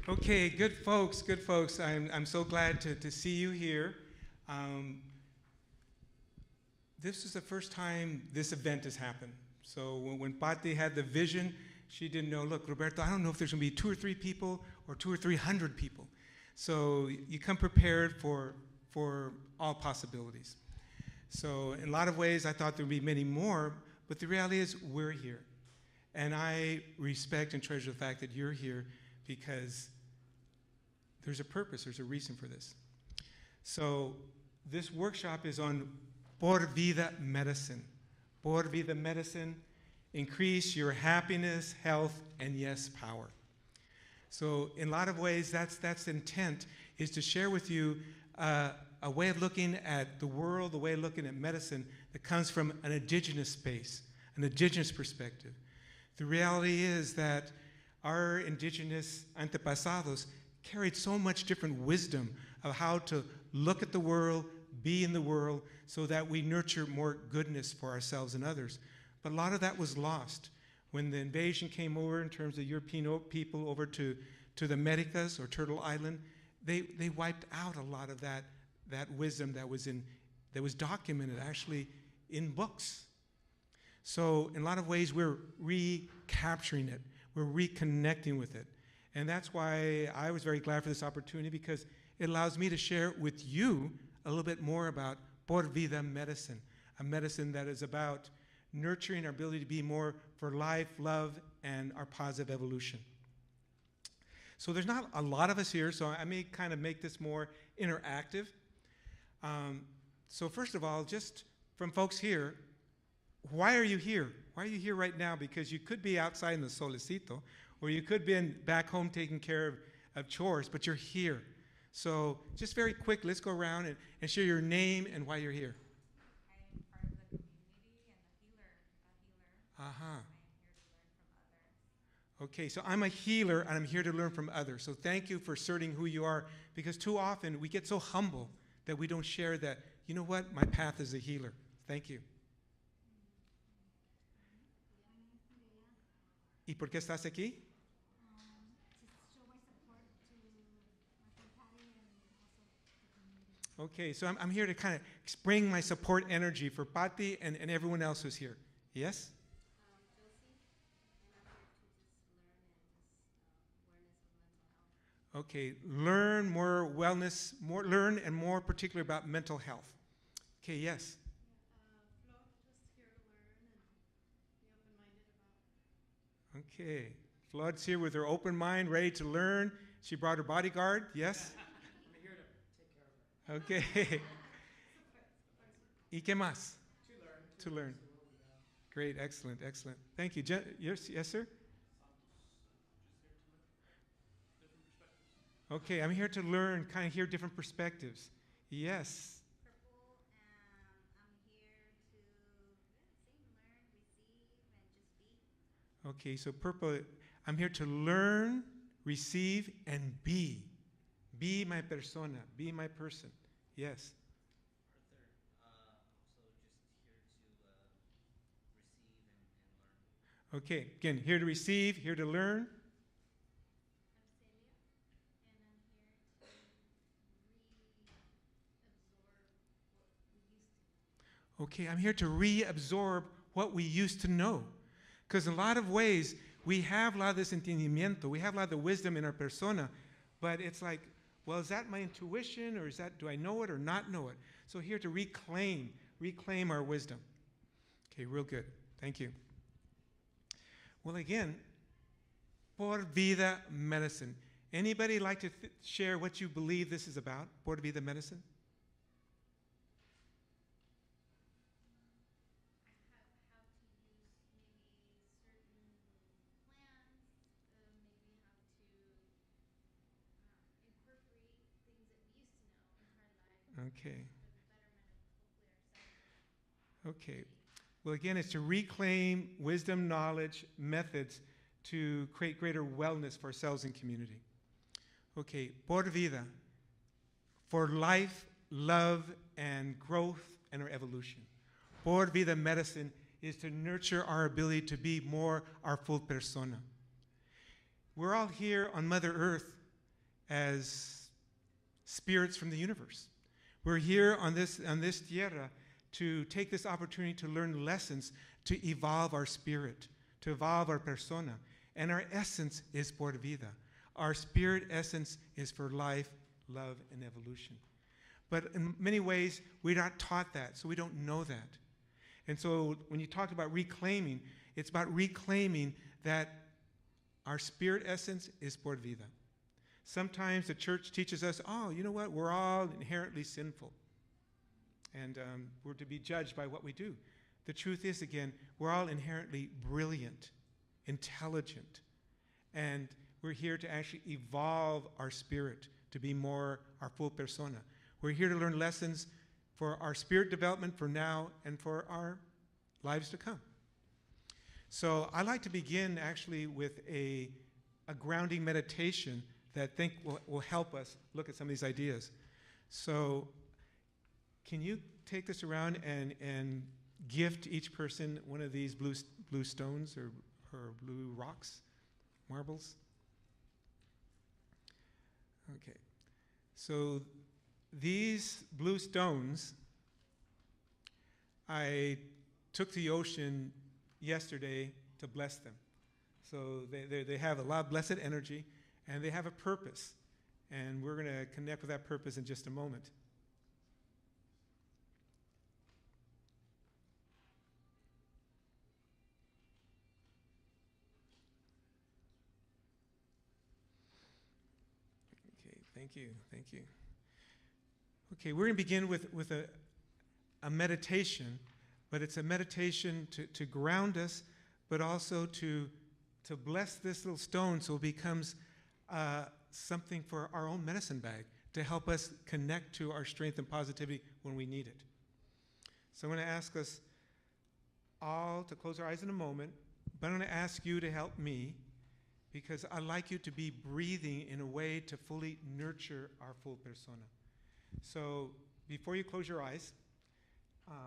Okay, good folks. I'm so glad to see you here. This is the first time this event has happened. So when Pati had the vision, she didn't know, look, Roberto, I don't know if there's going to be 2 or 3 people or 200 or 300 people. So you come prepared for all possibilities. So in a lot of ways, I thought there would be many more, but the reality is we're here. And I respect and treasure the fact that you're here because there's a purpose, there's a reason for this. So this workshop is on Por Vida Medicine. Por Vida Medicine, increase your happiness, health, and yes, power. So in a lot of ways, that's the intent, is to share with you a way of looking at the world, the way of looking at medicine that comes from an indigenous space, an indigenous perspective. The reality is that our indigenous antepasados carried so much different wisdom of how to look at the world, be in the world, so that we nurture more goodness for ourselves and others. But a lot of that was lost. When the invasion came over in terms of European people over to the Americas or Turtle Island, they wiped out a lot of that wisdom that was documented actually in books. So in a lot of ways, we're recapturing it. We're reconnecting with it. And that's why I was very glad for this opportunity, because it allows me to share with you a little bit more about Por Vida Medicine, a medicine that is about nurturing our ability to be more for life, love, and our positive evolution. So there's not a lot of us here, so I may kind of make this more interactive. So first of all, just from folks here, why are you here? Why are you here right now? Because you could be outside in the solecito, or you could be back home taking care of chores, but you're here. So just very quick, let's go around and share your name and why you're here. I'm part of the community and a healer. Uh-huh. I am here to learn from others. Okay, so I'm a healer and I'm here to learn from others. So thank you for asserting who you are, because too often we get so humble that we don't share that, you know what, my path is a healer. Thank you. ¿Y por qué estás aquí? Okay, so I'm here to kind of bring my support energy for Pati and everyone else who's here. Yes? Okay, learn more wellness, learn and more particular about mental health. Okay, yes? Okay, Flood's here with her open mind, ready to learn. She brought her bodyguard, yes? I'm here to take care of her. Okay. ¿Y qué más? To learn. Great, excellent. Thank you. Yes, sir? Okay, I'm here to learn, kind of hear different perspectives. Yes. Purple, Okay, so purple, I'm here to learn, receive, and be. Be my persona, be my person. Yes. Okay, again, here to receive, here to learn. Okay, I'm here to reabsorb what we used to know. Because in a lot of ways, we have a lot of this entendimiento, we have a lot of the wisdom in our persona, but it's like, well, is that my intuition, or is that, do I know it or not know it? So here to reclaim our wisdom. Okay, real good. Thank you. Well, again, Por Vida Medicine. Anybody like to share what you believe this is about, Por Vida Medicine? Okay. Okay. Well, again, it's to reclaim wisdom, knowledge, methods to create greater wellness for ourselves and community. Okay, Por Vida, for life, love, and growth and our evolution. Por Vida Medicine is to nurture our ability to be more our full persona. We're all here on Mother Earth as spirits from the universe. We're here on this tierra to take this opportunity to learn lessons, to evolve our spirit, to evolve our persona. And our essence is Por Vida. Our spirit essence is for life, love, and evolution. But in many ways, we're not taught that, so we don't know that. And so when you talk about reclaiming, it's about reclaiming that our spirit essence is Por Vida. Sometimes the church teaches us, oh, you know what, we're all inherently sinful. And we're to be judged by what we do. The truth is, again, we're all inherently brilliant, intelligent, and we're here to actually evolve our spirit to be more our full persona. We're here to learn lessons for our spirit development for now and for our lives to come. So I'd like to begin actually with a grounding meditation that I think will help us look at some of these ideas. So can you take this around and gift each person one of these blue stones or blue rocks, marbles? Okay. So these blue stones, I took to the ocean yesterday to bless them. So they have a lot of blessed energy, and they have a purpose. And we're going to connect with that purpose in just a moment. Thank you, thank you. Okay, we're going to begin with a meditation, but it's a meditation to ground us, but also to bless this little stone so it becomes something for our own medicine bag to help us connect to our strength and positivity when we need it. So I'm going to ask us all to close our eyes in a moment, but I'm going to ask you to help me, because I'd like you to be breathing in a way to fully nurture our full persona. So before you close your eyes, let's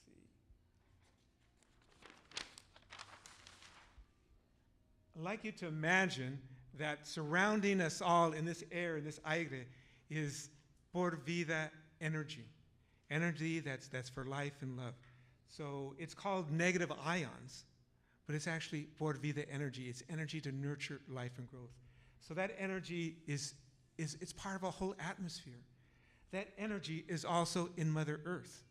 see. I'd like you to imagine that surrounding us all in this air, in this aire, is Por Vida energy. Energy that's for life and love. So it's called negative ions, but it's actually Por Vida energy. It's energy to nurture life and growth. So that energy it's part of a whole atmosphere. That energy is also in Mother Earth.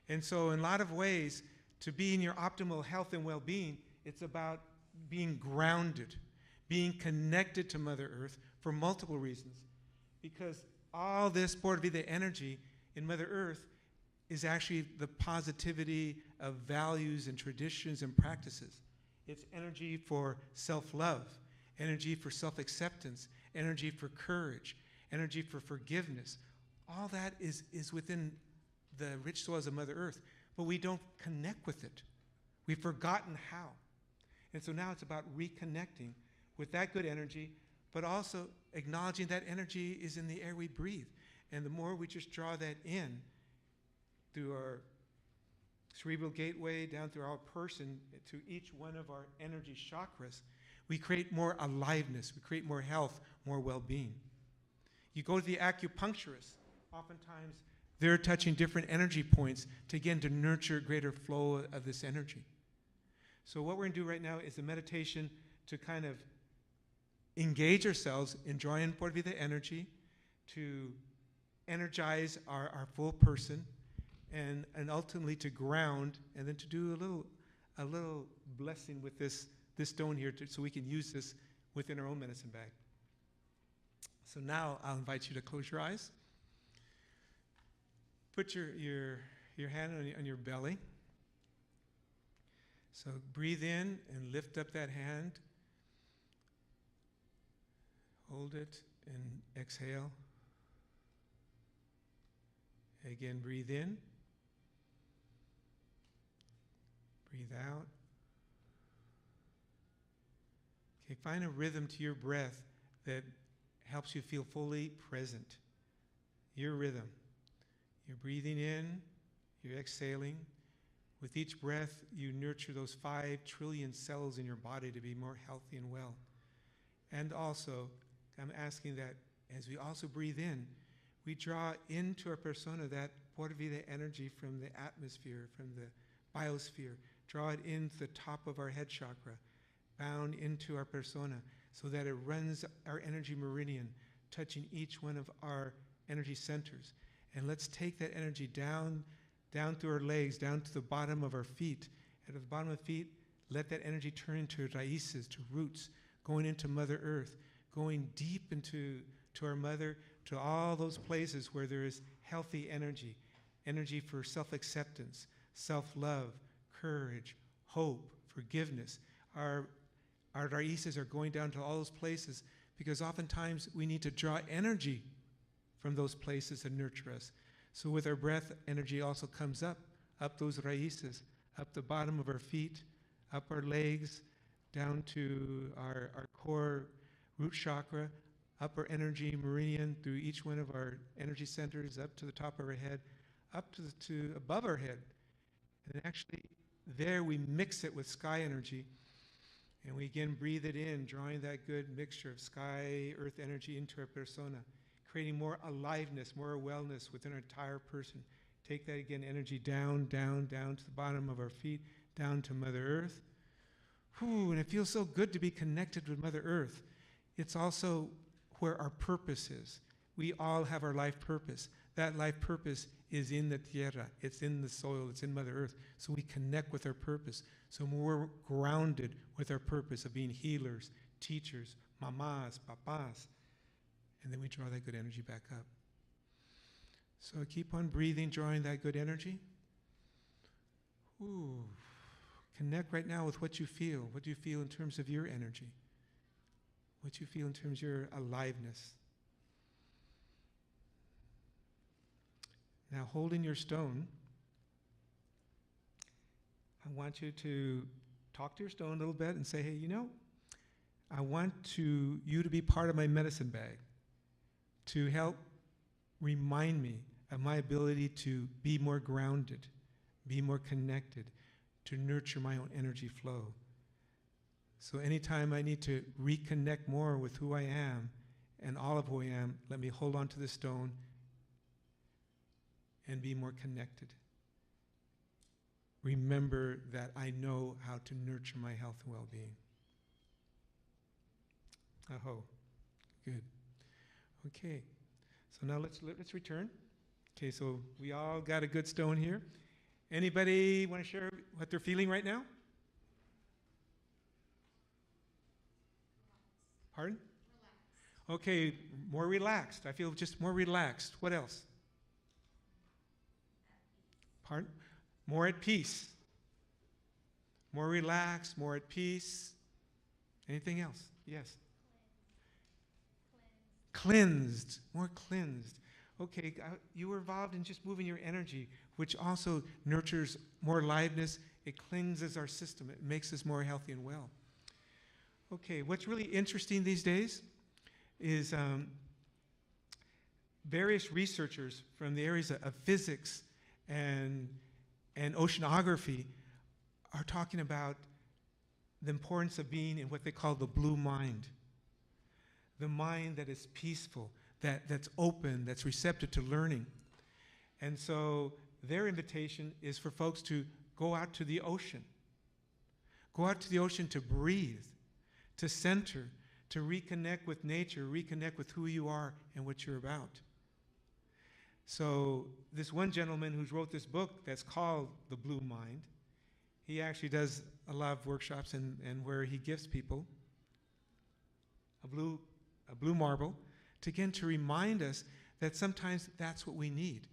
And so in a lot of ways, to be in your optimal health and well-being, it's about being grounded, being connected to Mother Earth for multiple reasons. Because all this Por Vida energy in Mother Earth is actually the positivity of values and traditions and practices. It's energy for self-love, energy for self-acceptance, energy for courage, energy for forgiveness. All that is within the rich soils of Mother Earth, but we don't connect with it. We've forgotten how. And so now it's about reconnecting with that good energy, but also acknowledging that energy is in the air we breathe. And the more we just draw that in through our cerebral gateway, down through our person, to each one of our energy chakras, we create more aliveness, we create more health, more well-being. You go to the acupuncturist, oftentimes they're touching different energy points to, again, to nurture greater flow of this energy. So what we're going to do right now is a meditation to kind of engage ourselves in drawing in Pura Vida energy, to energize our full person, and ultimately to ground, and then to do a little blessing with this stone here so we can use this within our own medicine bag. So now I'll invite you to close your eyes. Put your hand on your belly. So breathe in and lift up that hand. Hold it and exhale. Again, breathe in. Breathe out. Okay, find a rhythm to your breath that helps you feel fully present. Your rhythm. You're breathing in, you're exhaling. With each breath, you nurture those 5 trillion cells in your body to be more healthy and well. And also, I'm asking that as we also breathe in, we draw into our persona that Pura Vida energy from the atmosphere, from the biosphere. Draw it into the top of our head chakra, bound into our persona, so that it runs our energy meridian, touching each one of our energy centers. And let's take that energy down through our legs, down to the bottom of our feet. And at the bottom of the feet, let that energy turn into raíces, to roots, going into Mother Earth, going deep into our mother, to all those places where there is healthy energy, energy for self-acceptance, self-love, courage, hope, forgiveness. Our raíces are going down to all those places because oftentimes we need to draw energy from those places and nurture us. So with our breath, energy also comes up those raíces, up the bottom of our feet, up our legs, down to our core root chakra, up our energy meridian through each one of our energy centers, up to the top of our head, up to above our head. And actually there we mix it with sky energy, and we again breathe it in, drawing that good mixture of sky, earth energy into our persona, creating more aliveness, more wellness within our entire person. Take that again, energy down, down, down to the bottom of our feet, down to Mother Earth. Whew, and it feels so good to be connected with Mother Earth. It's also where our purpose is. We all have our life purpose. That life purpose is in the tierra, it's in the soil, it's in Mother Earth. So we connect with our purpose. So we're grounded with our purpose of being healers, teachers, mamas, papas. And then we draw that good energy back up. So keep on breathing, drawing that good energy. Ooh. Connect right now with what you feel. What do you feel in terms of your energy? What do you feel in terms of your aliveness? Now, holding your stone, I want you to talk to your stone a little bit and say, hey, you know, I want you to be part of my medicine bag, to help remind me of my ability to be more grounded, be more connected, to nurture my own energy flow. So anytime I need to reconnect more with who I am and all of who I am, let me hold on to the stone and be more connected. Remember that I know how to nurture my health and well-being. Aho, good. Okay, so now let's return. Okay, so we all got a good stone here. Anybody want to share what they're feeling right now? Pardon? Relaxed. Okay, more relaxed. I feel just more relaxed. What else? Pardon? More at peace. More relaxed, more at peace. Anything else? Yes. Cleansed. More cleansed. Okay, you were involved in just moving your energy, which also nurtures more aliveness It cleanses our system. It makes us more healthy and well. Okay, what's really interesting these days is various researchers from the areas of physics and oceanography are talking about the importance of being in what they call the blue mind. The mind that is peaceful, that's open, that's receptive to learning. And so their invitation is for folks to go out to the ocean. Go out to the ocean to breathe, to center, to reconnect with nature, reconnect with who you are and what you're about. So this one gentleman who's wrote this book that's called The Blue Mind, he actually does a lot of workshops and where he gives people a blue marble to, again, to remind us that sometimes that's what we need.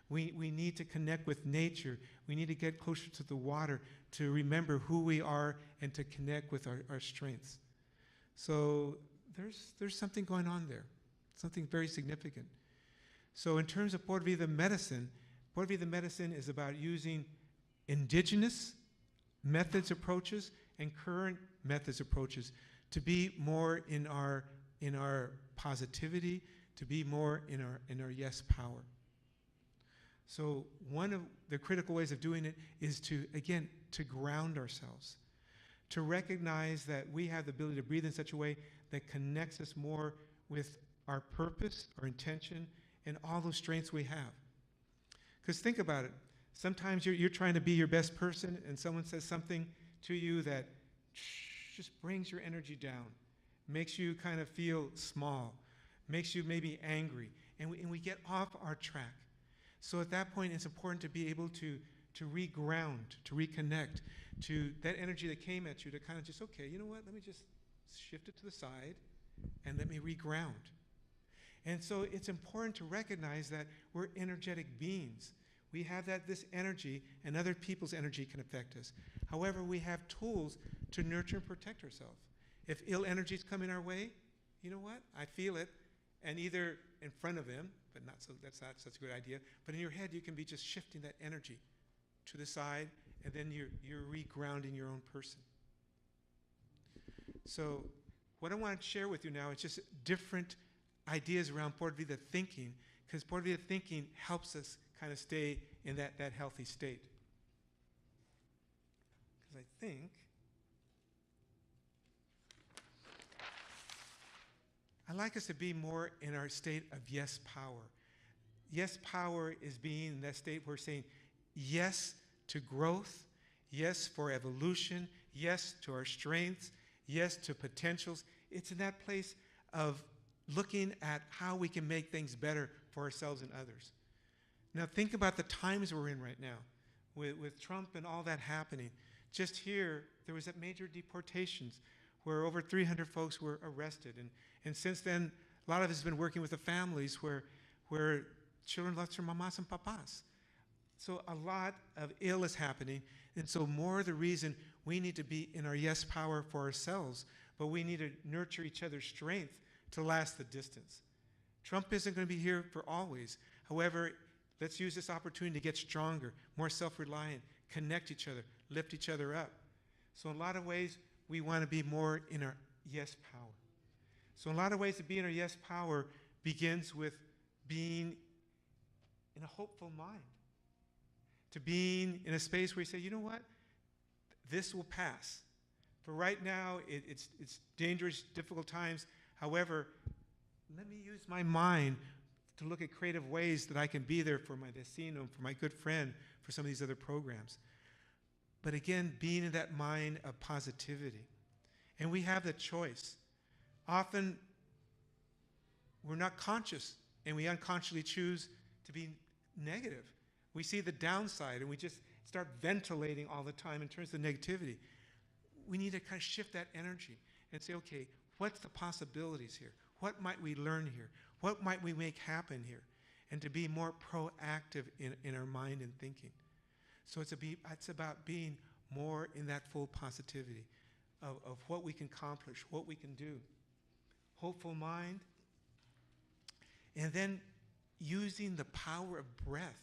We need to connect with nature. We need to get closer to the water to remember who we are and to connect with our strengths. So there's something going on there, something very significant. So in terms of Por Vida medicine is about using indigenous methods, approaches, and current methods, approaches to be more in our positivity, to be more in our yes power. So one of the critical ways of doing it is to, again, to ground ourselves, to recognize that we have the ability to breathe in such a way that connects us more with our purpose, our intention, and all those strengths we have. Because think about it. Sometimes you're trying to be your best person, and someone says something to you that just brings your energy down, makes you kind of feel small, makes you maybe angry, and we get off our track. So at that point, it's important to be able to reground, to reconnect to that energy that came at you, to kind of just, okay, you know what, let me just shift it to the side and let me reground. And so it's important to recognize that we're energetic beings. We have this energy, and other people's energy can affect us. However, we have tools to nurture and protect ourselves. If ill energies come in our way, you know what? I feel it, and either in front of them, but that's not such a good idea, but in your head you can be just shifting that energy to the side, and then you're regrounding your own person. So what I want to share with you now is just different ideas around Por Vida thinking, because Por Vida thinking helps us kind of stay in that healthy state. Because I think I like us to be more in our state of yes power. Yes power is being in that state where we're saying yes to growth, yes for evolution, yes to our strengths, yes to potentials. It's in that place of looking at how we can make things better for ourselves and others. Now think about the times we're in right now with Trump and all that happening. Just here, there was that major deportations where over 300 folks were arrested. And since then, a lot of us have been working with the families where children lost their mamas and papas. So a lot of ill is happening. And so more the reason we need to be in our yes power for ourselves, but we need to nurture each other's strength to last the distance. Trump isn't going to be here for always. However, let's use this opportunity to get stronger, more self-reliant, connect each other, lift each other up. So in a lot of ways, we want to be more in our yes power. So in a lot of ways, to be in our yes power begins with being in a hopeful mind, to being in a space where you say, you know what, this will pass. For right now, it's dangerous, difficult times. However, let me use my mind to look at creative ways that I can be there for my vecino, for my good friend, for some of these other programs. But again, being in that mind of positivity. And we have the choice. Often, we're not conscious, and we unconsciously choose to be negative. We see the downside, and we just start ventilating all the time in terms of negativity. We need to kind of shift that energy and say, okay, what's the possibilities here? What might we learn here? What might we make happen here? And to be more proactive in our mind and thinking. So it's about being more in that full positivity of what we can accomplish, what we can do. Hopeful mind. And then using the power of breath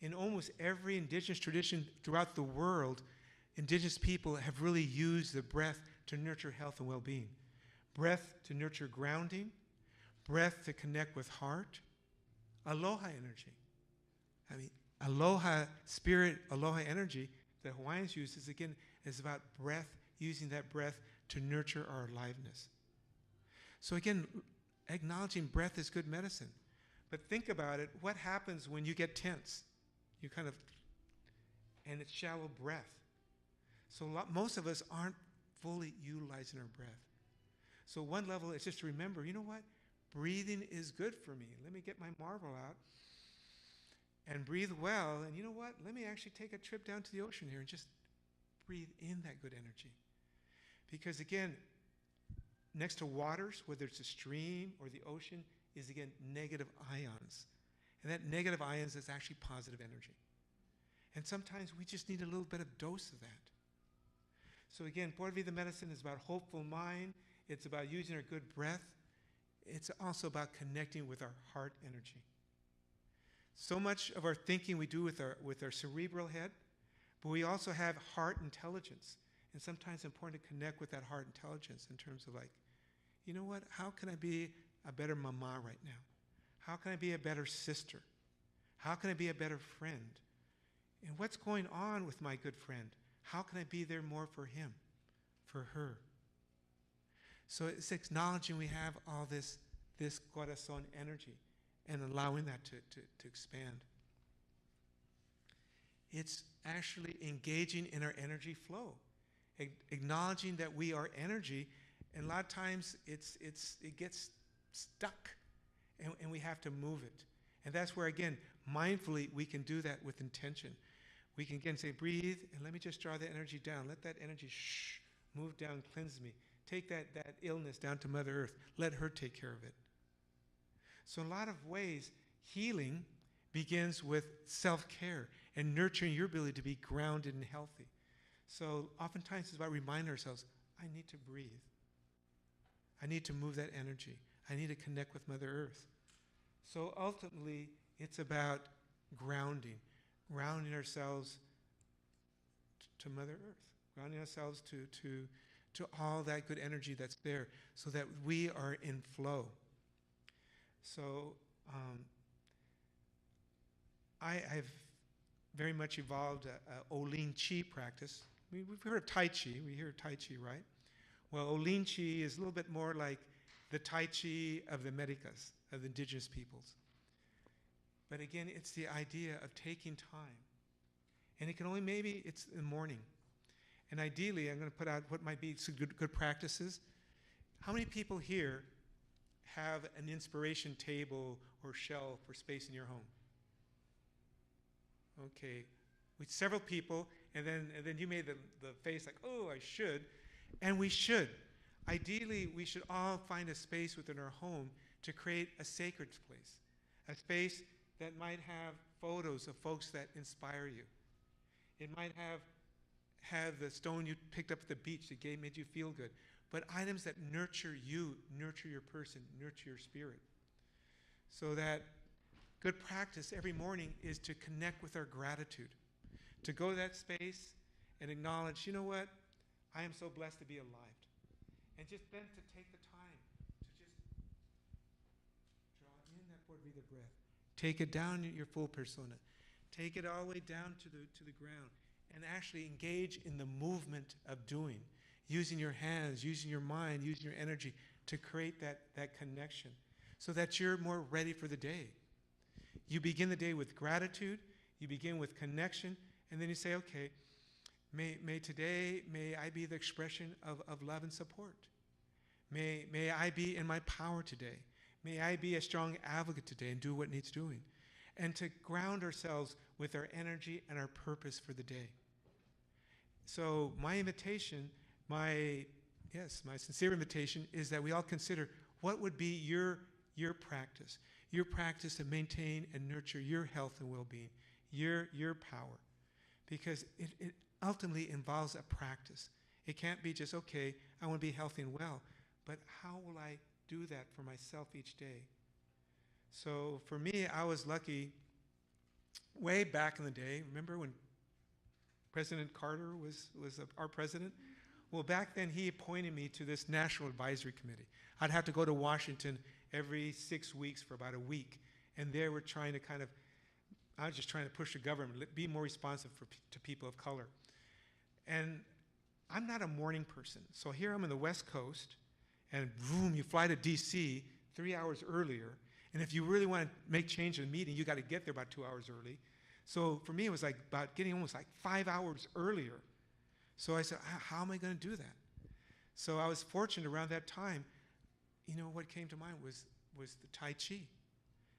In almost every indigenous tradition throughout the world, indigenous people have really used the breath to nurture health and well-being. Breath to nurture grounding, breath to connect with heart, aloha energy. I mean, aloha spirit, aloha energy that Hawaiians use is about breath, using that breath to nurture our aliveness. So again, acknowledging breath is good medicine. But think about it, what happens when you get tense? You kind of, and it's shallow breath. So most of us aren't fully utilizing our breath. So one level is just to remember, you know what? Breathing is good for me. Let me get my marble out and breathe well. And you know what? Let me actually take a trip down to the ocean here and just breathe in that good energy. Because again, next to waters, whether it's a stream or the ocean, is again negative ions. And that negative ions is actually positive energy. And sometimes we just need a little bit of dose of that. So again, Por Vida medicine is about hopeful mind. It's about using our good breath. It's also about connecting with our heart energy. So much of our thinking we do with our cerebral head, but we also have heart intelligence. And sometimes it's important to connect with that heart intelligence in terms of like, you know what, how can I be a better mama right now? How can I be a better sister? How can I be a better friend? And what's going on with my good friend? How can I be there more for him, for her? So it's acknowledging we have all this corazon energy and allowing that to expand. It's actually engaging in our energy flow, acknowledging that we are energy, and a lot of times it gets stuck, and we have to move it. And that's where, again, mindfully, we can do that with intention. We can, again, say, breathe, and let me just draw the energy down. Let that energy move down, cleanse me. Take that illness down to Mother Earth. Let her take care of it. So in a lot of ways, healing begins with self-care and nurturing your ability to be grounded and healthy. So oftentimes it's about reminding ourselves, I need to breathe. I need to move that energy. I need to connect with Mother Earth. So ultimately, it's about grounding ourselves to Mother Earth, grounding ourselves to all that good energy that's there so that we are in flow. So I've very much evolved a Olin Chi practice. We've heard of Tai Chi. We hear Tai Chi, right? Well, Olin Chi is a little bit more like the Tai Chi of the Americas, of the indigenous peoples. But again, it's the idea of taking time. And it can only, maybe it's in the morning. And ideally, I'm going to put out what might be some good practices. How many people here have an inspiration table or shelf or space in your home? Okay, with several people, and then you made the face like, oh, I should. And we should. Ideally, we should all find a space within our home to create a sacred place, a space that might have photos of folks that inspire you. It might have the stone you picked up at the beach that made you feel good, but items that nurture you, nurture your person, nurture your spirit. So that good practice every morning is to connect with our gratitude, to go to that space and acknowledge, you know what, I am so blessed to be alive. And just then to take the time to just draw in that Por Vida breath. Take it down your full persona. Take it all the way down to the ground and actually engage in the movement of doing, using your hands, using your mind, using your energy to create that connection so that you're more ready for the day. You begin the day with gratitude, you begin with connection, and then you say, okay, may today, may I be the expression of love and support. May I be in my power today. May I be a strong advocate today and do what needs doing. And to ground ourselves with our energy and our purpose for the day. So my invitation, my sincere invitation is that we all consider what would be your practice to maintain and nurture your health and well-being, your power. Because it ultimately involves a practice. It can't be just, okay, I want to be healthy and well, but how will I do that for myself each day? So for me, I was lucky way back in the day, remember when President Carter was our president? Well, back then he appointed me to this National Advisory Committee. I'd have to go to Washington every 6 weeks for about a week. And there we're trying to I was just trying to push the government, be more responsive to people of color. And I'm not a morning person. So here I'm in the West Coast, and boom, you fly to DC 3 hours earlier. And if you really want to make change in a meeting, you got to get there about 2 hours early. So for me, it was like about getting almost like 5 hours earlier. So I said, how am I going to do that? So I was fortunate around that time. You know, what came to mind was the Tai Chi.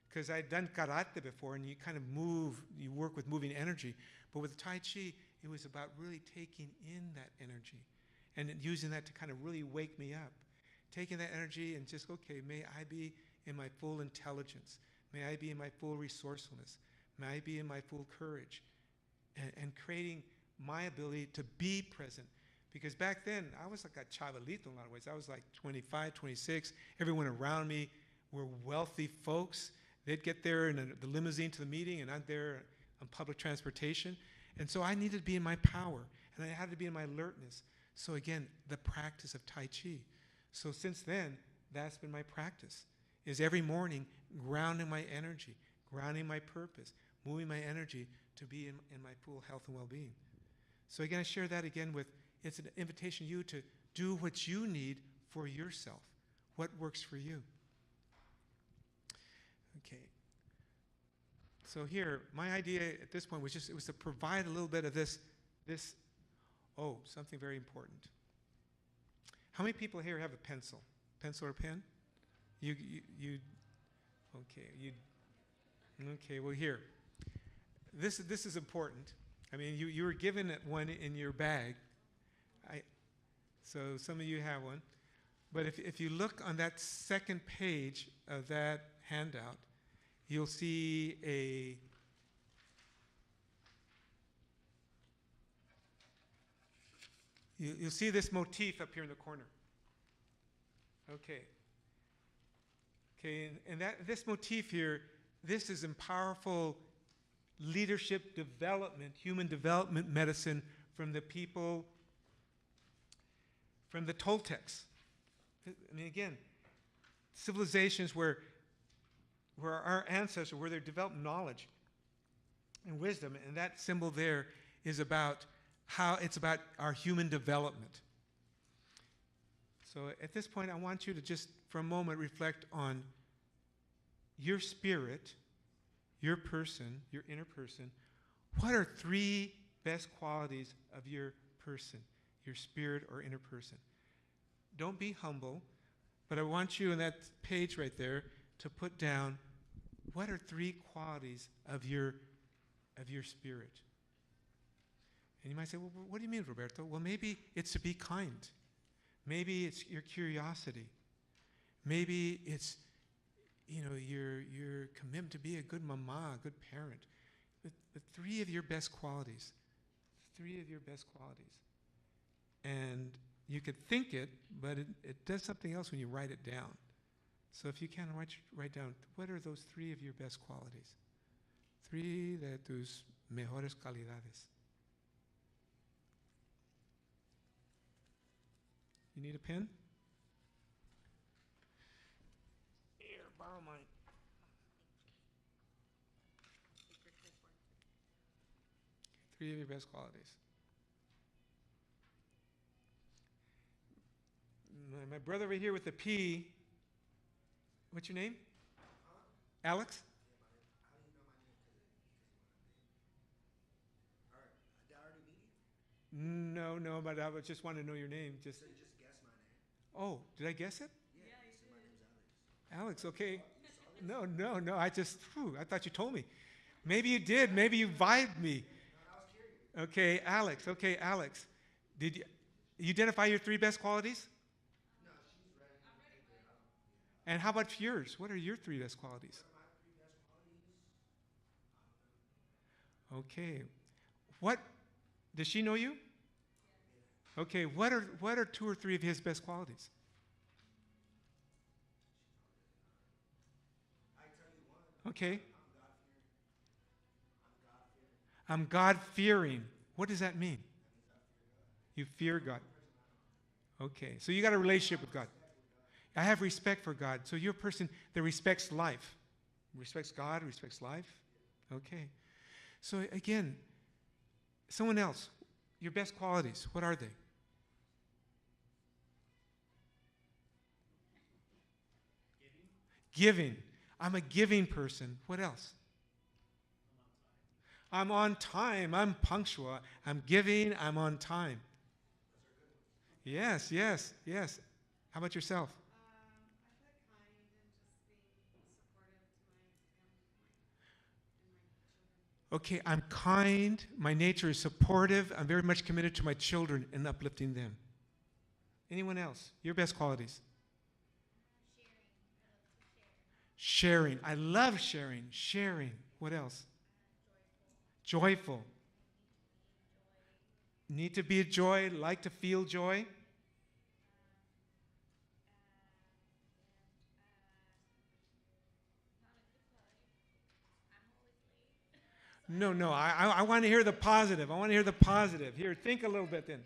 Because I'd done karate before, and you kind of move, you work with moving energy. But with Tai Chi, it was about really taking in that energy and then using that to kind of really wake me up. Taking that energy and just, okay, may I be in my full intelligence. May I be in my full resourcefulness. May I be in my full courage. And creating my ability to be present. Because back then, I was like a chavalito in a lot of ways. I was like 25, 26. Everyone around me were wealthy folks. They'd get there in the limousine to the meeting, and I'm there on public transportation. And so I needed to be in my power, and I had to be in my alertness. So again, the practice of Tai Chi. So since then, that's been my practice, is every morning grounding my energy, grounding my purpose, moving my energy to be in my full health and well-being. So again, I share that again with, it's an invitation to you to do what you need for yourself, what works for you. Okay. So here, my idea at this point was it was to provide a little bit of this, something very important. How many people here have a pencil or a pen? Okay, well here, this is important. I mean, you were given one in your bag. So some of you have one. But if you look on that second page of that handout, you'll see you'll see this motif up here in the corner. Okay, and this motif here, this is in powerful leadership development, human development medicine from the people, from the Toltecs. I mean, again, civilizations where our ancestors, where they developed knowledge and wisdom, and that symbol there is about how it's about our human development. So at this point, I want you to just, for a moment, reflect on your spirit, your person, your inner person. What are 3 best qualities of your person, your spirit or inner person? Don't be humble, but I want you on that page right there to put down, what are 3 qualities of your spirit? And you might say, well, what do you mean, Roberto? Well, maybe it's to be kind. Maybe it's your curiosity. Maybe it's, your commitment to be a good mama, a good parent. The 3 of your best qualities. 3 of your best qualities. And you could think it, but it does something else when you write it down. So if you can, write down, what are those 3 of your best qualities? 3 de tus mejores calidades. You need a pen? Here, borrow mine. 3 of your best qualities. My brother over here with the P, what's your name? Alex? How do you know my name? All right, did I already meet you? No, but I just want to know your name. So you just guessed my name? Oh, did I guess it? Yeah, you said my name's Alex. Alex, okay. No, I thought you told me. Maybe you did. Maybe you vibed me. No, I was curious. Okay, Alex. Did you identify your 3 best qualities? No, she's ready. I'm ready. And how about yours? What are your 3 best qualities? What are my 3 best qualities? Okay. What, does she know you? Okay, what are 2 or 3 of his best qualities? I tell you one. Okay. I'm God-fearing. I'm I'm God-fearing. What does that mean? You fear God. Okay, so you got a relationship with God. I have respect for God. So you're a person that respects life. Respects God, respects life. Okay. So again, someone else, your best qualities, what are they? Giving. I'm a giving person. What else? I'm on time. I'm punctual. I'm giving. I'm on time. Yes, yes, yes. How about yourself? Okay, I'm kind. My nature is supportive. I'm very much committed to my children and uplifting them. Anyone else? Your best qualities? Sharing. I love sharing. Sharing. What else? Joyful. Need to be a joy. Like to feel joy. No. I want to hear the positive. I want to hear the positive. Here, think a little bit then.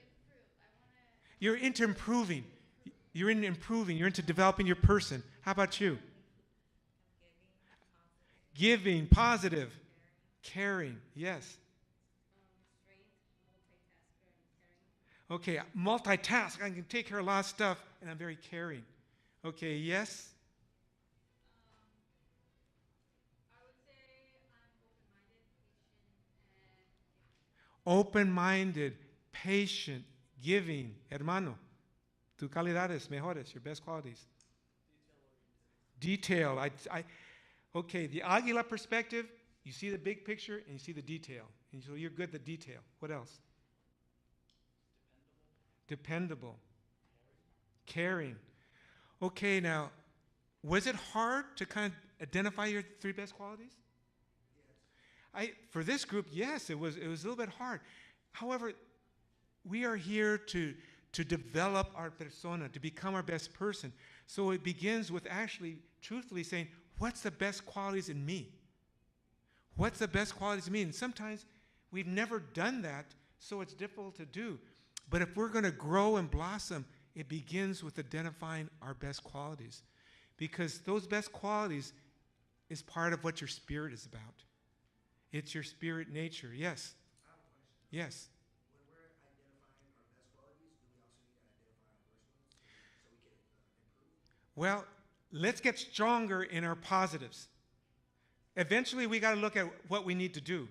You're into improving. You're into improving. You're into developing your person. How about you? Giving, positive, caring, yes. Okay, multitask. I can take care of a lot of stuff, and I'm very caring. Okay, yes. Open-minded, patient, giving, hermano. Tu calidades mejores, your best qualities. Detail. Okay, the Aguila perspective, you see the big picture and you see the detail. And so you're good at the detail. What else? Dependable. Caring. Okay, now, was it hard to kind of identify your three best qualities? For this group, yes, it was a little bit hard. However, we are here to develop our persona, to become our best person. So it begins with actually truthfully saying, what's the best qualities in me? What's the best qualities in me? And sometimes we've never done that, so it's difficult to do. But if we're going to grow and blossom, it begins with identifying our best qualities. Because those best qualities is part of what your spirit is about. It's your spirit nature. Yes. I have a question. Yes. When we're identifying our best qualities, do we also need to identify our worst ones so we can improve? Well, let's get stronger in our positives. Eventually, we got to look at what we need to do.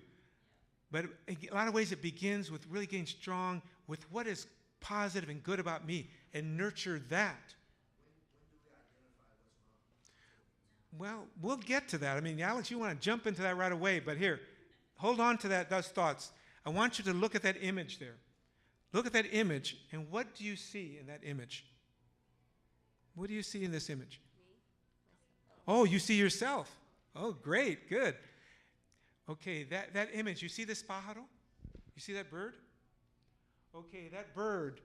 But in a lot of ways, it begins with really getting strong with what is positive and good about me and nurture that. When do we identify what's wrong? Well, we'll get to that. I mean, Alex, you want to jump into that right away, but here, hold on to those thoughts. I want you to look at that image there. Look at that image, and what do you see in that image? What do you see in this image? Oh, you see yourself. Oh, great, good. Okay, that image, you see this pájaro? You see that bird? Okay, that bird,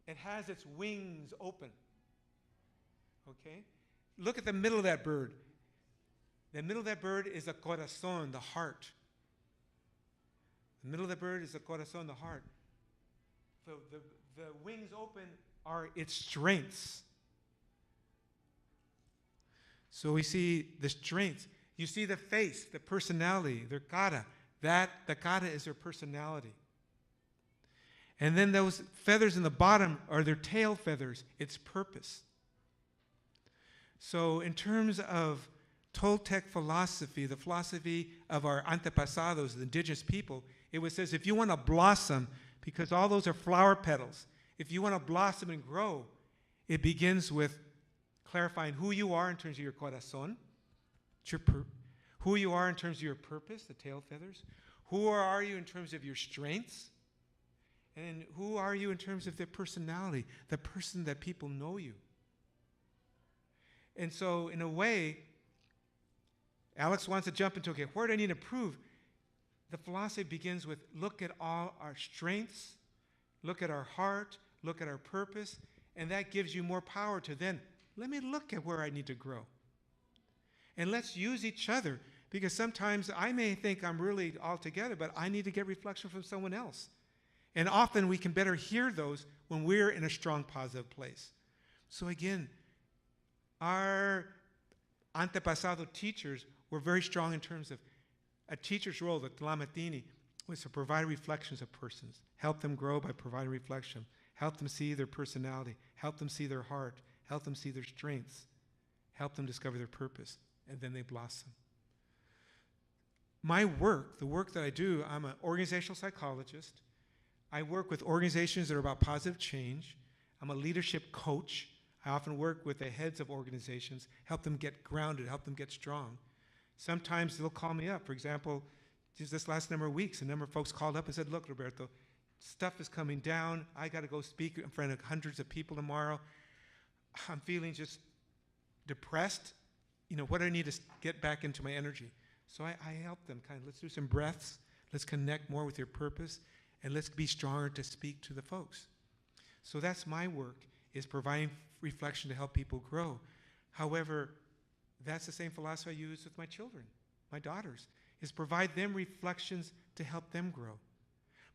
it has its wings open. Okay? Look at the middle of that bird. The middle of that bird is the corazón, the heart. The middle of the bird is the corazón, the heart. So the wings open are its strengths. So we see the strengths. You see the face, the personality, their cara. The cara is their personality. And then those feathers in the bottom are their tail feathers. It's purpose. So in terms of Toltec philosophy, the philosophy of our antepasados, the indigenous people, it says if you want to blossom, because all those are flower petals, if you want to blossom and grow, it begins with clarifying who you are in terms of your corazón, who you are in terms of your purpose, the tail feathers, who are you in terms of your strengths, and who are you in terms of the personality, the person that people know you. And so, in a way, Alex wants to jump into, okay, where do I need to prove? The philosophy begins with look at all our strengths, look at our heart, look at our purpose, and that gives you more power to then, let me look at where I need to grow. And let's use each other, Because sometimes I may think I'm really all together, but I need to get reflection from someone else. And often we can better hear those when we're in a strong, positive place. So again, our antepasado teachers were very strong in terms of a teacher's role, the Tlamatini, was to provide reflections of persons, help them grow by providing reflection, help them see their personality, help them see their heart, help them see their strengths, help them discover their purpose, and then they blossom. My work, the work that I do, I'm an organizational psychologist. I work with organizations that are about positive change. I'm a leadership coach. I often work with the heads of organizations, help them get grounded, help them get strong. Sometimes they'll call me up. For example, just this last number of weeks, a number of folks called up and said, look, Roberto, stuff is coming down. I got to go speak in front of hundreds of people tomorrow. I'm feeling just depressed. You know, what do I need to get back into my energy? So I help them kind of, let's do some breaths. Let's connect more with your purpose. And let's be stronger to speak to the folks. So that's my work, is providing reflection to help people grow. However, that's the same philosophy I use with my children, my daughters, is provide them reflections to help them grow.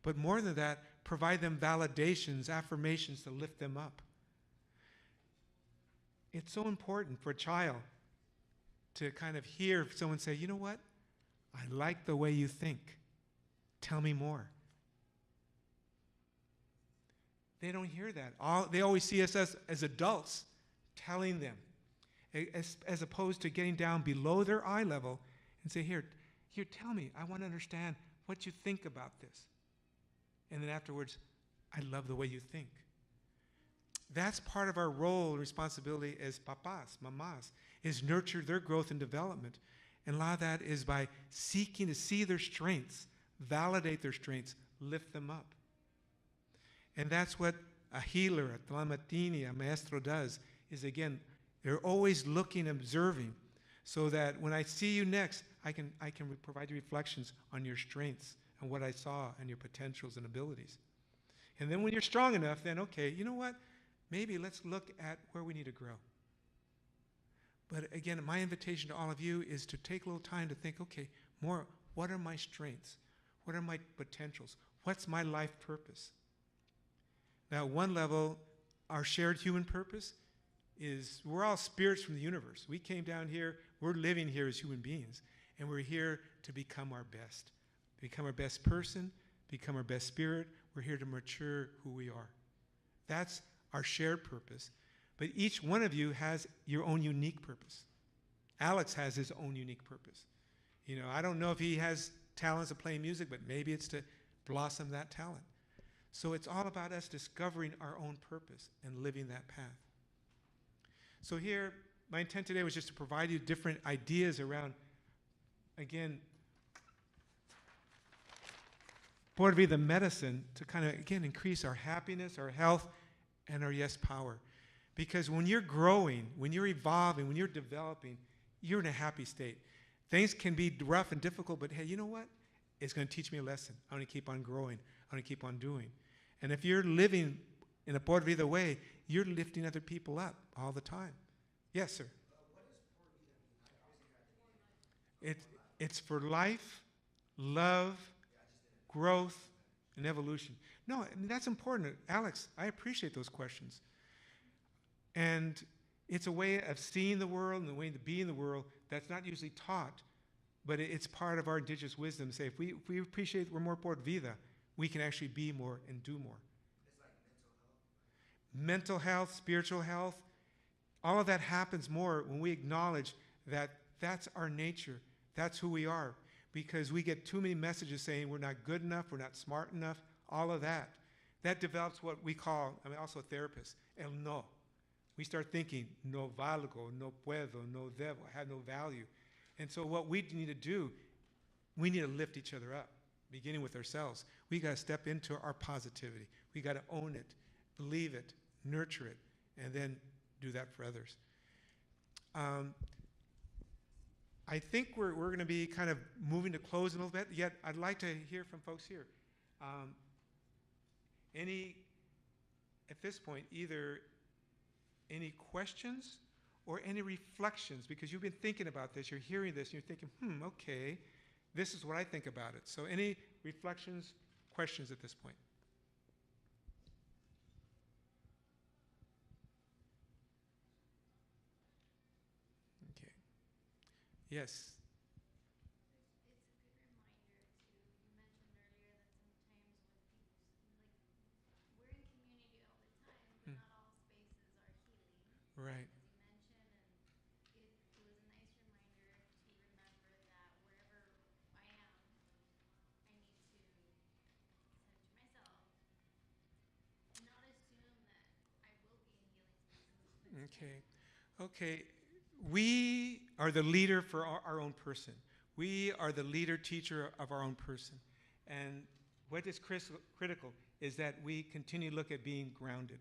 But more than that, provide them validations, affirmations to lift them up. It's so important for a child to kind of hear someone say, you know what? I like the way you think. Tell me more. They don't hear that. They always see us as adults telling them, as opposed to getting down below their eye level and say, here, tell me. I want to understand what you think about this. And then afterwards, I love the way you think. That's part of our role and responsibility as papas, mamas, is nurture their growth and development. And a lot of that is by seeking to see their strengths, validate their strengths, lift them up. And that's what a healer, a tlamatini, a maestro does, is again, they're always looking, observing, so that when I see you next, I can provide you reflections on your strengths and what I saw and your potentials and abilities. And then when you're strong enough, then okay, you know what? Maybe let's look at where we need to grow. But again, my invitation to all of you is to take a little time to think, okay, more, what are my strengths? What are my potentials? What's my life purpose? Now, at one level, our shared human purpose is we're all spirits from the universe. We came down here, we're living here as human beings, and we're here to become our best person, become our best spirit. We're here to mature who we are. That's our shared purpose. But each one of you has your own unique purpose. Alex has his own unique purpose. You know, I don't know if he has talents of playing music, but maybe it's to blossom that talent. So it's all about us discovering our own purpose and living that path. So here, my intent today was just to provide you different ideas around, again, Por Vida medicine to kind of, again, increase our happiness, our health, and our yes power. Because when you're growing, when you're evolving, when you're developing, you're in a happy state. Things can be rough and difficult, but hey, you know what? It's going to teach me a lesson. I'm going to keep on growing. I'm going to keep on doing. And if you're living in a Por Vida way, you're lifting other people up all the time. Yes, sir. What does Por Vida mean? It's for life, love, growth, and evolution. No, I mean, that's important. Alex, I appreciate those questions. And it's a way of seeing the world and the way to be in the world that's not usually taught, but it's part of our indigenous wisdom. Say, if we appreciate we're more Por Vida, we can actually be more and do more. It's like mental health. Mental health, spiritual health, all of that happens more when we acknowledge that that's our nature, that's who we are. Because we get too many messages saying we're not good enough, we're not smart enough, all of that. That develops what we call, I mean, also therapists, el no. We start thinking, no valgo, no puedo, no debo, I have no value. And so what we need to do, we need to lift each other up, beginning with ourselves. We got to step into our positivity. We got to own it, believe it, nurture it, and then do that for others. I think we're going to be kind of moving to close a little bit, yet I'd like to hear from folks here. At this point, either any questions or any reflections, because you've been thinking about this, you're hearing this, and you're thinking, okay, this is what I think about it. So any reflections, questions at this point? Okay. Yes. Right. Okay. Okay. We are the leader for our own person. We are the leader teacher of our own person. And what is critical is that we continue to look at being grounded.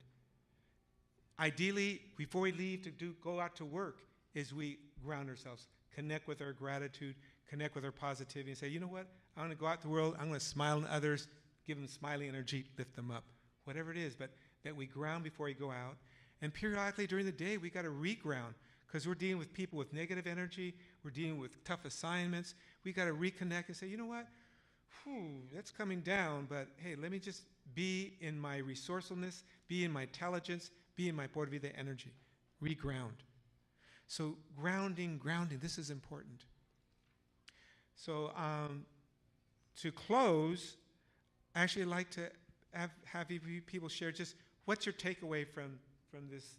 Ideally, before we leave to go out to work, is we ground ourselves, connect with our gratitude, connect with our positivity, and say, you know what? I'm going to go out to the world. I'm going to smile on others, give them smiling energy, lift them up, whatever it is. But that we ground before we go out. And periodically during the day, we got to reground because we're dealing with people with negative energy. We're dealing with tough assignments. We got to reconnect and say, you know what? That's coming down, but hey, let me just be in my resourcefulness, be in my intelligence, be in my Por Vida energy. Reground. So grounding, this is important. So to close, I actually like to have you people share just what's your takeaway from this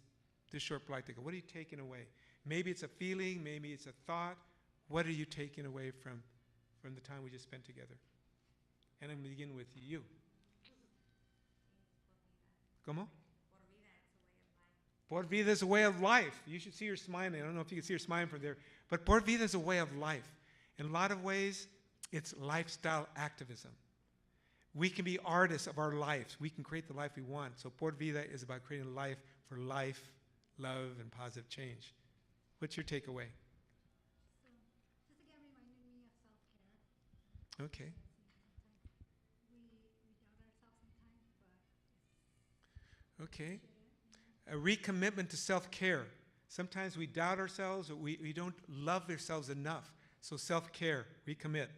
short Platica. What are you taking away? Maybe it's a feeling, maybe it's a thought. What are you taking away from the time we just spent together? And I'm going to begin with you. ¿Cómo? Por vida is a way of life. You should see her smiling. I don't know if you can see her smiling from there. But Por Vida is a way of life. In a lot of ways, it's lifestyle activism. We can be artists of our lives. We can create the life we want. So Por Vida is about creating a life for life, love, and positive change. What's your takeaway? So, just again reminded me of self-care. Okay. We doubt ourselves sometimes, but Okay. A recommitment to self-care. Sometimes we doubt ourselves or we don't love ourselves enough. So self-care, recommit.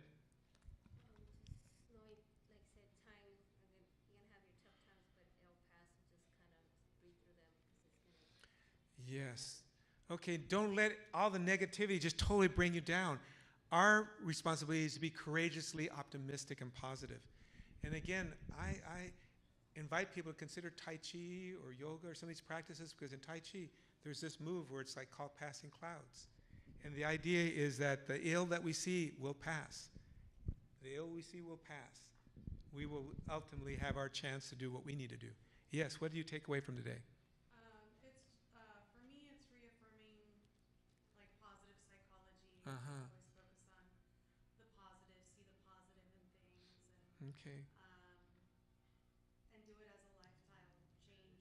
just knowing, like said, time, you're gonna have your tough times, but it'll pass, and just kind of breathe through them because it's gonna. Yes. Okay, don't let all the negativity just totally bring you down. Our responsibility is to be courageously optimistic and positive. And again, I invite people to consider Tai Chi or yoga or some of these practices, because in Tai Chi, there's this move where it's like called passing clouds. And the idea is that the ill that we see will pass. The ill we see will pass. We will ultimately have our chance to do what we need to do. Yes, what do you take away from today? For me, it's reaffirming like positive psychology. Uh-huh. Always focus on the positive, see the positive in things, and Okay. and do it as a lifestyle change. And then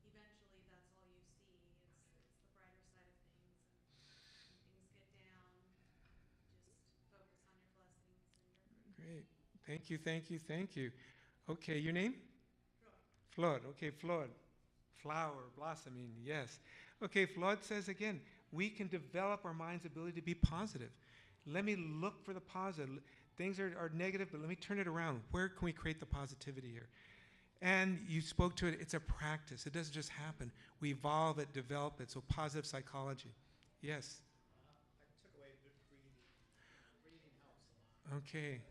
eventually, that's all you see. It's the brighter side of things. And when things get down, just focus on your blessings and your fruit. Great. Thank you, thank you, thank you. Okay, your name? Flor. Okay, Flor. Flower, blossoming, yes. Okay, Flor says again, we can develop our mind's ability to be positive. Let me look for the positive. Things are negative, but let me turn it around. Where can we create the positivity here? And you spoke to it, it's a practice. It doesn't just happen. We evolve it, develop it, so positive psychology. Yes? I took away good breathing. Breathing helps a lot. Okay.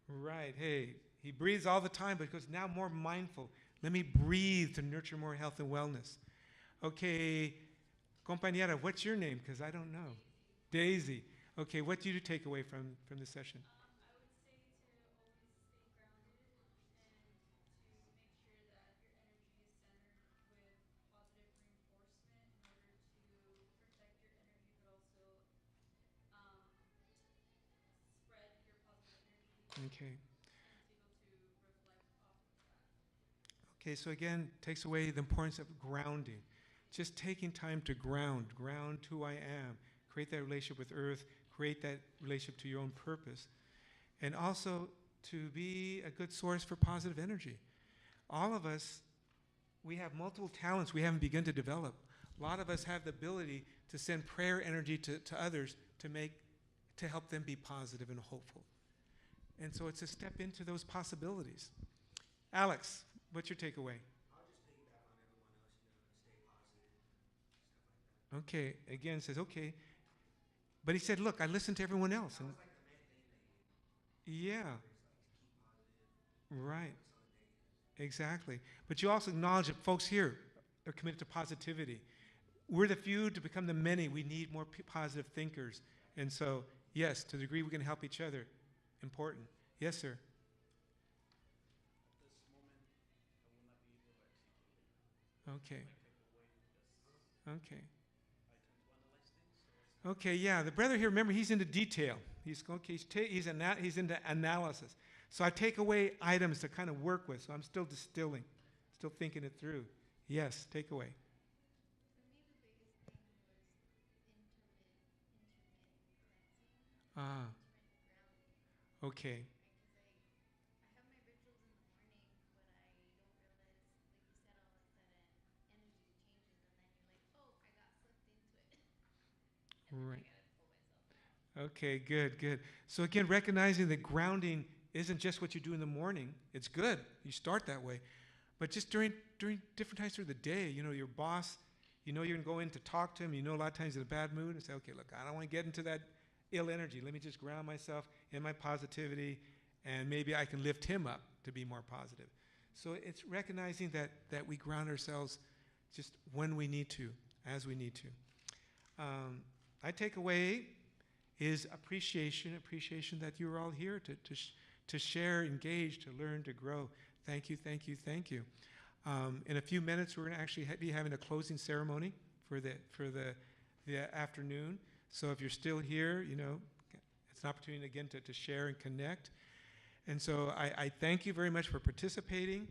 Right. Hey, he breathes all the time, but goes now more mindful. Let me breathe to nurture more health and wellness. Okay, compañera, what's your name? Because I don't know. Daisy. Okay, what do you take away from the session? I would say to always stay grounded and to make sure that your energy is centered with positive reinforcement in order to protect your energy, but also spread your positive energy Okay. and to be able to reflect off of that. Okay, so again, takes away the importance of grounding. Just taking time to ground who I am, create that relationship with Earth, create that relationship to your own purpose, and also to be a good source for positive energy. All of us, we have multiple talents we haven't begun to develop. A lot of us have the ability to send prayer energy to others to help them be positive and hopeful. And so it's a step into those possibilities. Alex, what's your takeaway? I'll just piggyback on everyone else, stay positive, stuff like that. Okay, again says, okay. But he said, look, I listened to everyone else. That And was like the main thing they gave me. yeah, It's like to keep positive, right, focus on the negative. exactly. But you also acknowledge that folks here are committed to positivity. We're the few to become the many. We need more positive thinkers. And so, yes, to the degree we can help each other, important. Yes, sir. At this moment, I will not be able to articulate. Okay. My takeaway, because Okay. I tend to analyze things. So it's Okay, yeah. The brother here, remember, he's into detail. He's into analysis. So I take away items to kind of work with. So I'm still distilling, still thinking it through. Yes, take away. For me, the biggest thing was intermittent cleansing, Ah, intermittent grounding. okay. Because I have my rituals in the morning, but I don't realize, like you said, all of a sudden energy changes, and then you're like, oh, I got sucked into it, and then Right. I gotta pull myself out. Okay, good, good. So again, recognizing that grounding isn't just what you do in the morning. It's good. You start that way. But just during different times through the day, your boss, you're going to go in to talk to him. A lot of times he's in a bad mood and say, okay, look, I don't want to get into that ill energy. Let me just ground myself in my positivity, and maybe I can lift him up to be more positive. So it's recognizing that we ground ourselves just when we need to, as we need to. I take away is appreciation that you're all here to share, engage, to learn, to grow. Thank you, thank you, thank you. In a few minutes, we're going to actually be having a closing ceremony for the afternoon. So if you're still here, it's an opportunity again to share and connect. And so I thank you very much for participating.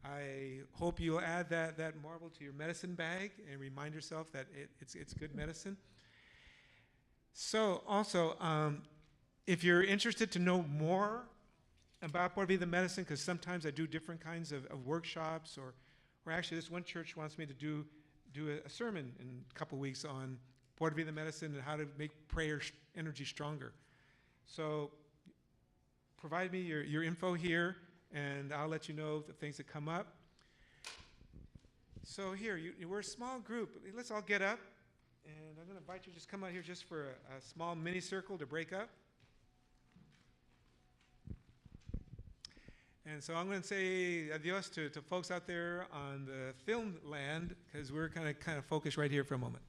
I hope you'll add that marble to your medicine bag and remind yourself that it's good medicine. So also, if you're interested to know more about Vida medicine, because sometimes I do different kinds of workshops, or actually this one church wants me to do a sermon in a couple weeks on Vida medicine and how to make prayer energy stronger. So provide me your info here, and I'll let you know the things that come up. So here, we're a small group. Let's all get up. And I'm going to invite you to just come out here just for a small mini circle to break up. And so I'm going to say adios to folks out there on the film land, because we're kind of focused right here for a moment.